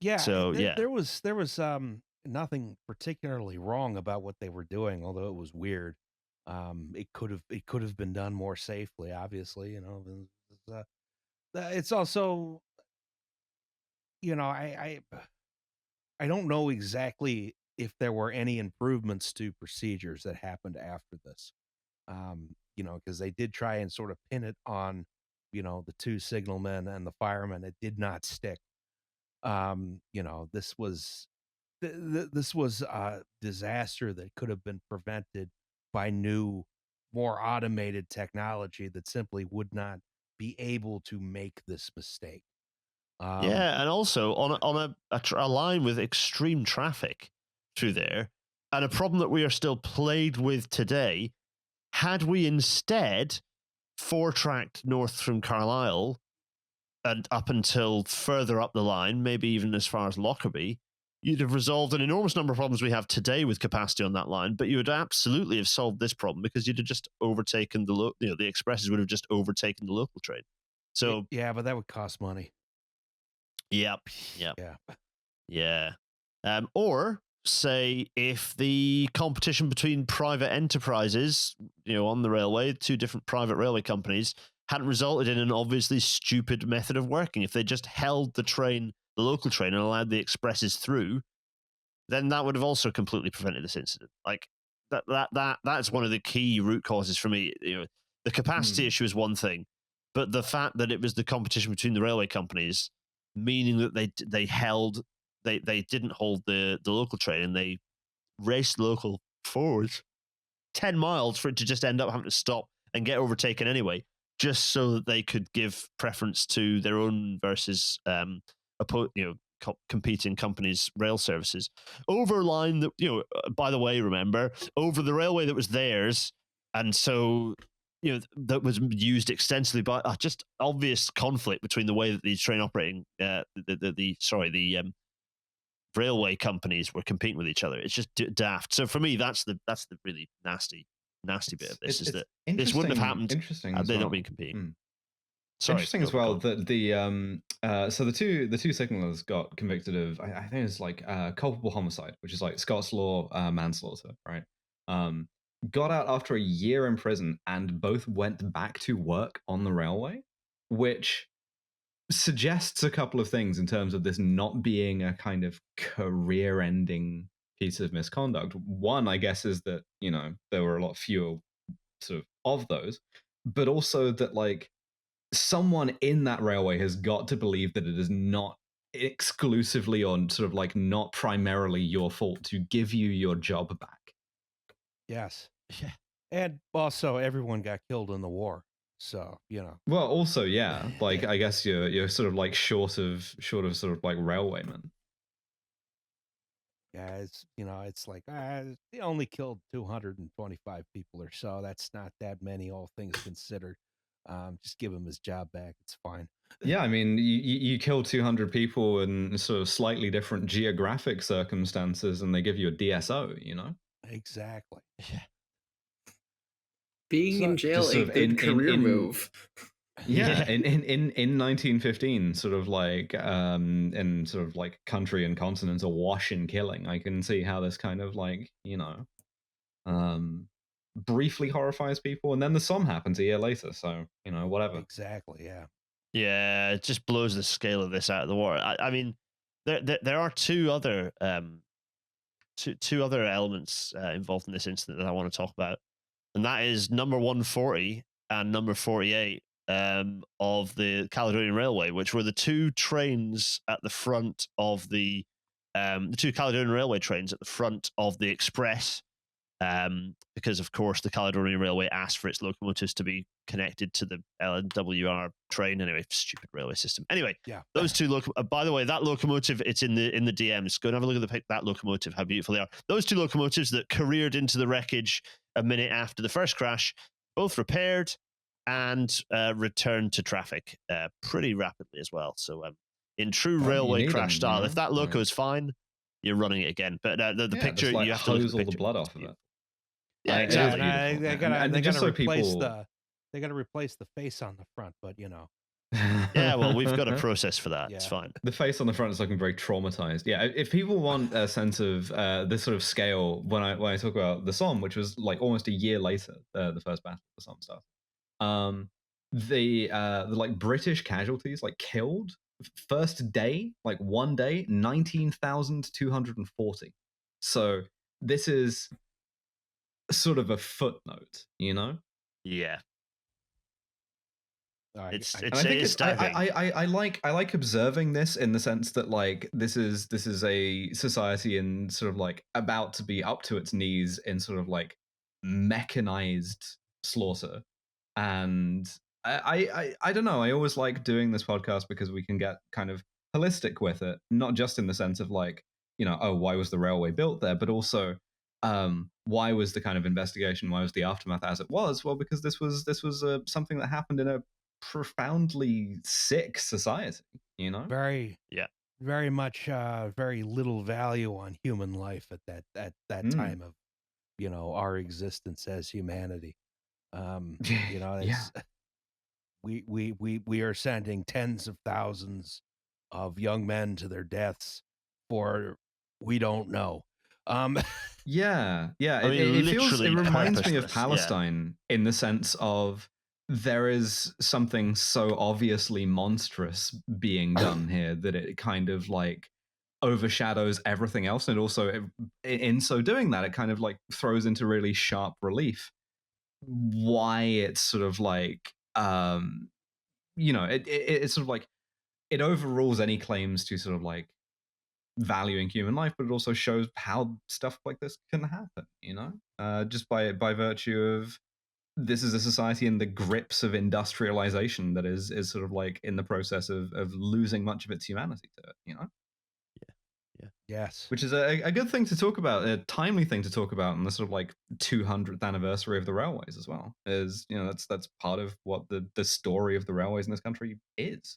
There was nothing particularly wrong about what they were doing, although it was weird. It could have been done more safely. Obviously, it's also, I don't know exactly if there were any improvements to procedures that happened after this. Because they did try and sort of pin it on, the two signalmen and the firemen. It did not stick. This was a disaster that could have been prevented by new, more automated technology that simply would not be able to make this mistake. And also on a line with extreme traffic through there, and a problem that we are still plagued with today. Had we instead 4-tracked north from Carlisle and up until further up the line, maybe even as far as Lockerbie, you'd have resolved an enormous number of problems we have today with capacity on that line, but you would absolutely have solved this problem because you'd have just overtaken the expresses would have just overtaken the local train. So yeah, but that would cost money. Yep. Yeah. Or say if the competition between private enterprises, on the railway, 2 different private railway companies, hadn't resulted in an obviously stupid method of working. If they just held the local train, and allowed the expresses through, then that would have also completely prevented this incident. Like that's one of the key root causes for me. The capacity issue is one thing, but the fact that it was the competition between the railway companies, meaning that they didn't hold the local train and they raced local forward 10 miles for it to just end up having to stop and get overtaken anyway, just so that they could give preference to their own versus competing companies' rail services over a line that, by the way, remember, over the railway that was theirs, and so that was used extensively by just obvious conflict between the way that these train operating the railway companies were competing with each other. It's just daft. So for me, that's the really nasty bit of this, is that this wouldn't have happened had they not been competing. Sorry, interesting as well that the two signalers got convicted of, I think it's like culpable homicide, which is like Scots law manslaughter, right? Got out after a year in prison and both went back to work on the railway, which suggests a couple of things in terms of this not being a kind of career-ending piece of misconduct. One, I guess, is that, there were a lot fewer sort of those, but also that, like, someone in that railway has got to believe that it is not exclusively or sort of like not primarily your fault to give you your job back. Yes. Yeah. And also everyone got killed in the war. So, Well, also, yeah, like I guess you're sort of like short of sort of like railwaymen. Yeah, it's like they only killed 225 people or so. That's not that many, all things considered. Just give him his job back. It's fine. Yeah, I mean, you kill 200 people in sort of slightly different geographic circumstances, and they give you a DSO. Exactly. Yeah. Being in So- jail Just a sort of good career move. Yeah, in 1915, sort of like in sort of like country and continent awash in killing, I can see how this kind of like briefly horrifies people, and then the Somme happens a year later. So whatever. Exactly. Yeah. Yeah, it just blows the scale of this out of the water. I mean, there are two other two other elements involved in this incident that I want to talk about, and that is number 140 and number 48 of the Caledonian Railway, which were the two trains at the front of the two Caledonian Railway trains at the front of the express. Because of course the Caledonian Railway asked for its locomotives to be connected to the LNWR train. Anyway, stupid railway system. Anyway, Yeah. those two by the way, that locomotive, it's in the DMs. Go and have a look at that locomotive. How beautiful they are. Those two locomotives that careered into the wreckage a minute after the first crash, both repaired and returned to traffic pretty rapidly as well. So in true Well, you railway need crash 'em, style, you if know? that loco is fine, you're running it again. But the Yeah, picture, just, like, you have to look at hose the all the picture. blood off of it. Yeah, It is exactly. And beautiful. they And gotta just so replace people- they gotta replace the face on the front, but Yeah, well, we've got a process for that. It's Yeah. fine. The face on the front is looking very traumatized. Yeah, if people want a sense of this sort of scale, when I talk about the Somme, which was like almost a year later, the first battle of the Somme stuff, the like British casualties, like killed first day, like one day, 19,240. So this is sort of a footnote, Yeah, it's And I think staggering. I like observing this in the sense that like this is a society in sort of like about to be up to its knees in sort of like mechanized slaughter, and I don't know. I always like doing this podcast because we can get kind of holistic with it, not just in the sense of like oh, why was the railway built there, but also why was the kind of investigation, why was the aftermath as it was? Well, because this was something that happened in a profoundly sick society, very Yeah. very much very little value on human life at that time of our existence as humanity. It's, we are sending tens of thousands of young men to their deaths for we don't know. Yeah. I mean, It reminds me of purposeless, yeah. Palestine in the sense of there is something so obviously monstrous being done here that it kind of like overshadows everything else, and also in so doing that, it kind of like throws into really sharp relief why it's sort of like it's sort of like it overrules any claims to sort of like valuing human life, but it also shows how stuff like this can happen, just by virtue of this is a society in the grips of industrialization that is sort of like in the process of losing much of its humanity to it, Yes. which is a good thing to talk about, a timely thing to talk about on the sort of like 200th anniversary of the railways as well. Is that's part of what the story of the railways in this country is.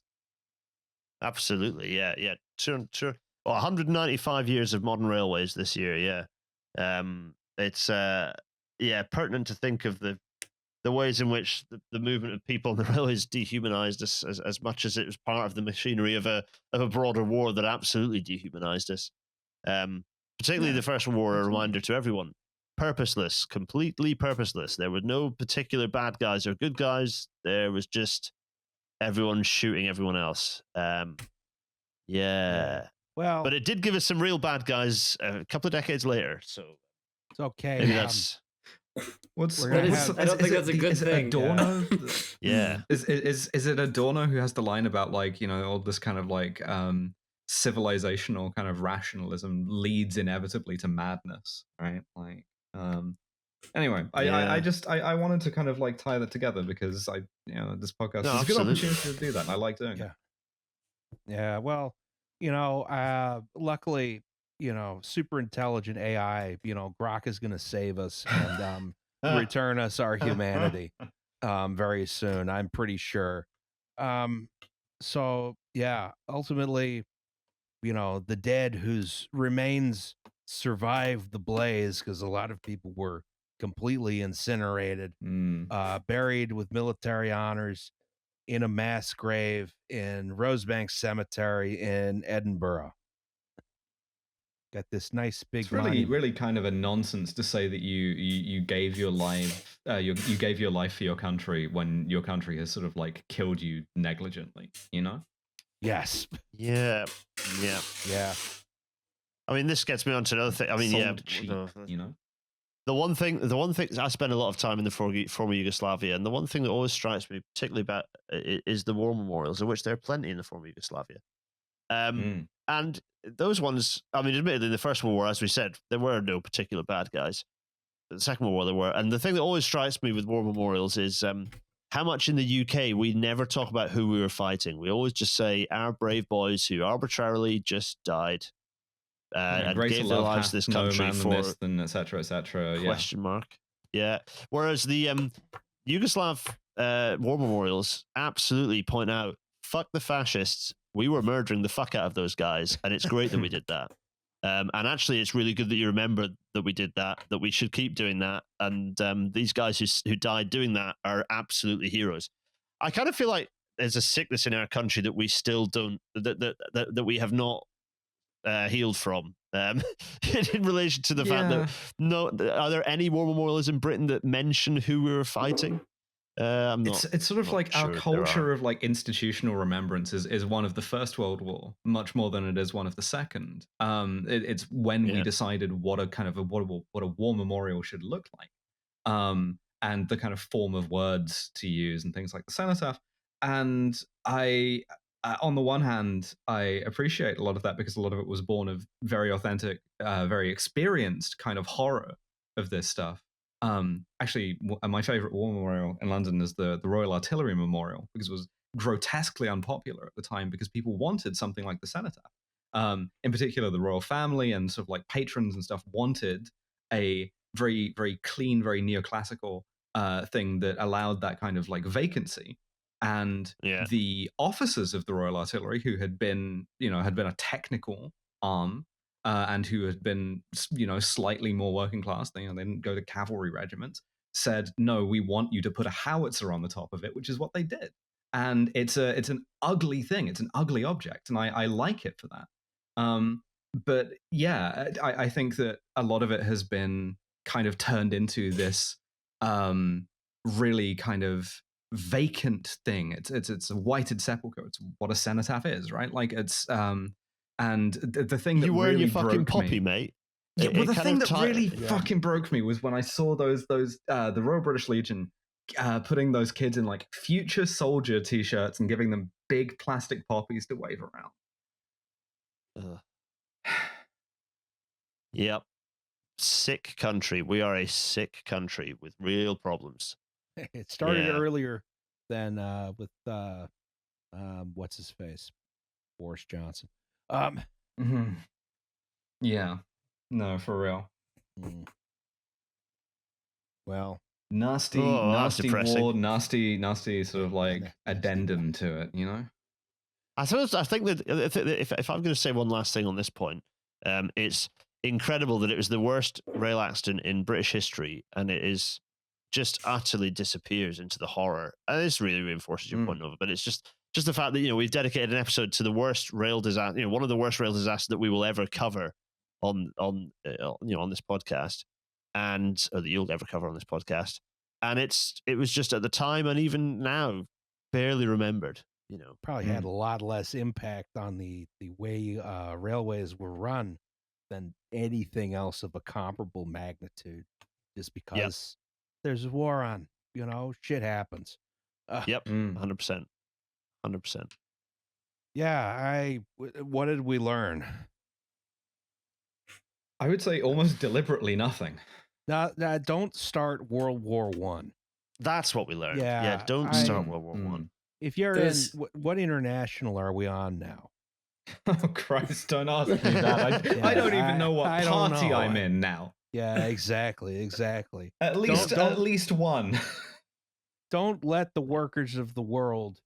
Absolutely. Yeah. Sure. Well, 195 years of modern railways this year. Yeah. It's pertinent to think of the ways in which the movement of people on the railways dehumanized us as much as it was part of the machinery of a broader war that absolutely dehumanized us. Particularly the First World War, a reminder to everyone: purposeless, completely purposeless. There were no particular bad guys or good guys. There was just everyone shooting everyone else. Yeah. Well, But it did give us some real bad guys a couple of decades later. So it's okay. maybe that's What's We're gonna what's- have- I don't think that's a good is thing. it Adorno? yeah. Is it Adorno who has the line about like all this kind of like civilizational kind of rationalism leads inevitably to madness, right? Like anyway, Yeah. I wanted to kind of like tie that together because this podcast No, is a good absolutely. opportunity to do that, and I like doing it. Yeah. Yeah, well, luckily, super intelligent AI, Grok is going to save us and return us our humanity very soon. I'm pretty sure. So yeah, ultimately, the dead whose remains survived the blaze, because a lot of people were completely incinerated, buried with military honors in a mass grave in Rosebank Cemetery in Edinburgh. Got this nice big It's really, monument. really kind of a nonsense to say that you gave your life, you gave your life for your country when your country has sort of like killed you negligently. Yes. Yeah. I mean, this gets me on to another thing. I mean, Sold cheap, The one thing I spend a lot of time in the former Yugoslavia, and the one thing that always strikes me particularly about is the war memorials, of which there are plenty in the former Yugoslavia. And those ones, I mean, admittedly, in the First World War, as we said, there were no particular bad guys. But the Second World War, there were. And the thing that always strikes me with war memorials is how much in the UK we never talk about who we were fighting. We always just say our brave boys who arbitrarily just died. And gave their lives to this country for et cetera. Question mark. Yeah. Whereas the Yugoslav war memorials absolutely point out, fuck the fascists. We were murdering the fuck out of those guys, and it's great that we did that. And actually, it's really good that you remember that we did that. That we should keep doing that. And these guys who died doing that are absolutely heroes. I kind of feel like there's a sickness in our country that we still don't that we have not healed from in relation to the fact that are there any war memorials in Britain that mention who we were fighting? It's sort of like our culture of like institutional remembrance is one of the First World War much more than it is one of the Second. It's when we decided what a war memorial should look like, and the kind of form of words to use and things like the cenotaph. And on the one hand, I appreciate a lot of that because a lot of it was born of very authentic, very experienced kind of horror of this stuff. Actually, my favorite war memorial in London is the Royal Artillery Memorial, because it was grotesquely unpopular at the time because people wanted something like the cenotaph. In particular, the royal family and sort of like patrons and stuff wanted a very, very clean, very neoclassical thing that allowed that kind of like vacancy. And the officers of the Royal Artillery, who had been a technical arm, and who had been, slightly more working class, they didn't go to cavalry regiments, said, no, we want you to put a howitzer on the top of it, which is what they did. And it's an ugly thing. It's an ugly object, and I like it for that. But yeah, I think that a lot of it has been kind of turned into this really kind of vacant thing. It's a whited sepulchre. It's what a cenotaph is, right? Like it's and the thing that you wearing really your fucking broke poppy, me, mate. Yeah, well, the thing that really fucking broke me was when I saw those the Royal British Legion putting those kids in like future soldier t-shirts and giving them big plastic poppies to wave around. Yep. Sick country. We are a sick country with real problems. It started earlier than with what's his face, Boris Johnson. Yeah, no, for real. Well, nasty war, nasty sort of like addendum to it, I think that if I'm going to say one last thing on this point, it's incredible that it was the worst rail accident in British history, and it is just utterly disappears into the horror. And this really reinforces your point, Nova, but it's just the fact that we've dedicated an episode to the worst rail disaster, one of the worst rail disasters that we will ever cover on this podcast, or that you'll ever cover on this podcast. And it was just at the time, and even now, barely remembered. Probably had a lot less impact on the way railways were run than anything else of a comparable magnitude, just because there's a war on. Shit happens. 100%. Yeah, what did we learn? I would say almost deliberately nothing. Now, don't start World War I. That's what we learned. Yeah, don't start World War I. If you're in, what international are we on now? Oh Christ! Don't ask me that. I don't even know what I don't party know. I'm in now. Yeah, exactly. At least one. Don't let the workers of the world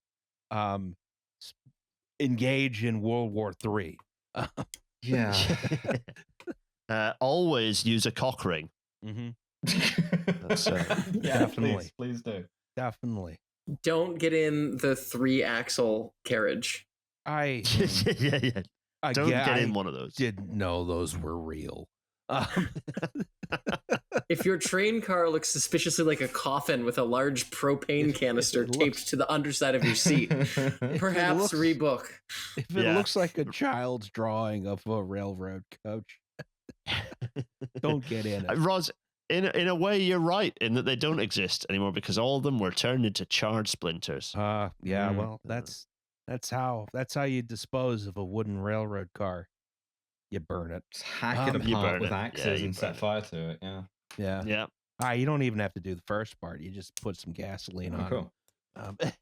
um, engage in World War III. Yeah. Always use a cock ring. Mm-hmm. That's, Yeah, definitely. Please do. Definitely. Don't get in the 3-axle carriage. I yeah. Don't get in one of those. Didn't know those were real. If your train car looks suspiciously like a coffin with a large propane canister taped to the underside of your seat, perhaps rebook. If it looks like a child's drawing of a railroad coach, don't get in it. Roz, in a way, you're right in that they don't exist anymore because all of them were turned into charred splinters. Yeah, well, that's how you dispose of a wooden railroad car. You burn it. Just hack it apart with axes and set fire to it. Yeah. You don't even have to do the first part. You just put some gasoline on cool. it.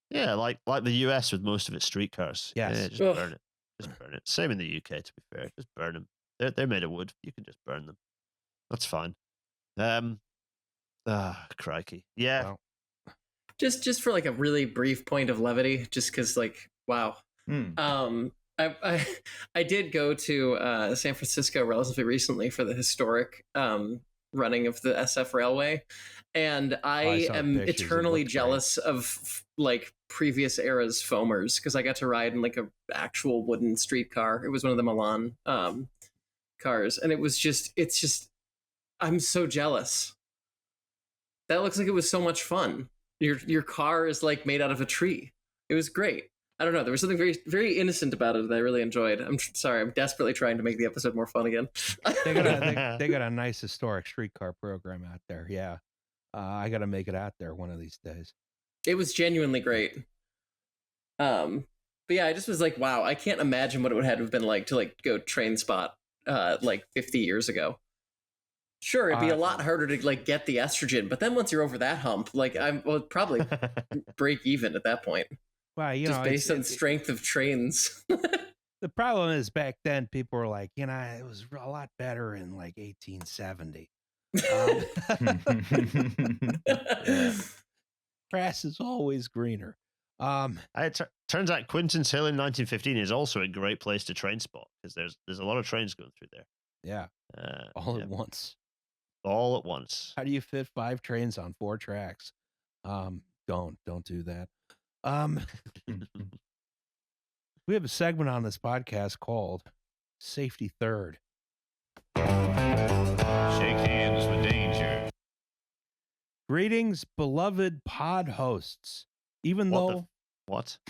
Yeah, like the US with most of its streetcars. Yes. Yeah, just burn it. Just burn it. Same in the UK, to be fair. Just burn them. They're made of wood. You can just burn them. That's fine. Crikey. Yeah. Well, Just for like a really brief point of levity, just because like, wow. I did go to San Francisco relatively recently for the historic running of the SF Railway, and I am eternally jealous of like previous eras foamers because I got to ride in like a actual wooden streetcar. It was one of the Milan cars, and it's just I'm so jealous. That looks like it was so much fun. Your car is like made out of a tree. It was great. I don't know. There was something very, very innocent about it that I really enjoyed. I'm sorry. I'm desperately trying to make the episode more fun again. they got a nice historic streetcar program out there. Yeah. I got to make it out there one of these days. It was genuinely great. But yeah, I just was like, wow, I can't imagine what it would have been like to like go train spot like 50 years ago. Sure, it'd be a lot harder to like get the estrogen, but then once you're over that hump, like probably break even at that point. Well, just based on strength of trains. The problem is back then people were like, it was a lot better in like 1870. Grass is always greener. It turns out Quintinshill in 1915 is also a great place to train spot because there's a lot of trains going through there. Yeah, all at once. All at once. How do you fit 5 trains on 4 tracks? Don't do that. We have a segment on this podcast called Safety Third. Shake hands with danger. Greetings, beloved pod hosts. What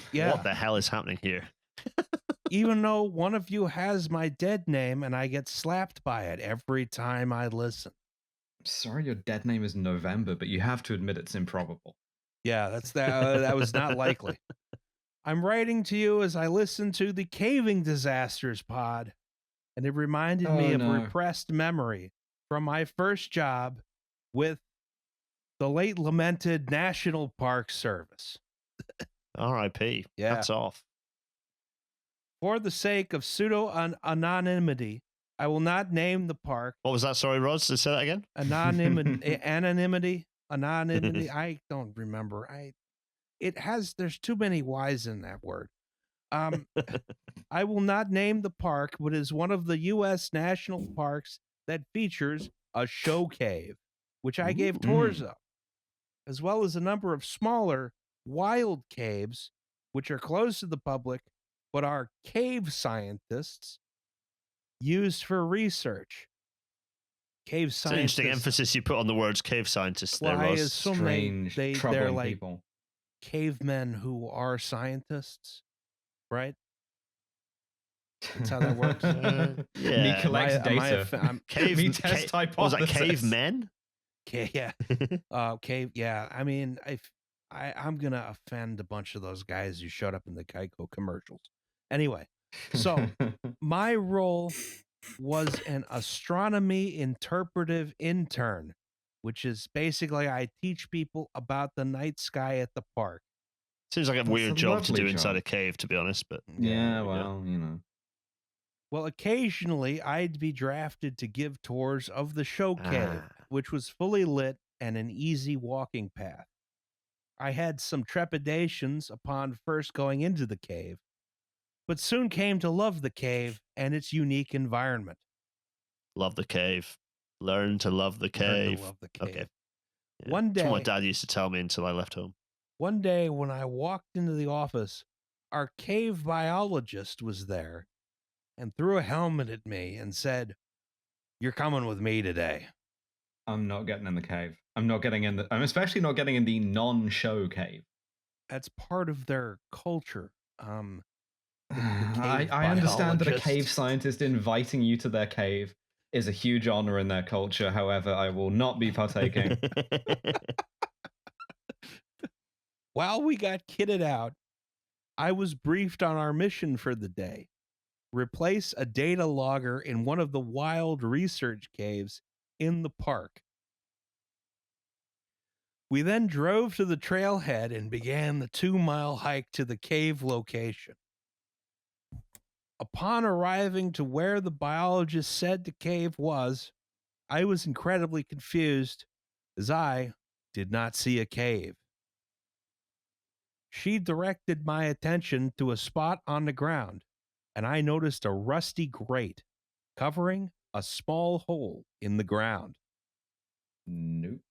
the hell is happening here? Even though one of you has my dead name and I get slapped by it every time I listen. Sorry, your dead name is November, but you have to admit it's improbable. Yeah, that was not likely. I'm writing to you as I listen to the Caving Disasters pod, and it reminded me of a repressed memory from my first job with the late lamented National Park Service. R.I.P. Yeah. Hats off. For the sake of pseudo-anonymity, I will not name the park. What was that? Sorry, Rod, say that again? Anonymity. I don't remember. There's too many Y's in that word. I will not name the park, but is one of the U.S. national parks that features a show cave, which I gave tours of, as well as a number of smaller wild caves, which are closed to the public, but are cave scientists used for research. Cave scientists. It's an interesting emphasis you put on the words cave scientists there, Well, I Ross. assume they're like people. Cavemen who are scientists, right? That's how that works. Yeah. Me collects data. Me test hypothesis. Was that cavemen? Yeah. Cave. Yeah. I mean, I'm gonna offend a bunch of those guys who showed up in the Geico commercials. Anyway, so my role was an astronomy interpretive intern, which is basically I teach people about the night sky at the park. Seems like a That's weird a job to lovely do inside job. a cave, to be honest. But Yeah, there we go. well, you know. Well, occasionally I'd be drafted to give tours of the show cave, which was fully lit and an easy walking path. I had some trepidations upon first going into the cave, but soon came to love the cave and its unique environment. Love the cave. Learn to love the Learn to cave. love the cave. Okay. Yeah. One That's what my day- dad used to tell me until I left home. One day when I walked into the office, our cave biologist was there and threw a helmet at me and said, "You're coming with me today." I'm not getting in the cave. I'm especially not getting in the non-show cave. That's part of their culture. I understand that a biologist. cave scientist inviting you to their cave is a huge honor in their culture. However, I will not be partaking. While we got kitted out, I was briefed on our mission for the day. Replace a data logger in one of the wild research caves in the park. We then drove to the trailhead and began the 2-mile hike to the cave location. Upon arriving to where the biologist said the cave was, I was incredibly confused as I did not see a cave. She directed my attention to a spot on the ground, and I noticed a rusty grate covering a small hole in the ground. Nope.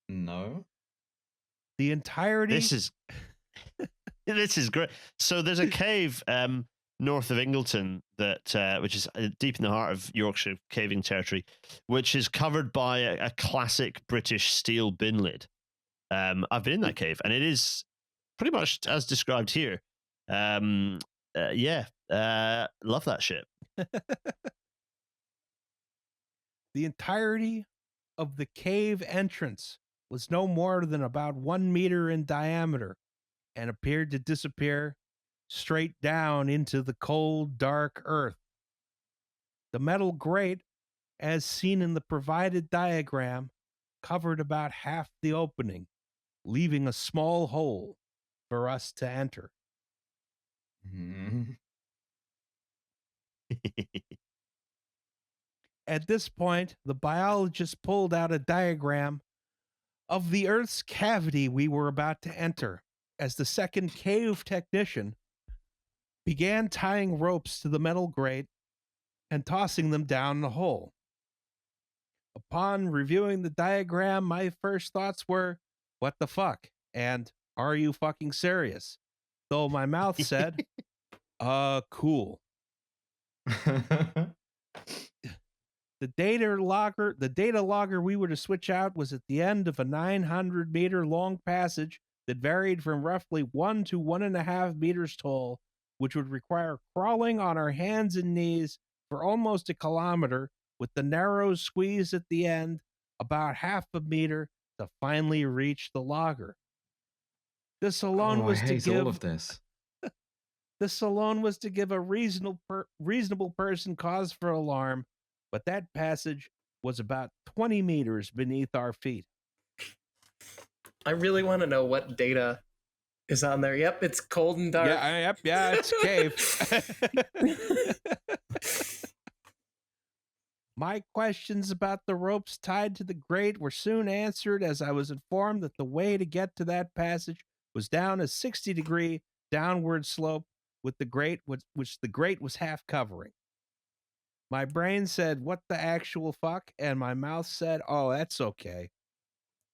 No. The entirety. This is great. So there's a cave north of Ingleton that which is deep in the heart of Yorkshire caving territory, which is covered by a classic British steel bin lid. I've been in that cave, and it is pretty much as described here. Love that shit. The entirety of the cave entrance was no more than about 1 meter in diameter and appeared to disappear straight down into the cold, dark earth. The metal grate, as seen in the provided diagram, covered about half the opening, leaving a small hole for us to enter. Mhm. At this point, the biologist pulled out a diagram of the Earth's cavity we were about to enter, as the second cave technician began tying ropes to the metal grate and tossing them down the hole. Upon reviewing the diagram, my first thoughts were, "What the fuck?" and "Are you fucking serious?" Though my mouth said, cool. The data logger we were to switch out was at the end of a 900-meter long passage that varied from roughly 1 to 1.5 meters tall, which would require crawling on our hands and knees for almost a kilometer, with the narrow squeeze at the end, about half a meter, to finally reach the logger. This alone was I to hate give all of this. This alone was to give a reasonable person cause for alarm, but that passage was about 20 meters beneath our feet. I really want to know what data is on there. Yep, it's cold and dark. Yeah, it's a cave. My questions about the ropes tied to the grate were soon answered, as I was informed that the way to get to that passage was down a 60-degree downward slope with the grate, which the grate was half covering. My brain said, "What the actual fuck?" And my mouth said, "Oh, that's okay."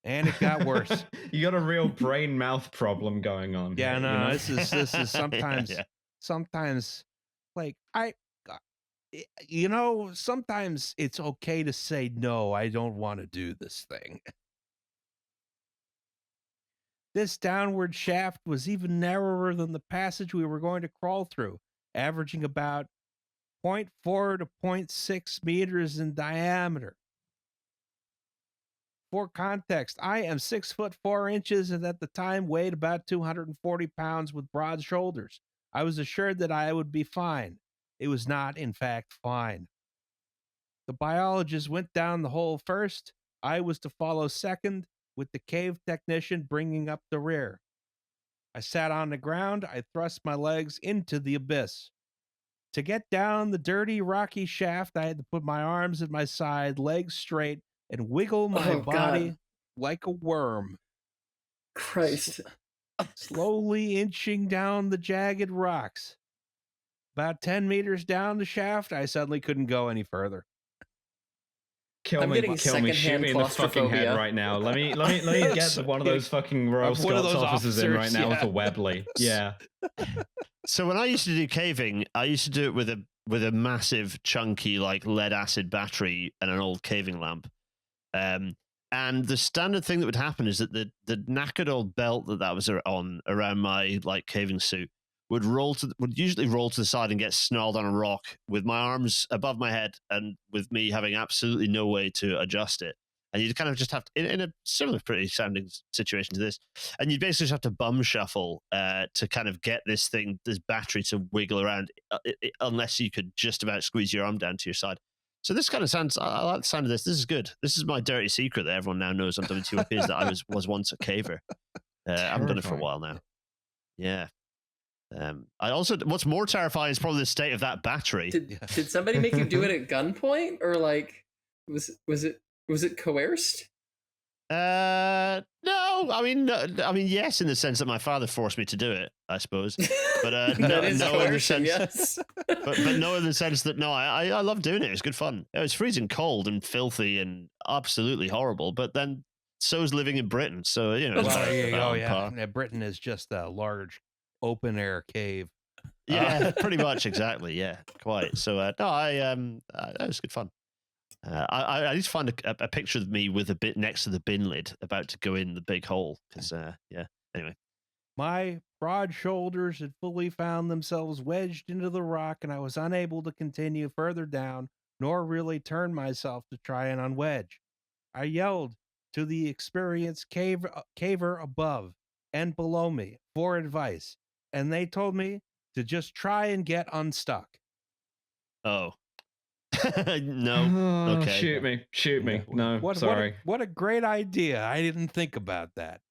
And it got worse. You got a real brain mouth problem going on. Yeah, here, no, you know? this is sometimes, Yeah. sometimes, like sometimes it's okay to say no. I don't want to do this thing. This downward shaft was even narrower than the passage we were going to crawl through, averaging about 0.4 to 0.6 meters in diameter. For context, I am 6'4" and at the time weighed about 240 pounds with broad shoulders. I was assured that I would be fine. It was not, in fact, fine. The biologist went down the hole first. I was to follow second, with the cave technician bringing up the rear. I sat on the ground. I thrust my legs into the abyss. To get down the dirty, rocky shaft, I had to put my arms at my side, legs straight, and wiggle my Oh, body God. like a worm. Christ. Slowly inching down the jagged rocks. About 10 meters down the shaft, I suddenly couldn't go any further. Kill I'm me, getting kill me, shoot secondhand me in the fucking head claustrophobia. right now. Let me get one of those fucking Royal One of Scots those officers in right officers, now with yeah. a Webley. Yeah. So when I used to do caving, I used to do it with a massive, chunky, like lead acid battery and an old caving lamp. And the standard thing that would happen is that the knackered old belt that was on around my like caving suit would usually roll to the side and get snarled on a rock with my arms above my head and with me having absolutely no way to adjust it. And you'd kind of just have to, in a similar pretty sounding situation to this, and you'd basically just have to bum shuffle to kind of get this battery to wiggle around, unless you could just about squeeze your arm down to your side. So this kind of sounds, I like the sound of this. This is good. This is my dirty secret that everyone now knows on WTOP is that I was once a caver. I haven't done it for a while now. Yeah. I also, what's more terrifying is probably the state of that battery. Did somebody make you do it at gunpoint, or like was it coerced? No, I mean, yes, in the sense that my father forced me to do it, I suppose. But That is no, in the coercion, sense, yes. but no, in the sense that no, I love doing it. It's good fun. It was freezing cold and filthy and absolutely horrible. But then so is living in Britain. So you know, Well, there you go. on Yeah. par. Yeah, Britain is just a large open air cave. Yeah, pretty much exactly. Yeah, quite. So no, that was good fun. I need to find a picture of me with a bit next to the bin lid about to go in the big hole because yeah. Anyway, My broad shoulders had fully found themselves wedged into the rock, and I was unable to continue further down, nor really turn myself to try and unwedge. I yelled to the experienced caver above and below me for advice, and they told me to just try and get unstuck. oh no, okay, Shoot me. No, sorry. What a great idea. I didn't think about that.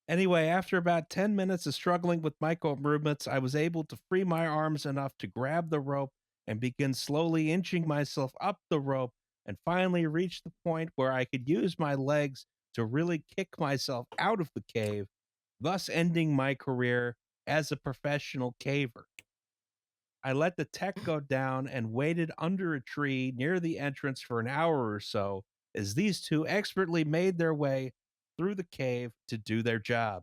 Anyway, after about 10 minutes of struggling with micro movements, I was able to free my arms enough to grab the rope and begin slowly inching myself up the rope, and finally reach the point where I could use my legs to really kick myself out of the cave, thus ending my career as a professional caver. I let the tech go down and waited under a tree near the entrance for an hour or so as these two expertly made their way through the cave to do their job.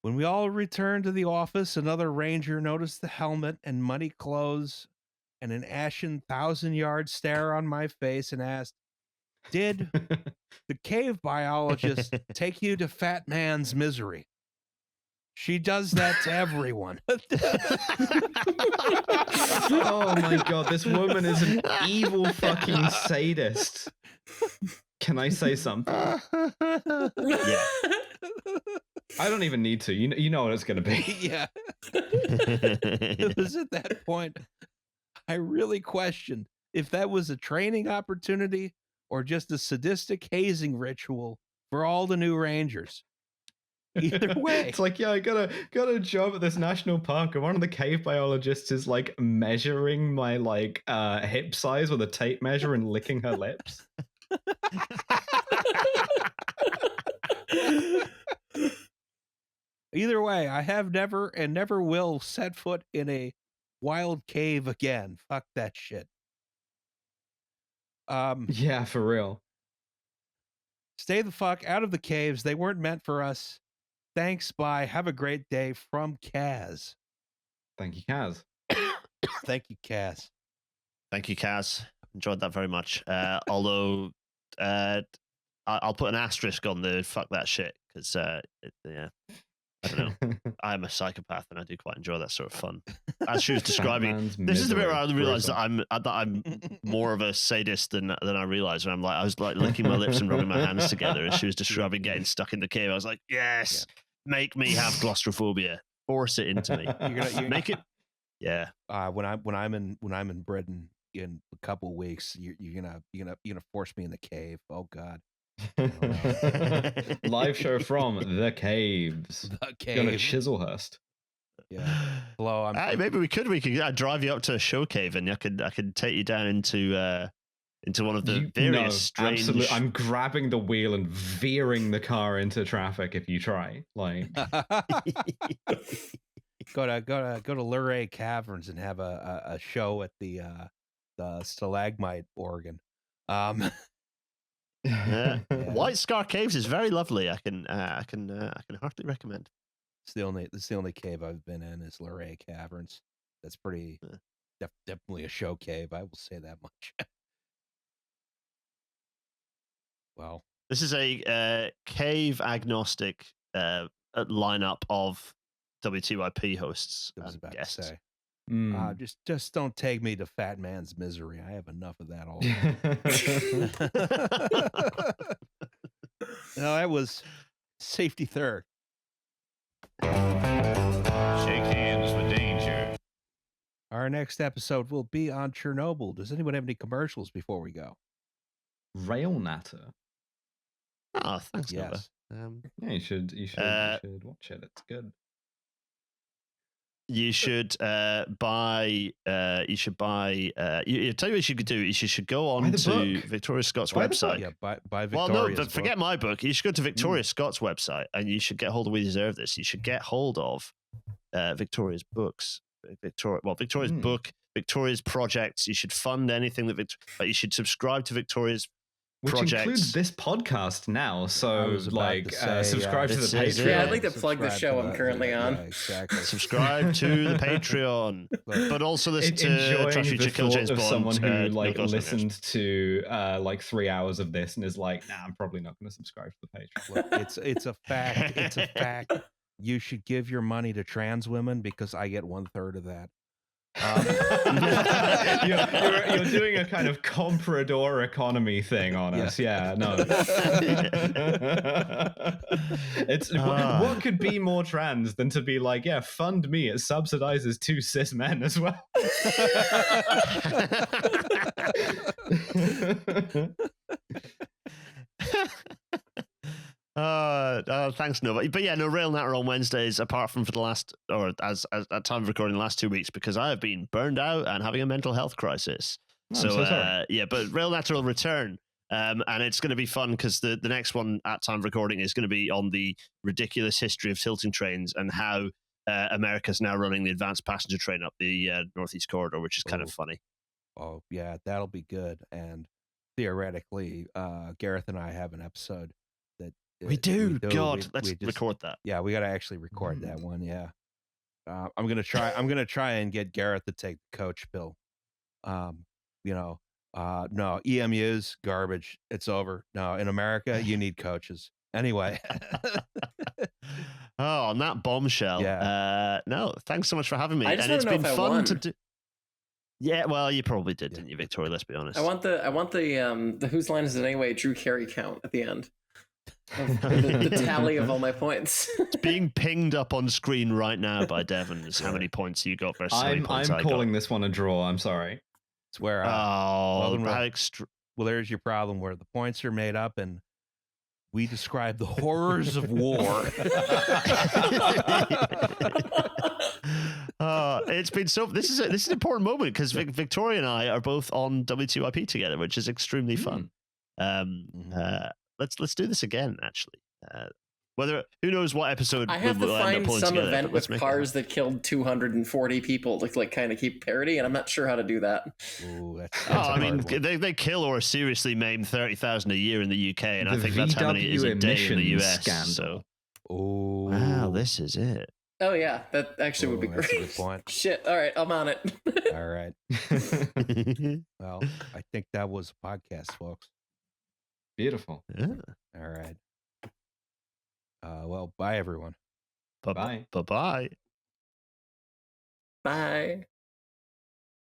When we all returned to the office, another ranger noticed the helmet and muddy clothes and an ashen 1,000-yard stare on my face and asked, "Did the cave biologist take you to Fat Man's misery?" She does that to everyone. Oh my god, this woman is an evil fucking sadist. Can I say something? Yeah. I don't even need to. You know what it's going to be. Yeah. It was at that point I really questioned if that was a training opportunity or just a sadistic hazing ritual for all the new rangers. Either way, It's like, yeah, I got a job at this national park, and one of the cave biologists is like measuring my like hip size with a tape measure and licking her lips. either way, I have never and never will set foot in a wild cave again. Fuck that shit. Yeah, for real. Stay the fuck out of the caves. They weren't meant for us. Thanks, bye. Have a great day from Kaz. Thank you, Kaz. Thank you, Kaz. Thank you, Kaz. Enjoyed that very much. Although I'll put an asterisk on the fuck that shit because yeah, I don't know. I'm a psychopath and I do quite enjoy that sort of fun. As she was describing, this is the bit where I realized that I'm more of a sadist than I realized. When I was like licking my lips and rubbing my hands together as she was describing getting stuck in the cave. I was like, yes, make me have claustrophobia. Force it into me. You're make it. Yeah. When I'm in Britain in a couple of weeks, you're gonna force me in the cave. Oh God. Live show from the caves. The Going to cave. Chiselhurst. Yeah. Hello. Maybe we could drive you up to a show cave, and I could take you down into one of the various strange. Absolutely. I'm grabbing the wheel and veering the car into traffic if you try. Like, go to Luray Caverns and have a show at the stalagmite organ. Yeah. White Scar Caves is very lovely. I can heartily recommend. It's the only cave I've been in is Luray Caverns. That's pretty definitely a show cave. I will say that much. Well, this is a cave agnostic lineup of WTYP hosts. I was about guests. to say. mm. Just don't take me to Fat Man's Misery. I have enough of that already. No, that was Safety Third. Shake hands with danger. Our next episode will be on Chernobyl. Does anyone have any commercials before we go? Railnatter. Oh, thanks, Yes. Nova. Yeah, you should watch it. It's good. You should buy. You should buy. You tell you what you could do. You should go on to Victoria Scott's website. Yeah, buy Victoria's Well, no, but book. forget my book. You should go to Victoria Scott's website, and you should get hold of We Deserve This. You should get hold of Victoria's books. Victoria's book, Victoria's projects. You should fund anything that you should subscribe to Victoria's Which projects. includes this podcast now. So, subscribe to the Patreon. Yeah, I'd like to plug the show I'm currently on. Yeah, exactly. Subscribe to the Patreon, but also listen to Enjoying Trash the Future Kill thought James of Bond. someone who Nick Osmond. listened to 3 hours of this and is like, nah, I'm probably not going to subscribe to the Patreon. Look, it's a fact. It's a fact. You should give your money to trans women because I get 1/3 of that. You're doing a kind of comprador economy thing on us. Yeah, no. It's what could be more trans than to be like, yeah, fund me. It subsidizes 2 cis men as well. Thanks, Nova. But yeah, no Railnatter on Wednesdays, apart from for the last, or as at time of recording, the last 2 weeks, because I have been burned out and having a mental health crisis. Oh, so sorry. Yeah, but Railnatter will return. And it's going to be fun because the next one at time of recording is going to be on the ridiculous history of tilting trains and how America's now running the advanced passenger train up the Northeast Corridor, which is kind of funny. Oh, yeah, that'll be good. And theoretically, Gareth and I have an episode that We do. God, we let's just record that. Yeah, we got to actually record that one. Yeah, I'm gonna try and get Gareth to take the coach pill. No, EMU's garbage. It's over. No, in America, you need coaches. Anyway. Oh, on that bombshell. Yeah. No, thanks so much for having me. I just and it's wanna know been if I fun won. to do. Yeah, well, you probably did, didn't you, Victoria? Let's be honest. I want the whose line is it anyway? Drew Carey count at the end. The tally of all my points. It's being pinged up on screen right now by Devon. Is how many points you got versus how many points I I'm got. calling this one a draw. I'm sorry. It's where Oh, well, there's your problem where the points are made up and we describe the horrors of war. It's been so. This is an important moment because Victoria and I are both on WTYP together, which is extremely fun. Let's do this again. Actually, who knows what episode I have to we'll end up find pulling some together, event but let's with make it cars that killed 240 people to like kind of keep parity, and I'm not sure how to do that. Ooh, that's Oh, I a mean, hard one. they kill or seriously maim 30,000 a year in the UK, and I The think that's how many it is a day in the emissions US. scandal. So, Ooh. wow, this is it. Oh yeah, that actually would be Ooh, that's a great. good point. Shit. All right, I'm on it. All right. Well, I think that was a podcast, folks. Beautiful. Yeah. All right. Well, bye everyone. Bye. Bye-bye. Bye.